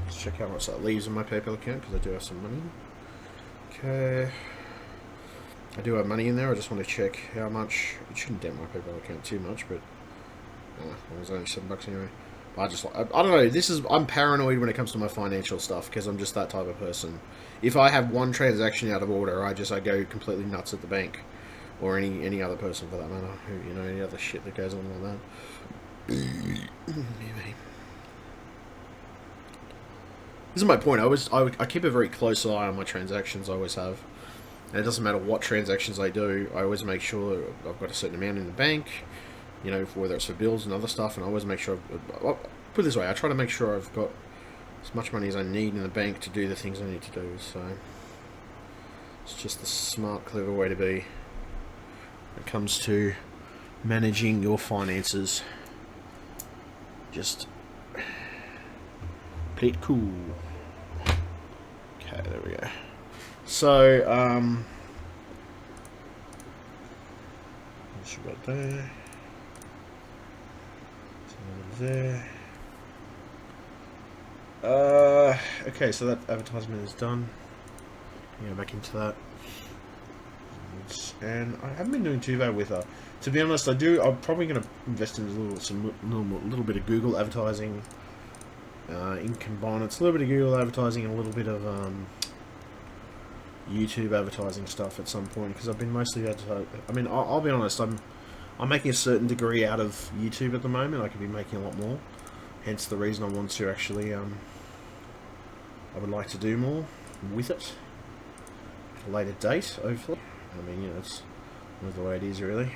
Let's check how much that leaves in my PayPal account, because I do have some money. Okay. I do have money in there. I just want to check how much. It shouldn't dent my PayPal account too much, but it was only $7 anyway. But I don't know. I'm paranoid when it comes to my financial stuff, because I'm just that type of person. If I have one transaction out of order, I go completely nuts at the bank, or any other person for that matter. Any other shit that goes on like that. This is my point. I keep a very close eye on my transactions. I always have. And it doesn't matter what transactions I do, I always make sure I've got a certain amount in the bank, whether it's for bills and other stuff, and I always make sure, I'll put it this way, I try to make sure I've got as much money as I need in the bank to do the things I need to do, so it's just the smart, clever way to be when it comes to managing your finances. Just play it cool. Okay, there we go. So, what's about there? There. Okay, so that advertisement is done. Go back into that. And I haven't been doing too bad with her. To be honest, I'm probably going to invest in a little bit of Google advertising. In combine, it's a little bit of Google advertising and a little bit of YouTube advertising stuff at some point, because I've been mostly I'll be honest, I'm making a certain degree out of YouTube at the moment. I could be making a lot more, hence the reason I want to actually I would like to do more with it at a later date, hopefully. It's the way it is, really.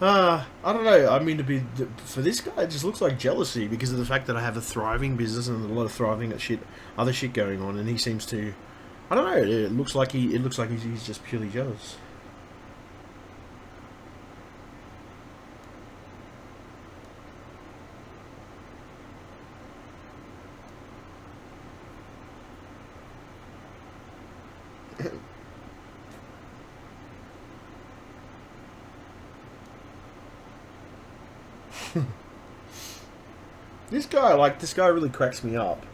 I don't know. I mean, for this guy, it just looks like jealousy because of the fact that I have a thriving business and a lot of thriving other shit going on, and he seems to. I don't know. It looks like he's just purely jealous. This guy really cracks me up.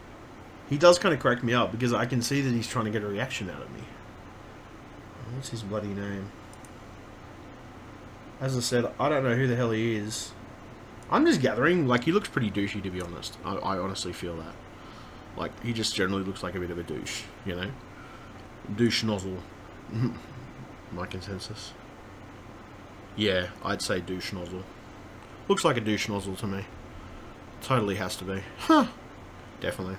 He does kind of crack me up because I can see that he's trying to get a reaction out of me. What's his bloody name? As I said, I don't know who the hell he is. I'm just gathering, like, he looks pretty douchey, to be honest. I honestly feel that. Like, he just generally looks like a bit of a douche, you know? Douche nozzle. My consensus. Yeah, I'd say douche nozzle. Looks like a douche nozzle to me. Totally has to be. Huh. Definitely.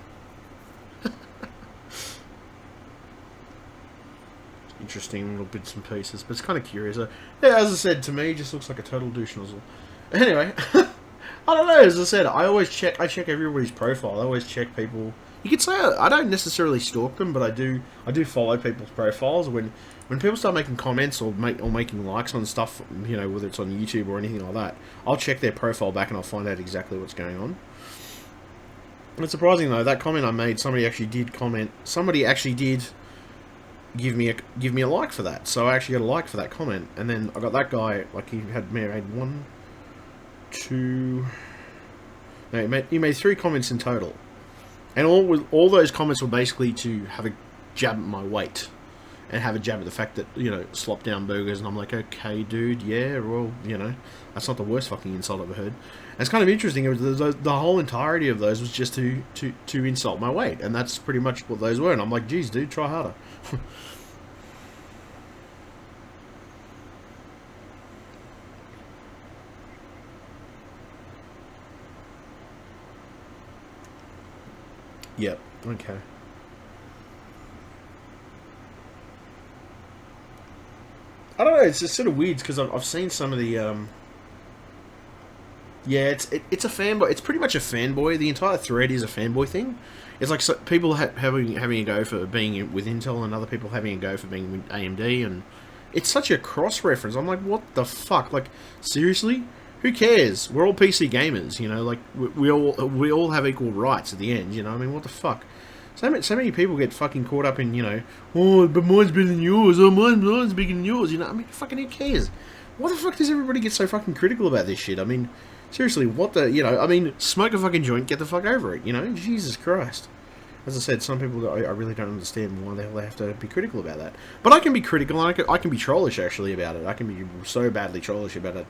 Interesting little bits and pieces, but it's kind of curious. Yeah, as I said, to me, just looks like a total douche nozzle. Anyway, I don't know. As I said, I check everybody's profile. I always check people. You could say I don't necessarily stalk them, but I do follow people's profiles. When people start making comments or making likes on stuff, you know, whether it's on YouTube or anything like that, I'll check their profile back and I'll find out exactly what's going on. And it's surprising though, that comment I made, somebody actually did comment. Somebody actually did give me a like for that. So I actually got a like for that comment, and then I got that guy, like, he made one, two. No, he made 3 comments in total. And all those comments were basically to have a jab at my weight. And have a jab at the fact that, you know, slop down burgers. And I'm like, okay, dude, yeah, well, you know, that's not the worst fucking insult I've ever heard. And it's kind of interesting. It was the whole entirety of those was just to insult my weight. And that's pretty much what those were. And I'm like, geez, dude, try harder. Yep, okay. I don't know, it's just sort of weird because I've seen some of the yeah, it's a fanboy. It's pretty much a fanboy. The entire thread is a fanboy thing. It's like people having a go for being with Intel, and other people having a go for being with AMD, and it's such a cross reference. I'm like, what the fuck? Like, seriously? Who cares? We're all PC gamers, you know. Like, we all have equal rights at the end, you know. I mean, what the fuck? So many people get fucking caught up in, you know, oh, but mine's better than yours. Oh, mine's bigger than yours. You know, I mean, fucking who cares? Why the fuck does everybody get so fucking critical about this shit? I mean, seriously, what the, you know, I mean, smoke a fucking joint, get the fuck over it, you know? Jesus Christ. As I said, some people, I really don't understand why the hell they have to be critical about that. But I can be critical, and I can be trollish, actually, about it. I can be so badly trollish about it,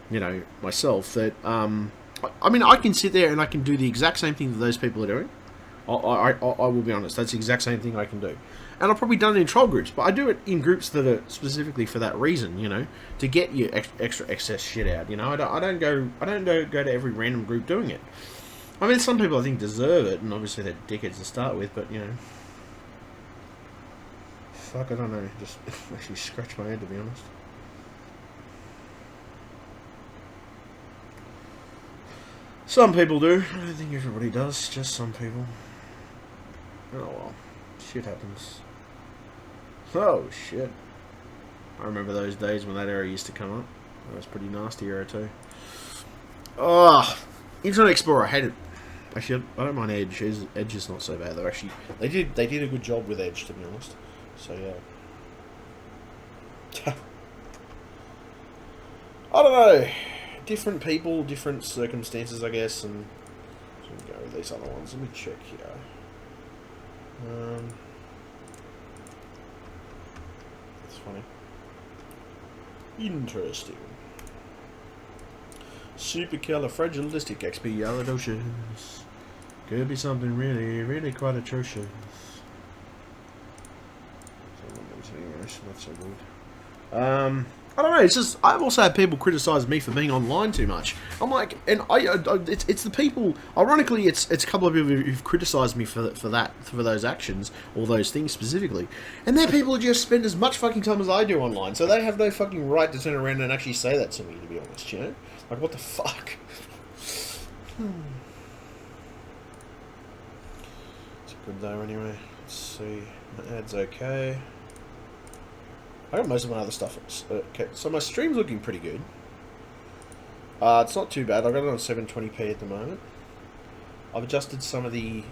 you know, myself, that, I mean, I can sit there and I can do the exact same thing that those people are doing. I will be honest, that's the exact same thing I can do. And I've probably done it in troll groups, but I do it in groups that are specifically for that reason, you know, to get your extra excess shit out, you know. I don't go to every random group doing it. I mean, some people I think deserve it, and obviously they're dickheads to start with, but, you know. Fuck, I don't know, just actually scratch my head, to be honest. Some people do. I don't think everybody does. Just some people. Oh well. Shit happens. Oh shit. I remember those days when that error used to come up. That was a pretty nasty error too. Oh, Internet Explorer, I hate it. Actually, I don't mind Edge. Edge is not so bad though. Actually, they did a good job with Edge, to be honest. So yeah. I don't know. Different people, different circumstances, I guess, and so go with these other ones. Let me check here. That's funny. Interesting. Supercalifragilisticexpialidocious. Could be something really, really quite atrocious. That's so good. I don't know. It's just I've also had people criticise me for being online too much. I'm like, and it's the people. Ironically, it's a couple of people who've criticised me for those actions or those things specifically, and they're people who just spend as much fucking time as I do online, so they have no fucking right to turn around and actually say that to me. To be honest, you know, like what the fuck. It's good though, anyway. Let's see. The ad's okay. I got most of my other stuff. Okay, so my stream's looking pretty good. It's not too bad. I've got it on 720p at the moment. I've adjusted some of the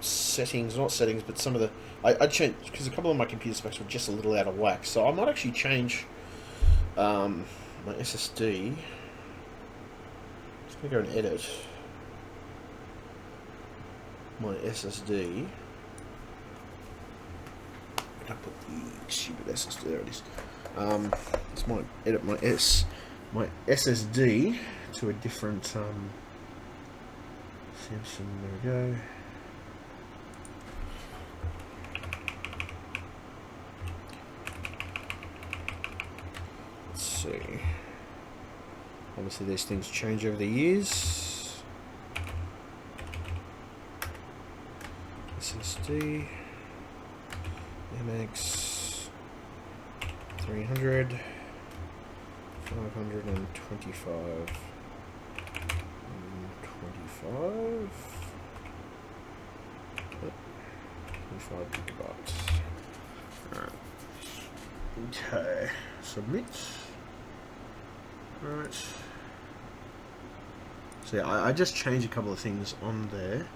settings, not settings, but some of the... I changed, because a couple of my computer specs were just a little out of whack. So I might actually change my SSD. Just going to go and edit my SSD. I put the stupid SSD, there it is. It's my edit my SSD to a different Samsung. There we go. Let's see. Obviously, these things change over the years. SSD. MX 300 525 25 25 gigabytes. Alright. Okay. Submit. Alright. So yeah, I just changed a couple of things on there.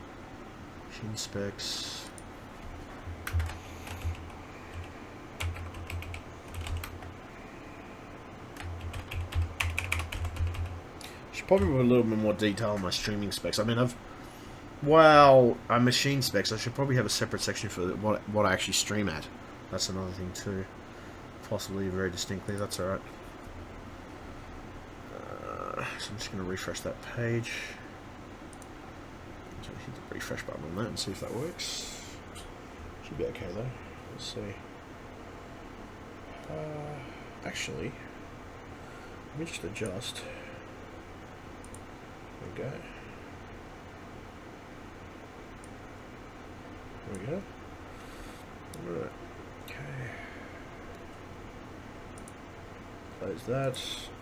Machine specs. Probably with a little bit more detail on my streaming specs. I mean, machine specs. I should probably have a separate section for what I actually stream at. That's another thing too. Possibly very distinctly. That's alright. So I'm just going to refresh that page. So hit the refresh button on that and see if that works. Should be okay though. Let's see. Actually, let me just adjust. There we go. There we go. Alright. Okay. Close that.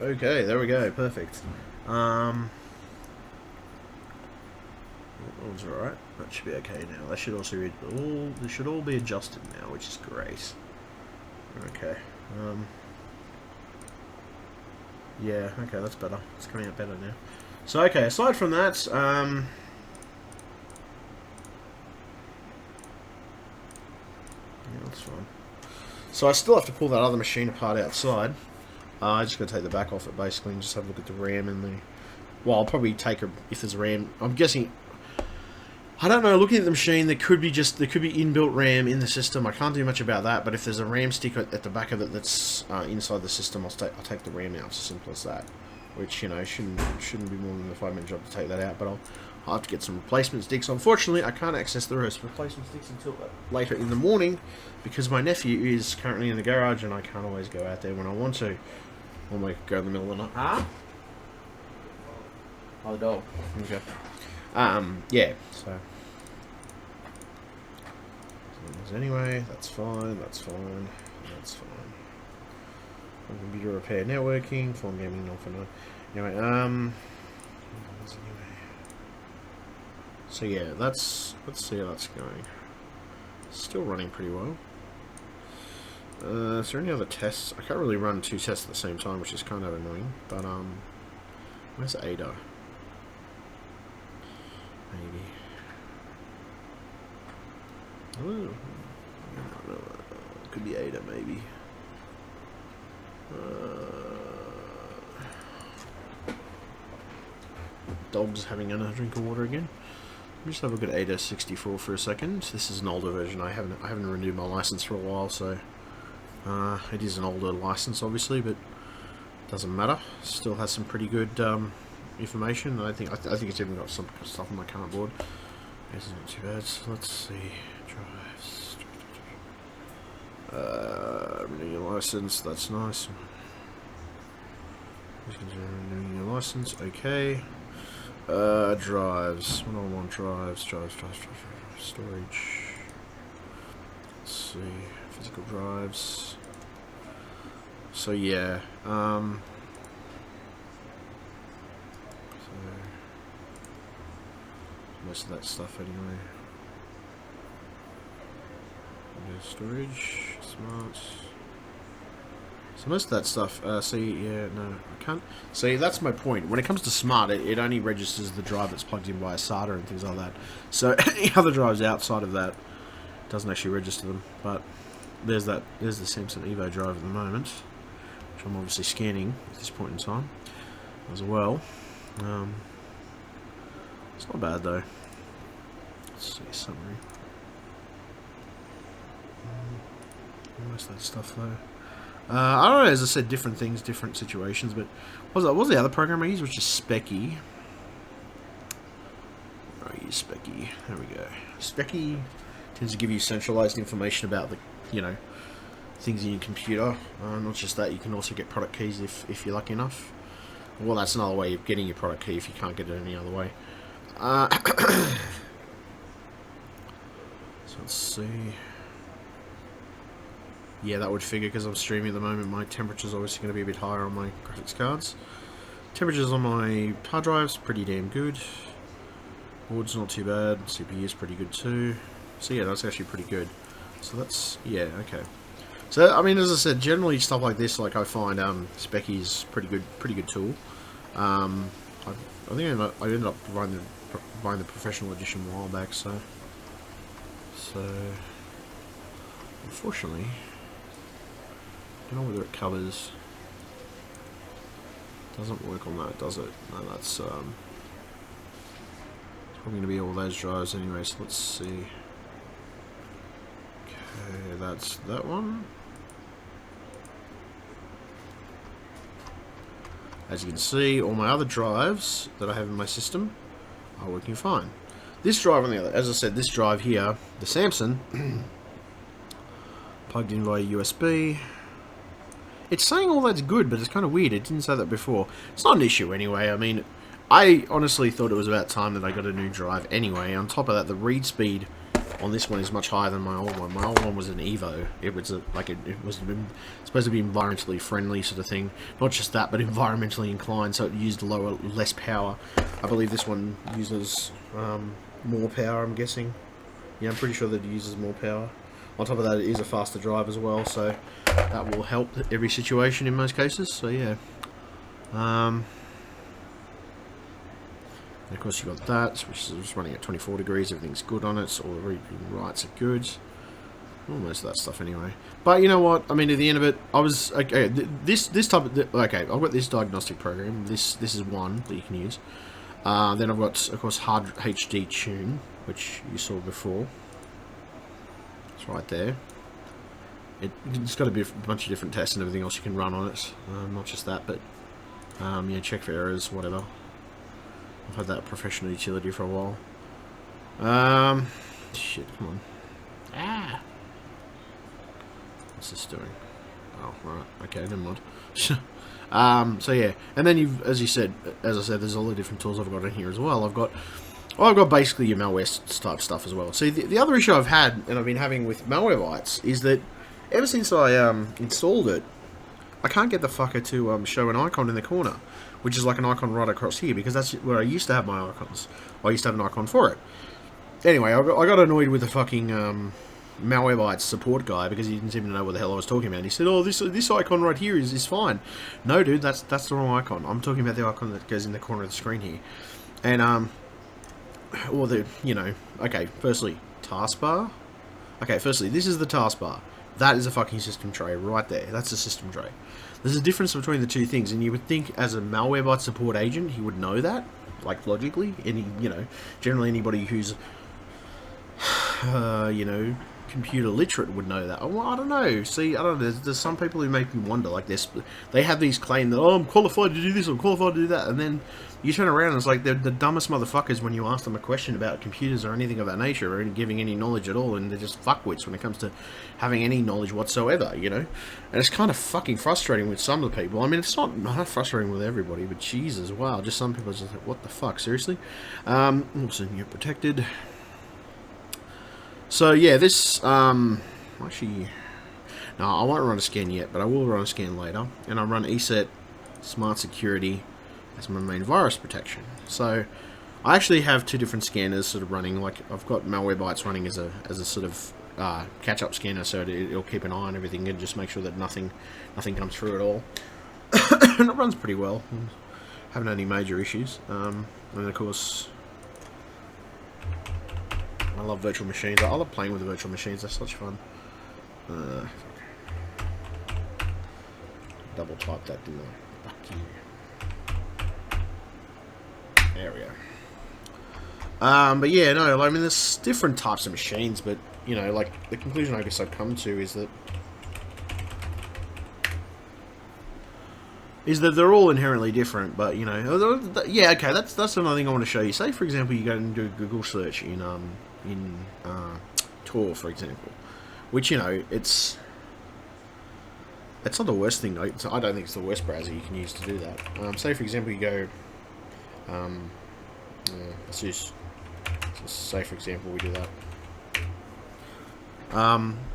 Okay, there we go. Perfect. That one's alright. That should be okay now. That should also be they should all be adjusted now, which is great. Okay. Yeah, okay, that's better. It's coming out better now. So, okay, aside from that, yeah, that's fine. So I still have to pull that other machine apart outside. I just got to take the back off it, basically, and just have a look at the RAM and the... Well, I'll probably take if there's RAM. I'm guessing... I don't know, looking at the machine, there could be inbuilt RAM in the system. I can't do much about that, but if there's a RAM stick at the back of it that's inside the system, I'll take the RAM out. It's as simple as that. Which, you know, shouldn't be more than a 5-minute job to take that out, but I'll have to get some replacement sticks. Unfortunately, I can't access the replacement sticks until later in the morning, because my nephew is currently in the garage, and I can't always go out there when I want to. Or I go in the middle of the night. Huh? Oh, the dog. Okay. Yeah, so... Anyway, that's fine, that's fine, that's fine. Computer repair, networking, phone gaming, not for now. Anyway, so yeah, let's see how that's going. Still running pretty well. Is there any other tests? I can't really run 2 tests at the same time, which is kind of annoying, but, where's Ada? Maybe. Oh, no, could be Ada, maybe. Dog's having a drink of water again. Let me just have a look at Ada 64 for a second. This is an older version. I haven't renewed my license for a while, so it is an older license, obviously, but it doesn't matter. Still has some pretty good information. I think it's even got some stuff on my current board. This isn't too bad. So let's see. Drives. Renew your license. That's nice. Renewing your license, okay. Drives. What do I want? Drives. Storage. Let's see. Physical drives. So yeah. So most of that stuff anyway. Storage. Smart. So most of that stuff, see, yeah, no, I can't. See, that's my point. When it comes to smart, it only registers the drive that's plugged in via SATA and things like that. So any other drives outside of that doesn't actually register them. But there's the Samsung Evo drive at the moment, which I'm obviously scanning at this point in time as well. It's not bad though. Let's see, summary. Most of that stuff though. I don't know, as I said, different things, different situations, but what was the other program I used, which is Specky. I use Specky. There we go. Specky tends to give you centralized information about the, you know, things in your computer. Not just that, you can also get product keys if you're lucky enough. Well, that's another way of getting your product key if you can't get it any other way. So let's see. Yeah, that would figure because I'm streaming at the moment. My temperature's obviously going to be a bit higher on my graphics cards. Temperatures on my hard drive's pretty damn good. Board's not too bad. CPU's pretty good too. So yeah, that's actually pretty good. So that's, yeah, okay. So I mean, as I said, generally stuff like this, like I find Specky's pretty good tool. I think I ended up buying the professional edition a while back. So unfortunately, I don't know whether it covers. Doesn't work on that, does it? No, that's it's probably going to be all those drives anyway. So let's see. Okay, that's that one. As you can see, all my other drives that I have in my system are working fine. This drive on the other, as I said, this drive here, the Samsung, plugged in via USB. It's saying all that's good, but it's kind of weird. It didn't say that before. It's not an issue anyway. I mean, I honestly thought it was about time that I got a new drive anyway. On top of that, the read speed on this one is much higher than my old one. My old one was an Evo. It was supposed to be environmentally friendly sort of thing. Not just that, but environmentally inclined, so it used less power. I believe this one uses more power, I'm guessing. Yeah, I'm pretty sure that it uses more power. On top of that, it is a faster drive as well, so that will help every situation in most cases. So yeah. And of course you got that, which is running at 24 degrees, everything's good on it, so all the read and writes are good. Well, most of that stuff anyway. But you know what, I mean, at the end of it, I was, okay, this type of, okay, I've got this diagnostic program, this is one that you can use. Then I've got, of course, Hard HD Tune, which you saw before. It's right there. It's got a bunch of different tests and everything else you can run on it, not just that, but, yeah, check for errors, whatever. I've had that professional utility for a while. Shit, come on. Ah! What's this doing? Oh, right. Okay, never mind. So yeah, and then as I said, there's all the different tools I've got in here as well. I've got basically your malware type stuff as well. See, the other issue I've had, and I've been having with Malwarebytes, is that ever since I installed it, I can't get the fucker to show an icon in the corner, which is like an icon right across here, because that's where I used to have my icons. I used to have an icon for it. Anyway, I got annoyed with the fucking Malwarebytes support guy because he didn't seem to know what the hell I was talking about. He said, "Oh, this icon right here is fine." No, dude, that's the wrong icon. I'm talking about the icon that goes in the corner of the screen here. And well, okay. Firstly, taskbar. Okay, firstly, this is the taskbar. That is a fucking system tray right there. That's a system tray. There's a difference between the two things, and you would think as a Malwarebytes support agent he would know that, like logically. Generally anybody who's computer literate would know that. Well, I don't know. See, I don't know. There's some people who make me wonder. Like they have these claim that, oh, I'm qualified to do this, I'm qualified to do that, and then you turn around and it's like they're the dumbest motherfuckers when you ask them a question about computers or anything of that nature, or giving any knowledge at all, and they're just fuckwits when it comes to having any knowledge whatsoever, you know? And it's kind of fucking frustrating with some of the people. I mean, it's not frustrating with everybody, but Jesus, wow, just some people are just like, what the fuck, seriously? Also, you're protected. So yeah, this, actually, no, I won't run a scan yet, but I will run a scan later, and I'll run ESET Smart Security as my main virus protection. So I actually have two different scanners sort of running. Like I've got Malwarebytes running as a sort of catch-up scanner, so it'll keep an eye on everything and just make sure that nothing comes through at all. And it runs pretty well. Haven't had any major issues. And of course, I love virtual machines. I love playing with the virtual machines. They're such fun. Double type that, didn't I? Fuck you. There we go. But yeah, no, I mean, there's different types of machines, but, you know, like, the conclusion I guess I've come to is that they're all inherently different, but, you know, yeah, okay, that's another thing I want to show you. Say, for example, you go and do a Google search in Tor, for example, which, you know, it's not the worst thing. I don't think it's the worst browser you can use to do that. Say, for example, you go, let's just say, for example, we do that.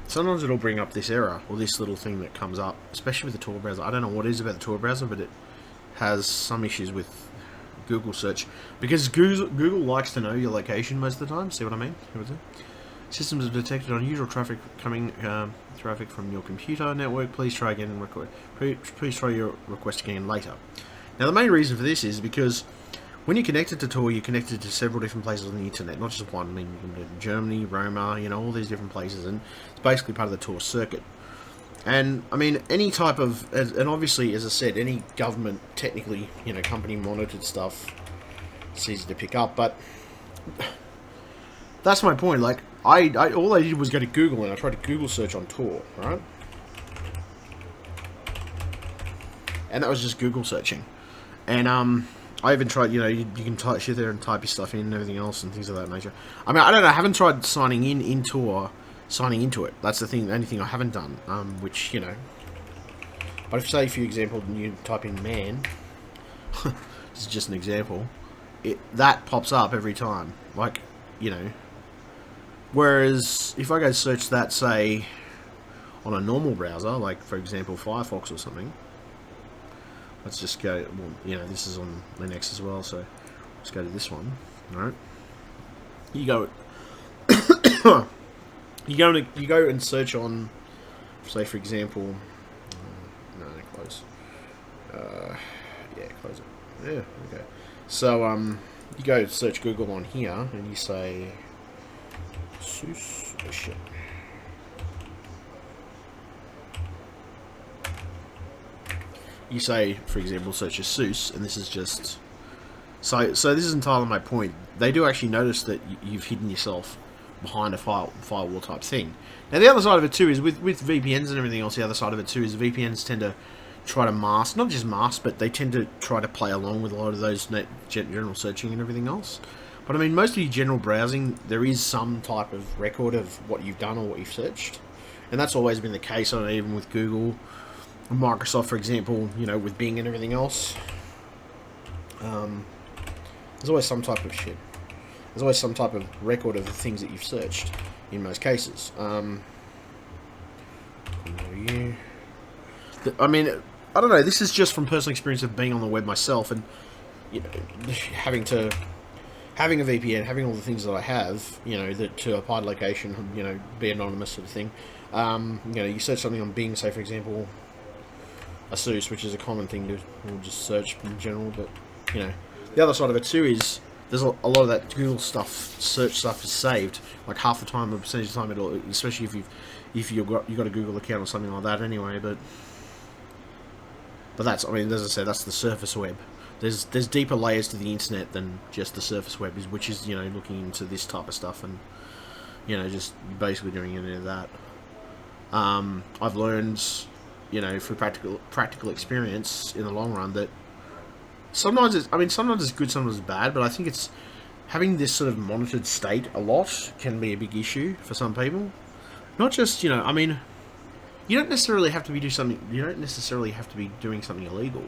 Sometimes it'll bring up this error, or this little thing that comes up, especially with the Tor browser. I don't know what it is about the Tor browser, but it has some issues with Google search, because Google likes to know your location most of the time. See what I mean? Systems have detected unusual traffic coming traffic from your computer network. Please try again and please try your request again later. Now, the main reason for this is because when you're connected to Tor, you're connected to several different places on the internet, not just one. I mean, you can do Germany, Roma, you know, all these different places, and it's basically part of the Tor circuit. And, I mean, any type of, and obviously, as I said, any government, technically, you know, company-monitored stuff, it's easy to pick up, but that's my point. Like, all I did was go to Google, and I tried to Google search on Tor, right? And that was just Google searching. And, I even tried, you know, you can sit there and type your stuff in and everything else and things of that nature. I mean, I don't know, I haven't tried signing in Tor, signing into it. That's the thing, the only thing I haven't done, which, you know. But if, say, for example, you type in man, this is just an example, that pops up every time, like, you know. Whereas, if I go search that, say, on a normal browser, like, for example, Firefox or something, let's just go, well, you know, this is on Linux as well, so let's go to this one, alright? You go, you go and search on, say, for example, no, close, yeah, close it, yeah, okay. So, you go search Google on here, and you say, SUS, oh shit. You say, for example, search ASUS, and this is just... So this is entirely my point. They do actually notice that you've hidden yourself behind a firewall type thing. Now, the other side of it, too, is with VPNs and everything else, the other side of it, too, is VPNs tend to try to mask, not just mask, but they tend to try to play along with a lot of those general searching and everything else. But, I mean, most of your general browsing, there is some type of record of what you've done or what you've searched. And that's always been the case, I don't know, even with Google, Microsoft, for example, you know, with Bing and everything else. There's always some type of shit. There's always some type of record of the things that you've searched, in most cases. I mean, I don't know, this is just from personal experience of being on the web myself, and, you know, having a VPN, having all the things that I have, you know, that to apply to location, you know, be anonymous sort of thing. You know, you search something on Bing, say, for example, ASUS, which is a common thing to just search in general, but, you know, the other side of it too is there's a lot of that Google stuff, search stuff is saved, like half the time, a percentage of the time, it'll, especially if you've got a Google account or something like that anyway, but that's, I mean, as I said, that's the surface web. There's deeper layers to the internet than just the surface web, which is, you know, looking into this type of stuff, and You know, just basically doing any of that. I've learned, you know, through practical experience in the long run that sometimes sometimes it's good, sometimes it's bad, but I think it's having this sort of monitored state a lot can be a big issue for some people. Not just, you know, I mean, you don't necessarily have to be doing something illegal,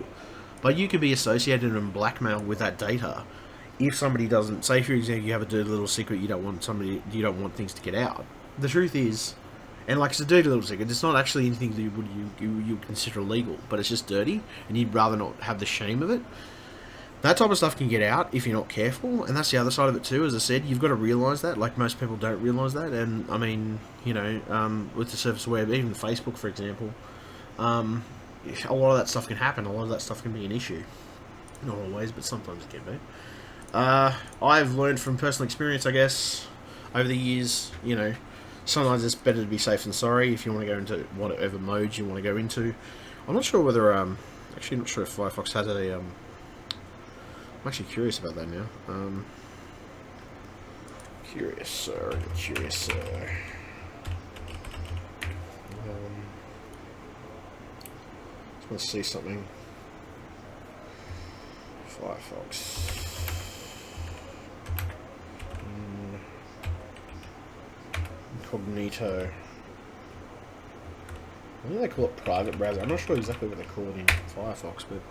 but you could be associated and blackmailed with that data if somebody doesn't, say for example you have a dirty little secret, you don't want things to get out. The truth is, and like it's a dirty little secret, it's not actually anything that you would consider illegal, but it's just dirty, and you'd rather not have the shame of it. That type of stuff can get out if you're not careful, and that's the other side of it too. As I said, you've got to realise that. Like, most people don't realise that, and I mean, you know, with the surface web, even Facebook, for example, a lot of that stuff can happen. A lot of that stuff can be an issue. Not always, but sometimes it can be. I've learned from personal experience, I guess, over the years, you know, sometimes it's better to be safe than sorry if you want to go into whatever modes you want to go into. I'm not sure whether, actually not sure if Firefox has a, I'm actually curious about that now. Curious, sir. Just want to see something. Firefox. Incognito. I think they call it private browser. I'm not sure exactly what they call it in Firefox, but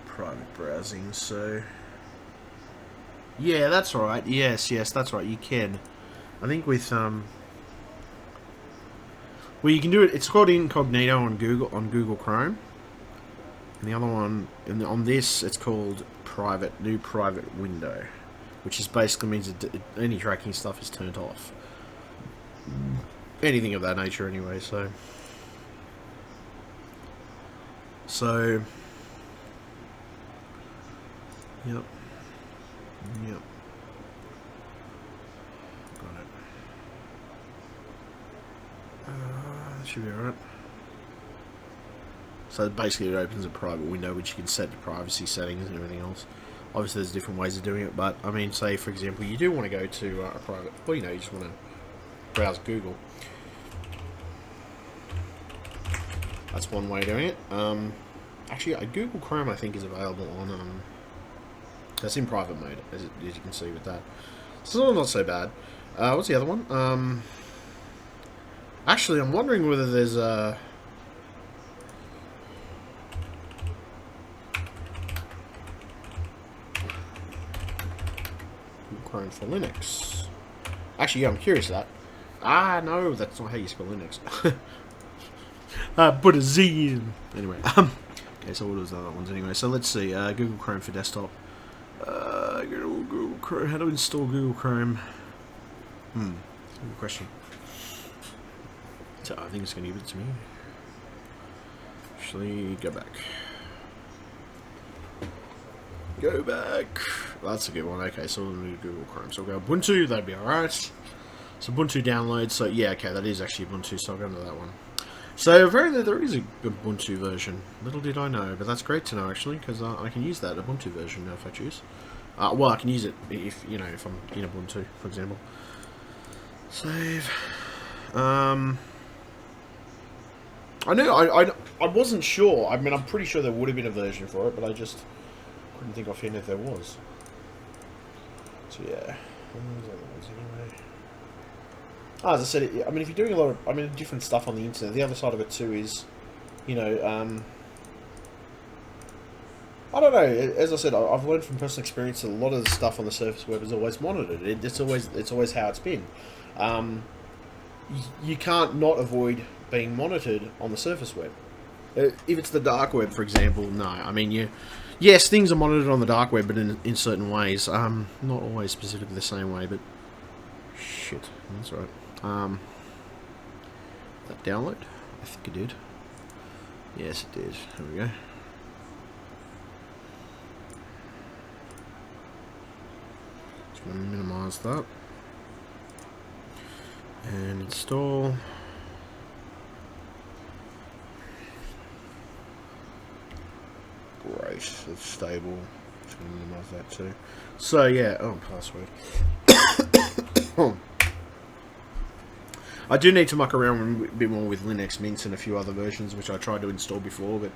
private browsing. So yeah, that's right. Yes, that's right. You can. I think with well, you can do it. It's called Incognito on Google Chrome. And the other one, on this, it's called New Private Window, which is basically means that any tracking stuff is turned off. Anything of that nature, anyway. So, yep, got it. That should be alright. So basically it opens a private window which you can set the privacy settings and everything else. Obviously there's different ways of doing it, but I mean, say for example you do want to go to a private, well, you know, you just want to browse Google. That's one way of doing it. Actually, Google Chrome I think is available on, that's in private mode, as you can see with that. So not so bad. What's the other one? Actually, I'm wondering whether there's a Chrome for Linux. Actually, yeah, I'm curious of that. No, that's not how you spell Linux. Put a Z in. Anyway, okay, so what was the other ones anyway? So let's see, Google Chrome for desktop. Google Chrome, how to install Google Chrome? That's a good question. So I think it's going to give it to me. Actually, go back. Go back. That's a good one. Okay, so we'll do Google Chrome. So we'll go Ubuntu, that'd be alright. So Ubuntu download. So yeah, okay, that is actually Ubuntu, so I'll go into that one. So there is a Ubuntu version. Little did I know, but that's great to know actually, because I can use that Ubuntu version now if I choose. Well, I can use it if, you know, if I'm in Ubuntu, for example. Save. I know, I wasn't sure. I mean, I'm pretty sure there would have been a version for it, but I just couldn't think offhand if there was. So yeah. Anyway. As I said, I mean, if you're doing a lot of, different stuff on the internet, the other side of it too is, you know, I don't know. As I said, I've learned from personal experience that a lot of the stuff on the surface web is always monitored. It's always how it's been. You can't not avoid being monitored on the surface web. If it's the dark web, for example, no. I mean, yes, things are monitored on the dark web, but in certain ways. Not always specifically the same way, but shit, that's right. That download? I think it did. Yes, it did. There we go. Just want to minimize that and install. Great. it's stable. Just gonna minimize that too. So yeah, password. I do need to muck around a bit more with Linux Mint and a few other versions, which I tried to install before, but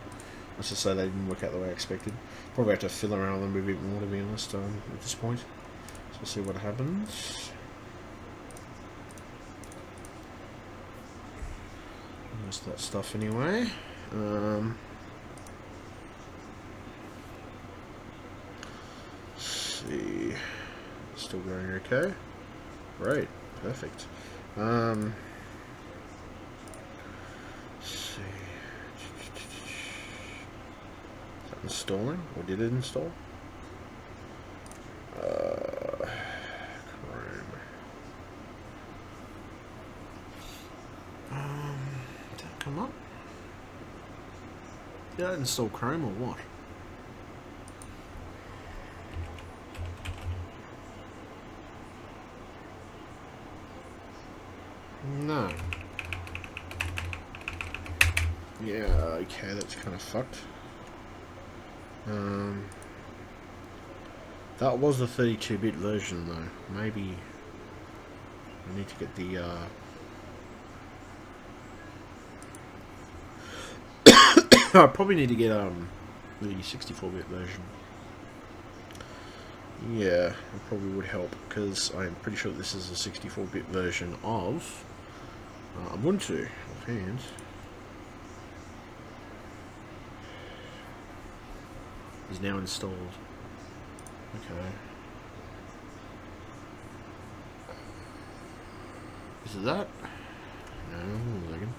let's just say they didn't work out the way I expected. Probably have to fiddle around with them a bit more, to be honest, at this point. So we'll see what happens. Most that stuff anyway. Let's see. Still going okay. Great. Perfect. Let's see. Is that installing? Or did it install? Chrome. Did that come up? Did I install Chrome or what? No. Yeah, okay, that's kind of fucked. That was the 32-bit version, though. Maybe I need to get the, I probably need to get, the 64-bit version. Yeah, it probably would help, because I'm pretty sure this is a 64-bit version of Ubuntu offhand. Is now installed. Okay. Is it that? No, hold on a second.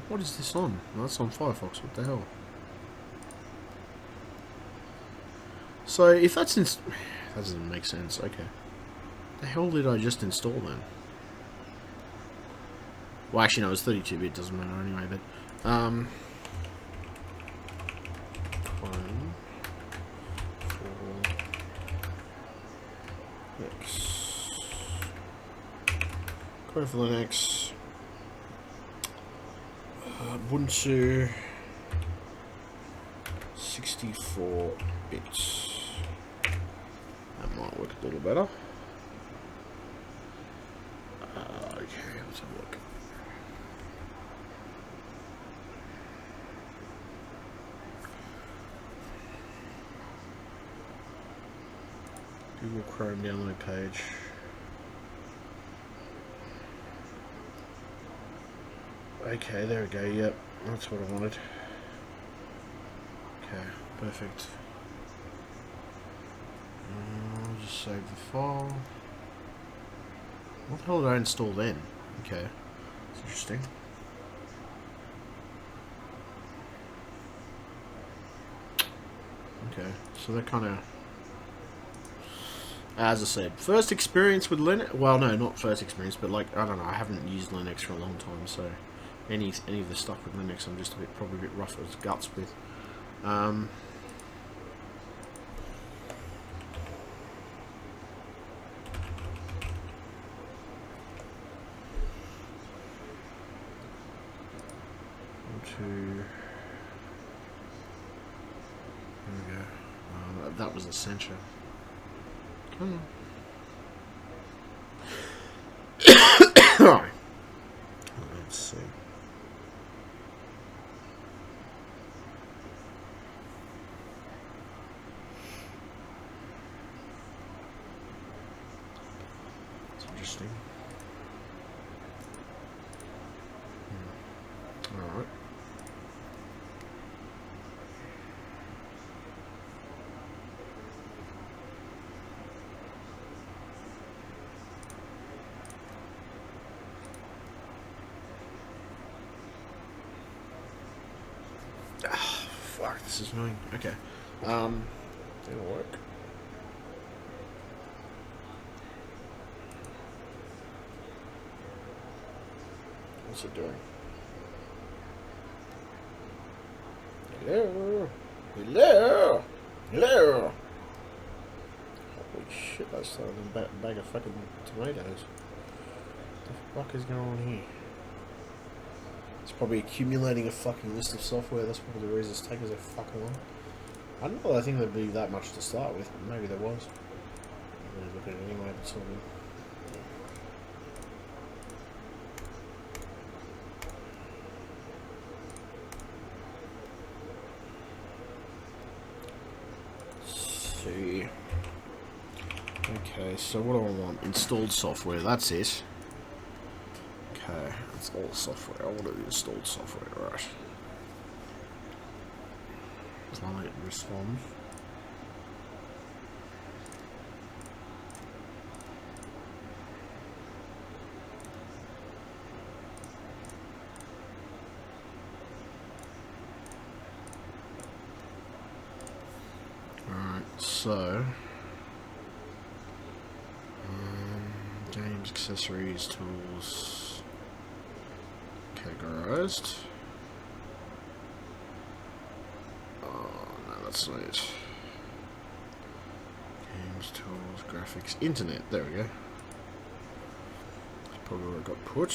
What is this on? No, that's on Firefox. What the hell? So if that's that doesn't make sense. Okay. The hell did I just install then? Well, actually, no, it's 32-bit. Doesn't matter anyway. But Chrome for Linux. Chrome for Linux. Ubuntu 64 bits. That might work a little better. Okay, let's have a look. Google Chrome download page. Okay, there we go, yep, that's what I wanted. Okay, perfect. I'll just save the file. What the hell did I install then? Okay, that's interesting. Okay, so that kind of... As I said, first experience with Linux. Well, no, not first experience, but like I don't know. I haven't used Linux for a long time, so any of the stuff with Linux, I'm just probably a bit rough as guts with. There we go. That was Essentia. Come on. Alright. Let's see. It's interesting. Alright. Fuck, this is annoying. Okay. It'll work. What's it doing? Hello? Hello? Hello? Holy shit, that's a bag of fucking tomatoes. What the fuck is going on here? It's probably accumulating a fucking list of software. That's probably the reason it's taking so fucking long. I don't know. I think there'd be that much to start with. Maybe there was. I'm gonna look at it anyway. But something. See. Okay, so what do I want? Installed software, that's it. Okay, that's all software. I want to do installed software, right. Client respond. Alright, so games, accessories, tools, categorized. Oh no, that's not it. Games, tools, graphics, internet. There we go. That's probably where I got put.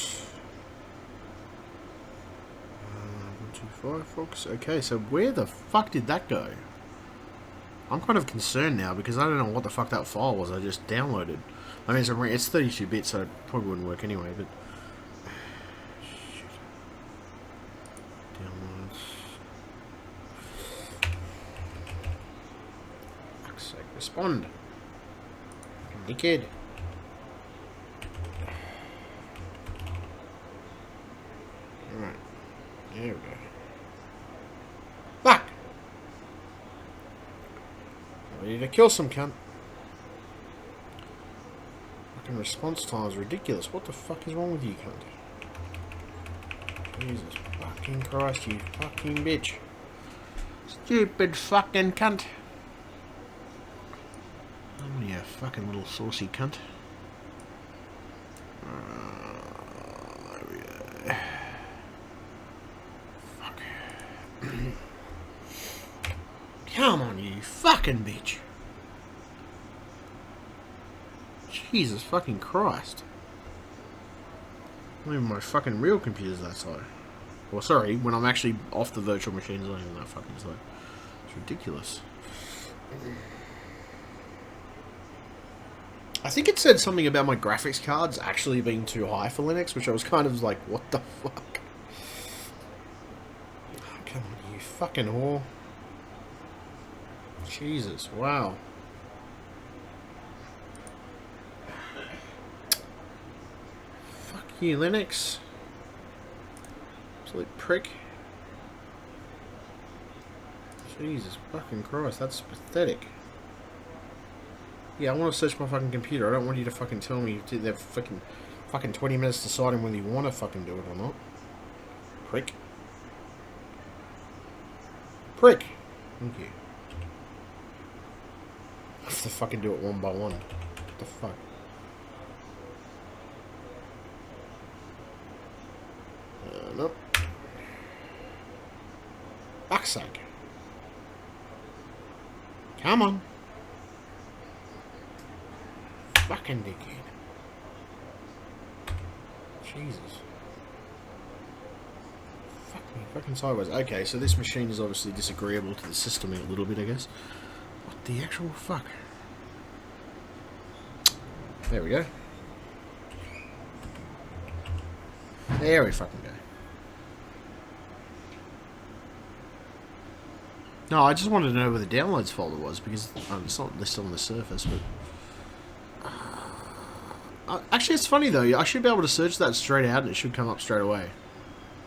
1, 2, 5, Fox. Okay, so where the fuck did that go? I'm kind of concerned now because I don't know what the fuck that file was I just downloaded. I mean, it's 32 bits, so it probably wouldn't work anyway, but... Shit. Downloads... Fuck's sake, respond! Dickhead! Alright. There we go. Fuck! Ready to kill some cunt. Fucking response time is ridiculous. What the fuck is wrong with you, cunt? Jesus fucking Christ, you fucking bitch. Stupid fucking cunt. Oh, you fucking little saucy cunt. There we go. Fuck. Come on, you fucking bitch. Jesus fucking Christ. Not even my fucking real computer's that slow. Well, sorry, when I'm actually off the virtual machine, it's not even that fucking slow. It's ridiculous. I think it said something about my graphics cards actually being too high for Linux, which I was kind of like, what the fuck? Oh, come on, you fucking whore. Jesus, wow. Fuck you, Linux. Absolute prick. Jesus fucking Christ, that's pathetic. Yeah, I want to search my fucking computer. I don't want you to fucking tell me you have fucking 20 minutes deciding whether you want to fucking do it or not. Prick. Prick. Thank you. I have to fucking do it one by one. What the fuck? Nope. Fuck's sake. Come on. Fucking dickhead. Jesus. Fuck me, fucking sideways. Okay, so this machine is obviously disagreeable to the system a little bit, I guess. What the actual fuck? There we go. There we fucking go. No, I just wanted to know where the downloads folder was because it's not listed on the surface, but... actually, it's funny though. I should be able to search that straight out and it should come up straight away.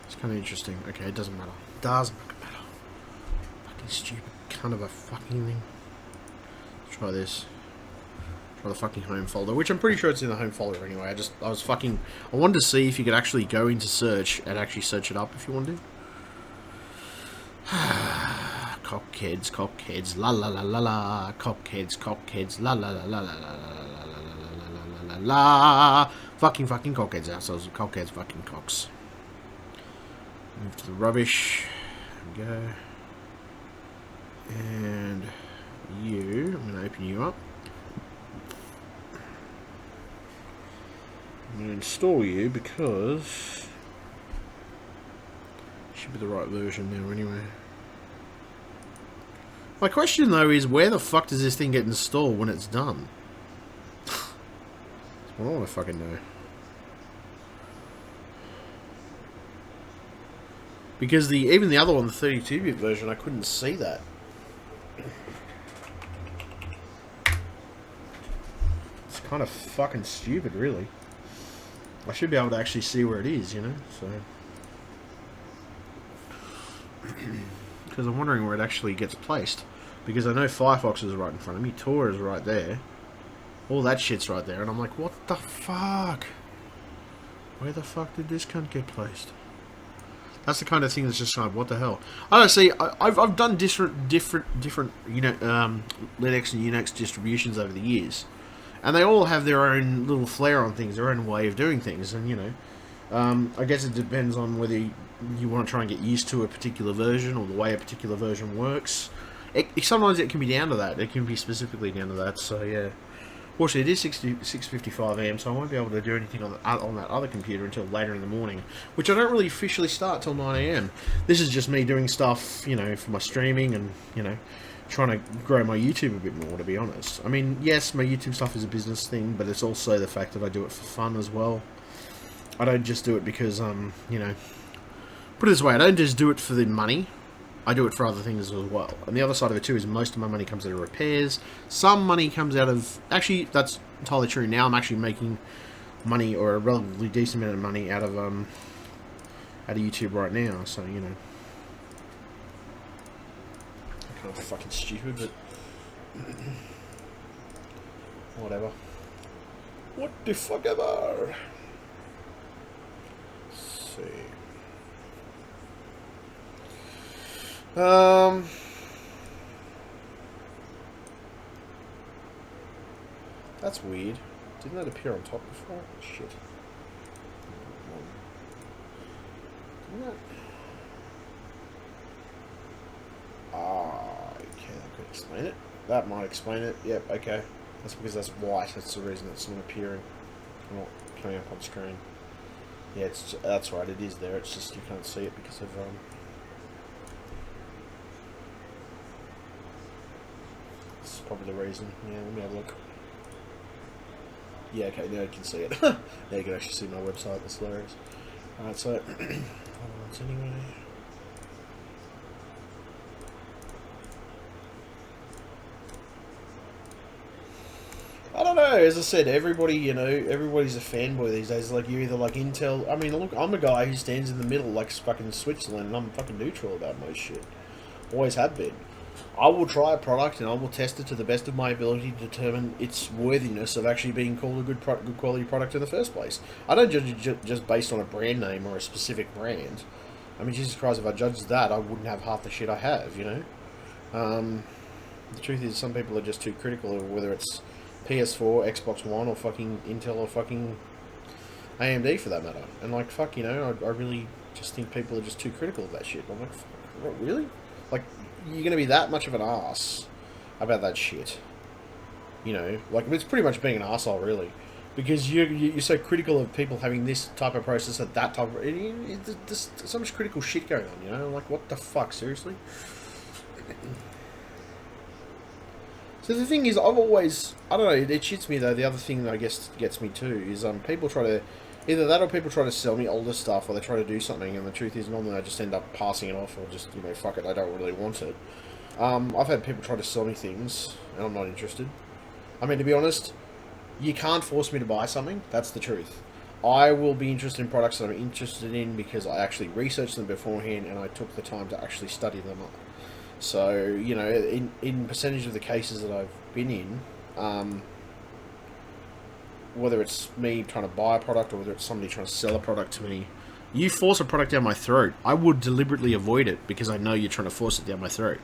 It's kind of interesting. Okay, it doesn't matter. Doesn't fucking matter. Fucking stupid cunt of a fucking thing. Let's try this. Try the fucking home folder, which I'm pretty sure it's in the home folder anyway. I wanted to see if you could actually go into search and actually search it up if you wanted to. Cockheads, la la la la la, cockheads, la la la la la la la la la la, fucking cockheads, assholes, cockheads, fucking cocks. Move to the rubbish. There we go. And you, I'm going to open you up. I'm going to install you because Should be the right version now anyway. My question though is, where the fuck does this thing get installed when it's done? That's what I want to fucking know. Because even the other one, the 32-bit version, I couldn't see that. It's kind of fucking stupid, really. I should be able to actually see where it is, you know, so... Because I'm wondering where it actually gets placed. Because I know Firefox is right in front of me, Tor is right there. All that shit's right there, and I'm like, what the fuck? Where the fuck did this cunt get placed? That's the kind of thing that's just like, what the hell? I don't see. I've done different you know, Linux and Unix distributions over the years, and they all have their own little flair on things, their own way of doing things, and you know, I guess it depends on whether you want to try and get used to a particular version or the way a particular version works. Sometimes it can be down to that. It can be specifically down to that. So yeah. Fortunately, it is 6:55 AM, so I won't be able to do anything on that other computer until later in the morning, which I don't really officially start till 9 AM. This is just me doing stuff, you know, for my streaming and, you know, trying to grow my YouTube a bit more, to be honest. I mean, yes, my YouTube stuff is a business thing, but it's also the fact that I do it for fun as well. I don't just do it because, you know, put it this way, I don't just do it for the money. I do it for other things as well. And the other side of it too is most of my money comes out of repairs. Some money comes out of... Actually, that's entirely true. Now I'm actually making money, or a relatively decent amount of money, out of YouTube right now. So, you know. Kind of fucking stupid, but... whatever. What the fuck ever? Let's see. That's weird. Didn't that appear on top before? Shit. Didn't that... Ah, okay, that could explain it. That might explain it. Yep, okay. That's because that's white. That's the reason it's not appearing. Not coming up on screen. Yeah, that's right. It is there. It's just you can't see it because of probably the reason. Yeah, let me have a look. Yeah, okay, now you can see it. Now you can actually see my website. That's hilarious. Alright, so... anyway... I don't know, as I said, everybody, you know, everybody's a fanboy these days. Like, you either like Intel... I mean, look, I'm a guy who stands in the middle like fucking Switzerland, and I'm fucking neutral about most shit. Always have been. I will try a product and I will test it to the best of my ability to determine its worthiness of actually being called a good quality product in the first place. I don't judge it just based on a brand name or a specific brand. I mean, Jesus Christ, if I judged that, I wouldn't have half the shit I have, you know? The truth is, some people are just too critical of whether it's PS4, Xbox One, or fucking Intel, or fucking AMD for that matter. And like, fuck, you know, I really just think people are just too critical of that shit. I'm like, what, really? Like, you're going to be that much of an ass about that shit. You know, like, it's pretty much being an arsehole, really. Because you're so critical of people having this type of process at that type of... There's so much critical shit going on, you know? Like, what the fuck, seriously? So the thing is, I've always... I don't know, it shits me, though. The other thing that I guess gets me, too, is people try to... Either that or people try to sell me older stuff, or they try to do something, and the truth is, normally I just end up passing it off, or just, you know, fuck it, I don't really want it. I've had people try to sell me things, and I'm not interested. I mean, to be honest, you can't force me to buy something, that's the truth. I will be interested in products that I'm interested in because I actually researched them beforehand, and I took the time to actually study them up. So, you know, in percentage of the cases that I've been in, whether it's me trying to buy a product or whether it's somebody trying to sell a product to me, you force a product down my throat, I would deliberately avoid it because I know you're trying to force it down my throat.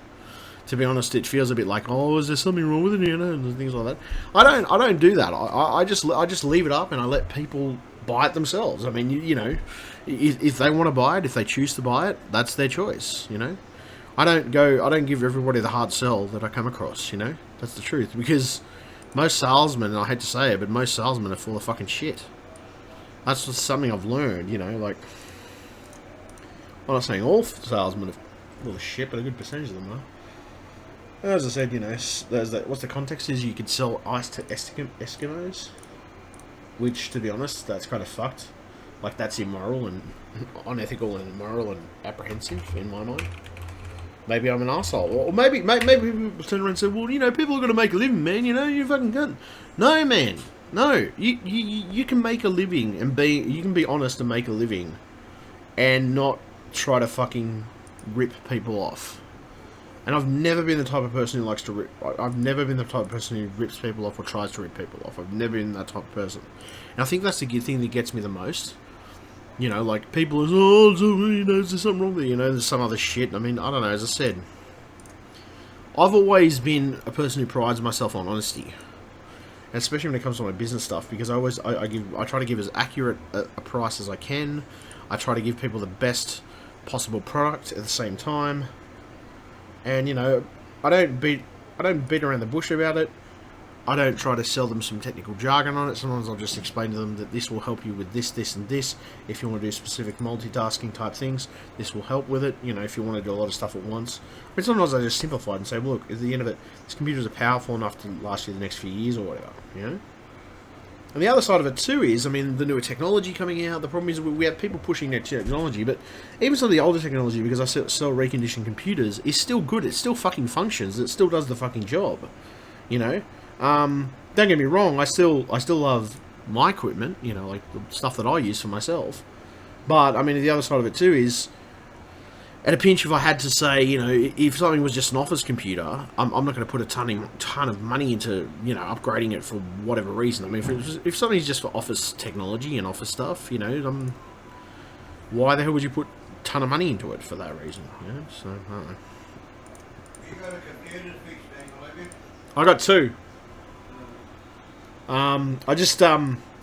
To be honest, it feels a bit like, oh, is there something wrong with it, you know, and things like that. I don't do that. I just leave it up and I let people buy it themselves. I mean, you know, if they want to buy it, if they choose to buy it, that's their choice, you know. I don't give everybody the hard sell that I come across, you know. That's the truth, because most salesmen, and I hate to say it, but most salesmen are full of fucking shit. That's just something I've learned, you know, like, I'm not saying all salesmen are full of shit, but a good percentage of them are. As I said, you know, there's that. What's the context is you could sell ice to Eskimos, which, to be honest, that's kind of fucked. Like, that's immoral and unethical and immoral and apprehensive in my mind. Maybe I'm an asshole, or maybe people turn around and say, well, you know, people are going to make a living, man. You know, you fucking can't. No, man. No, you can make a living and you can be honest and make a living, and not try to fucking rip people off. And I've never been the type of person who likes to rip. I've never been the type of person who rips people off or tries to rip people off. I've never been that type of person. And I think that's the thing that gets me the most. You know, like, people are, oh, you know, is there something wrong there? You know, there's some other shit. I mean, I don't know, as I said, I've always been a person who prides myself on honesty. And especially when it comes to my business stuff, because I try to give as accurate a price as I can. I try to give people the best possible product at the same time. And, you know, I don't beat around the bush about it. I don't try to sell them some technical jargon on it. Sometimes I'll just explain to them that this will help you with this, this, and this. If you want to do specific multitasking type things, this will help with it. You know, if you want to do a lot of stuff at once. But sometimes I just simplify it and say, well, look, at the end of it, this computers are powerful enough to last you the next few years or whatever, you know? And the other side of it too is, I mean, the newer technology coming out. The problem is we have people pushing their technology, but even some of the older technology, because I sell reconditioned computers, is still good. It still fucking functions. It still does the fucking job, you know? Don't get me wrong, I still love my equipment, you know, like the stuff that I use for myself. But, I mean, the other side of it too is, at a pinch, if I had to say, you know, if something was just an office computer, I'm not going to put a ton of money into, you know, upgrading it for whatever reason. I mean, if something's just for office technology and office stuff, you know, why the hell would you put a ton of money into it for that reason? You know, so, I don't know. You got a computer to fix, Daniel, have you? I got two. I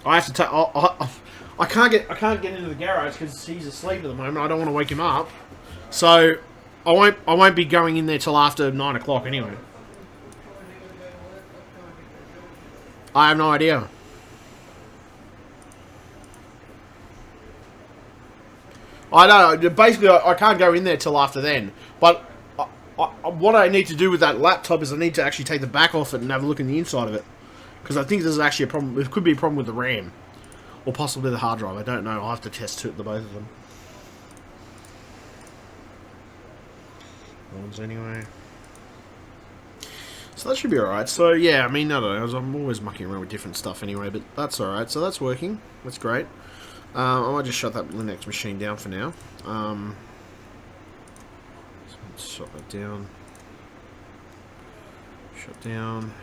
have to take. I can't get into the garage because he's asleep at the moment. I don't want to wake him up, so I won't be going in there till after 9 o'clock anyway. I have no idea. I know. Basically, I can't go in there till after then. But what I need to do with that laptop is I need to actually take the back off it and have a look in the inside of it. Because I think there's actually a problem. It could be a problem with the RAM. Or possibly the hard drive. I don't know. I'll have to test the both of them. Ones anyway. So that should be alright. So yeah, I mean, I don't know. I'm always mucking around with different stuff anyway. But that's alright. So that's working. That's great. I might just shut that Linux machine down for now. Let's shut that down. Shut down.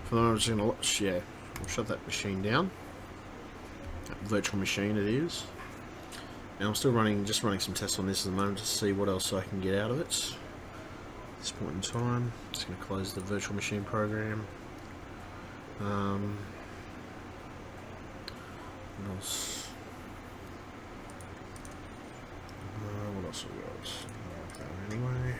For the moment, I'm just going to, we'll shut that machine down. That virtual machine it is. And I'm still just running some tests on this at the moment to see what else I can get out of it. At this point in time, just going to close the virtual machine program. What else? What else have we got? Anyway.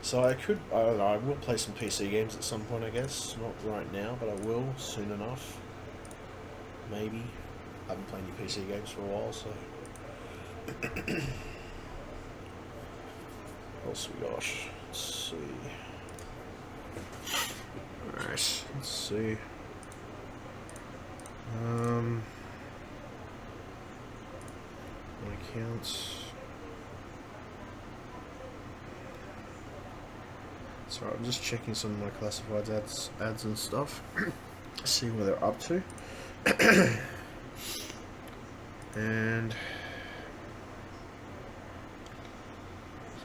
So I don't know, I will play some PC games at some point, I guess. Not right now, but I will soon enough. Maybe. I haven't played any PC games for a while, so. What else we got? Let's see. Alright, let's see. My accounts. Sorry, I'm just checking some of my classified ads and stuff. See where they're up to. And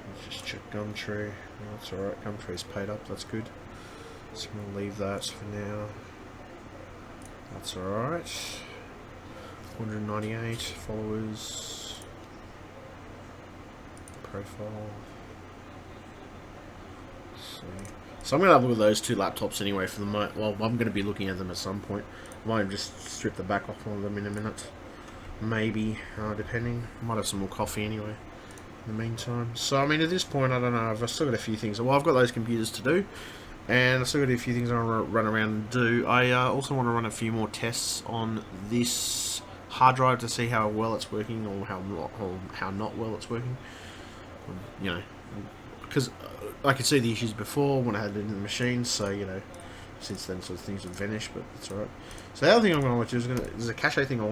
let's just check Gumtree. No, that's alright, Gumtree's paid up, that's good. So I'm going to leave that for now. That's alright. 198 followers. Profile. So I'm going to have a look at those two laptops anyway for the moment. Well, I'm going to be looking at them at some point. I might just strip the back off one of them in a minute. Maybe, depending. I might have some more coffee anyway in the meantime. So, I mean, at this point, I don't know. I've still got a few things. Well, I've got those computers to do. And I've still got a few things I want to run around and do. I also want to run a few more tests on this hard drive to see how well it's working or how not well it's working. You know, because I could see the issues before when I had it in the machine, so you know, since then sort of things have vanished, but it's alright. So the other thing I'm going to do is there's a cache thing I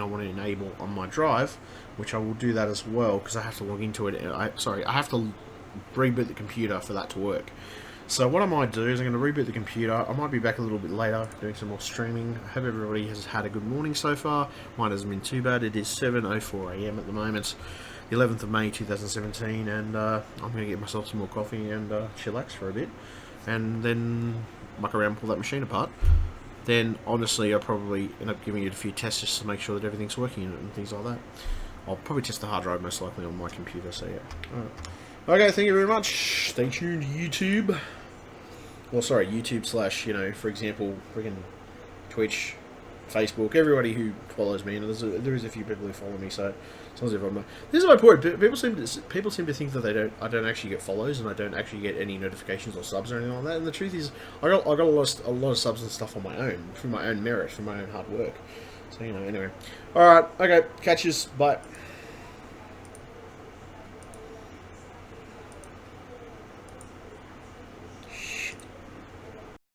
want to enable on my drive, which I will do that as well because I have to log into it. I have to reboot the computer for that to work. So what I might do is I'm going to reboot the computer. I might be back a little bit later doing some more streaming. I hope everybody has had a good morning so far. Mine hasn't been too bad. It is 7:04 AM at the moment, the 11th of May 2017, and I'm going to get myself some more coffee and chillax for a bit, and then muck around and pull that machine apart. Then honestly I'll probably end up giving it a few tests just to make sure that everything's working and things like that. I'll probably test the hard drive most likely on my computer, so yeah. Alright. Okay, thank you very much. Stay tuned, YouTube. Well, sorry, YouTube / you know, for example, freaking Twitch, Facebook, everybody who follows me, and there is a few people who follow me, so as long as everyone knows. This is my point. People seem to think that I don't actually get follows, and I don't actually get any notifications or subs or anything like that. And the truth is, I got a lot of subs and stuff on my own, through my own merit, through my own hard work. So you know, anyway. All right, okay, catch yous. Bye.